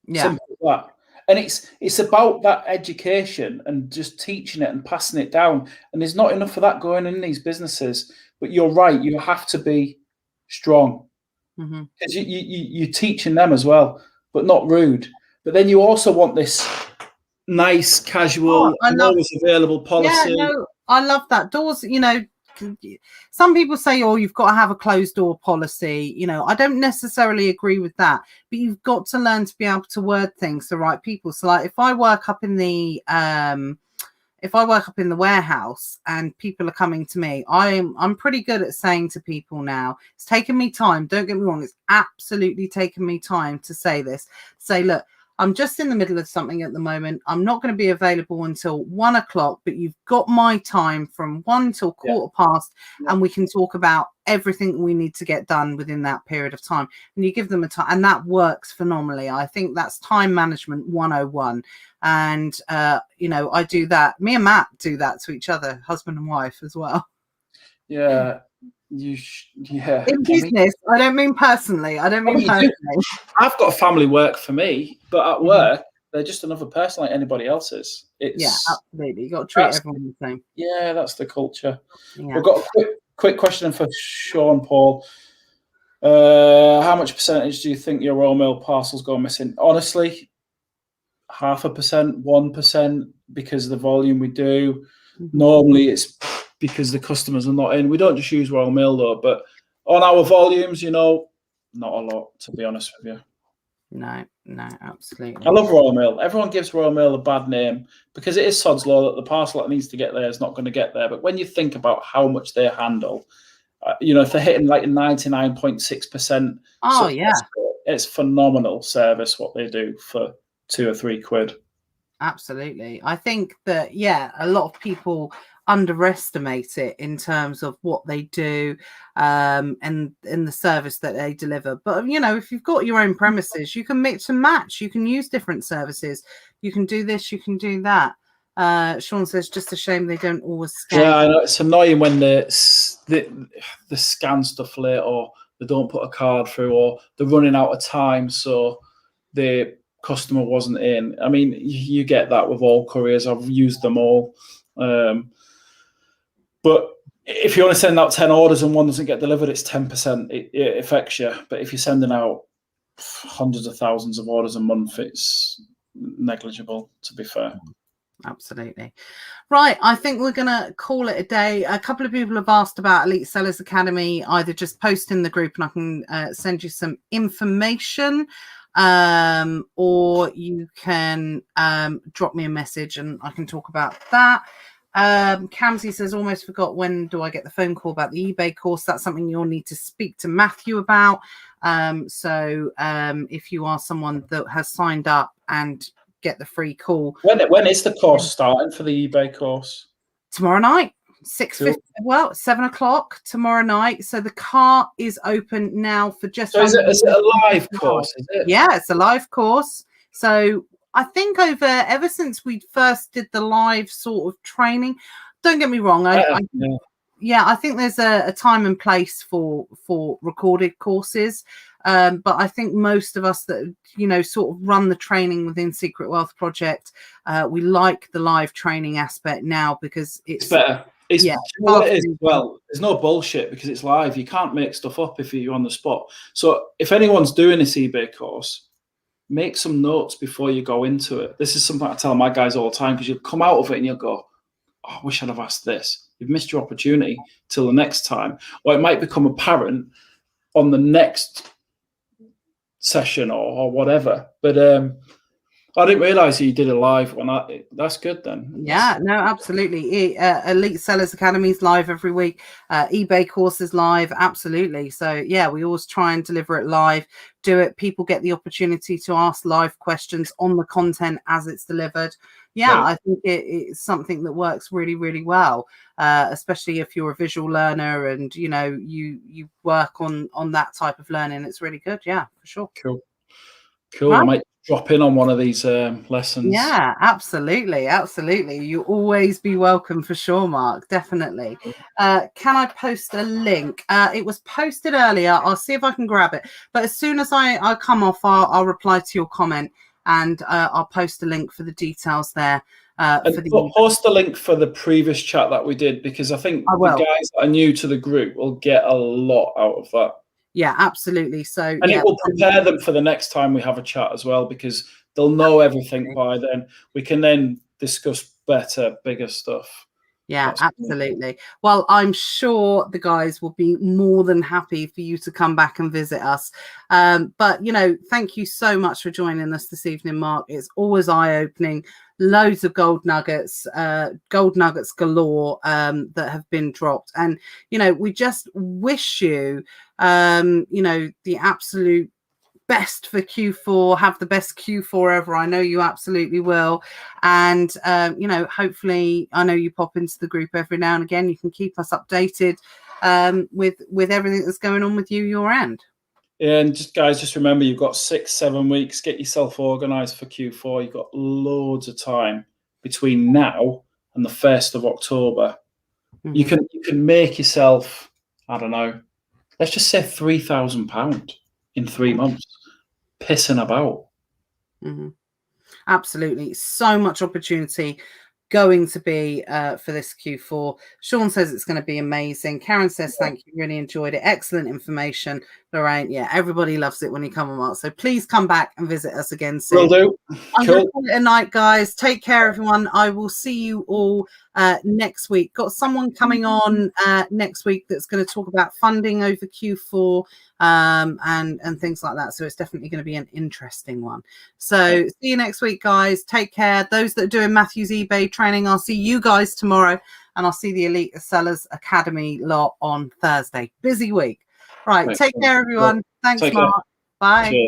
Yeah. Simple as that. And it's about that education and just teaching it and passing it down. And there's not enough of that going in these businesses. But you're right, you have to be strong. Because you're teaching them as well, but not rude. But then you also want this nice, casual, always available policy. Yeah, no, I love that. Doors, some people say, you've got to have a closed door policy. I don't necessarily agree with that, but you've got to learn to be able to word things to the right people. So like if I work up in the warehouse and people are coming to me, I'm pretty good at saying to people now, it's taken me time. Don't get me wrong. It's absolutely taken me time to say this. Say, look, I'm just in the middle of something at the moment. I'm not going to be available until 1 o'clock, but you've got my time from 1 till 1:15, and we can talk about everything we need to get done within that period of time. And you give them a time, and that works phenomenally. I think that's time management 101. And, I do that. Me and Matt do that to each other, husband and wife as well. Yeah. Yeah. In business, I don't mean personally. I don't mean personally. I've got a family work for me, but at work, they're just another person like anybody else is. Yeah, absolutely. You got to treat everyone the same. Yeah, that's the culture. Yeah. We've got a quick question for Sean Paul. How much percentage do you think your Royal Mail parcels go missing? Honestly, 0.5%, 1%, because of the volume we do. Normally, it's because the customers are not in. We don't just use Royal Mail though, but on our volumes, not a lot, to be honest with you. No, absolutely. I love Royal Mail. Everyone gives Royal Mail a bad name because it is sod's law that the parcel that needs to get there is not going to get there. But when you think about how much they handle, if they're hitting like 99.6%, it's phenomenal service what they do for £2 or £3. Absolutely. I think that, a lot of people underestimate it in terms of what they do and in the service that they deliver. But, if you've got your own premises, you can mix and match. You can use different services. You can do this, you can do that. Sean says, just a shame they don't always scan. Yeah, I know. It's annoying when the scan stuff late, or they don't put a card through, or they're running out of time, so the customer wasn't in. I mean, you get that with all couriers. I've used them all. But if you want to send out 10 orders and one doesn't get delivered, it's 10%. It affects you. But if you're sending out hundreds of thousands of orders a month, it's negligible, to be fair. Absolutely. Right. I think we're going to call it a day. A couple of people have asked about Elite Sellers Academy. Either just post in the group and I can send you some information, or you can drop me a message and I can talk about that. Camsey says, almost forgot, when do I get the phone call about the eBay course? That's something you'll need to speak to Matthew about. So if you are someone that has signed up and get the free call. When is the course starting for the eBay course? Tomorrow night, 6:50. Well, 7 o'clock tomorrow night. So the car is open now for just. So is it a live course? Is it? Yeah, it's a live course. So I think ever since we first did the live sort of training, don't get me wrong. I think there's a time and place for recorded courses. But I think most of us that, sort of run the training within Secret Wealth Project, we like the live training aspect now because it's better. What it is, well, there's no bullshit because it's live. You can't make stuff up if you're on the spot. So if anyone's doing this eBay course, make some notes before you go into it. This is something I tell my guys all the time, because you'll come out of it and you'll go, oh, I wish I'd have asked this. You've missed your opportunity till the next time. Or it might become apparent on the next session or whatever. But I didn't realize you did a live one. That's good then. Yeah, no, absolutely. Elite Sellers Academy is live every week. eBay course is live. Absolutely. So yeah, we always try and deliver it live. Do it. People get the opportunity to ask live questions on the content as it's delivered. Yeah, right. I think it's something that works really, really well, especially if you're a visual learner and you work on that type of learning. It's really good. Yeah, for sure. Cool. Right? I might drop in on one of these lessons. Yeah, absolutely. You'll always be welcome for sure, Mark. Definitely. Can I post a link? It was posted earlier. I'll see if I can grab it. But as soon as I come off, I'll reply to your comment and I'll post a link for the details there. Post the link for the previous chat that we did, because I think the guys that are new to the group will get a lot out of that. Yeah, absolutely. So, and it will prepare them for the next time we have a chat as well, because they'll know everything by then. We can then discuss better, bigger stuff. Yeah, that's absolutely. Cool. Well, I'm sure the guys will be more than happy for you to come back and visit us. But, thank you so much for joining us this evening, Mark. It's always eye-opening. Loads of gold nuggets galore that have been dropped. And, we just wish you, the absolute best for Q4. Have the best Q4 ever. I know you absolutely will. And hopefully, I know you pop into the group every now and again. You can keep us updated with everything that's going on with your end. Yeah, and just remember, you've got 6-7 weeks. Get yourself organized for Q4. You've got loads of time between now and the 1st of October. Mm-hmm. You can make yourself I don't know, let's just say £3,000 in 3 months, pissing about. Mm-hmm. Absolutely. So much opportunity going to be for this Q4. Sean says it's going to be amazing. Karen says, thank you. Really enjoyed it. Excellent information. Lorraine, yeah, everybody loves it when you come on, Mark. So please come back and visit us again soon. Will do. I'm going to call it a night, guys. Take care, everyone. I will see you all next week. Got someone coming on next week that's going to talk about funding over Q4 and things like that. So it's definitely going to be an interesting one. So see you next week, guys. Take care. Those that are doing Matthew's eBay training, I'll see you guys tomorrow. And I'll see the Elite Sellers Academy lot on Thursday. Busy week. Right. Take care, everyone. Thanks, Mark. Bye.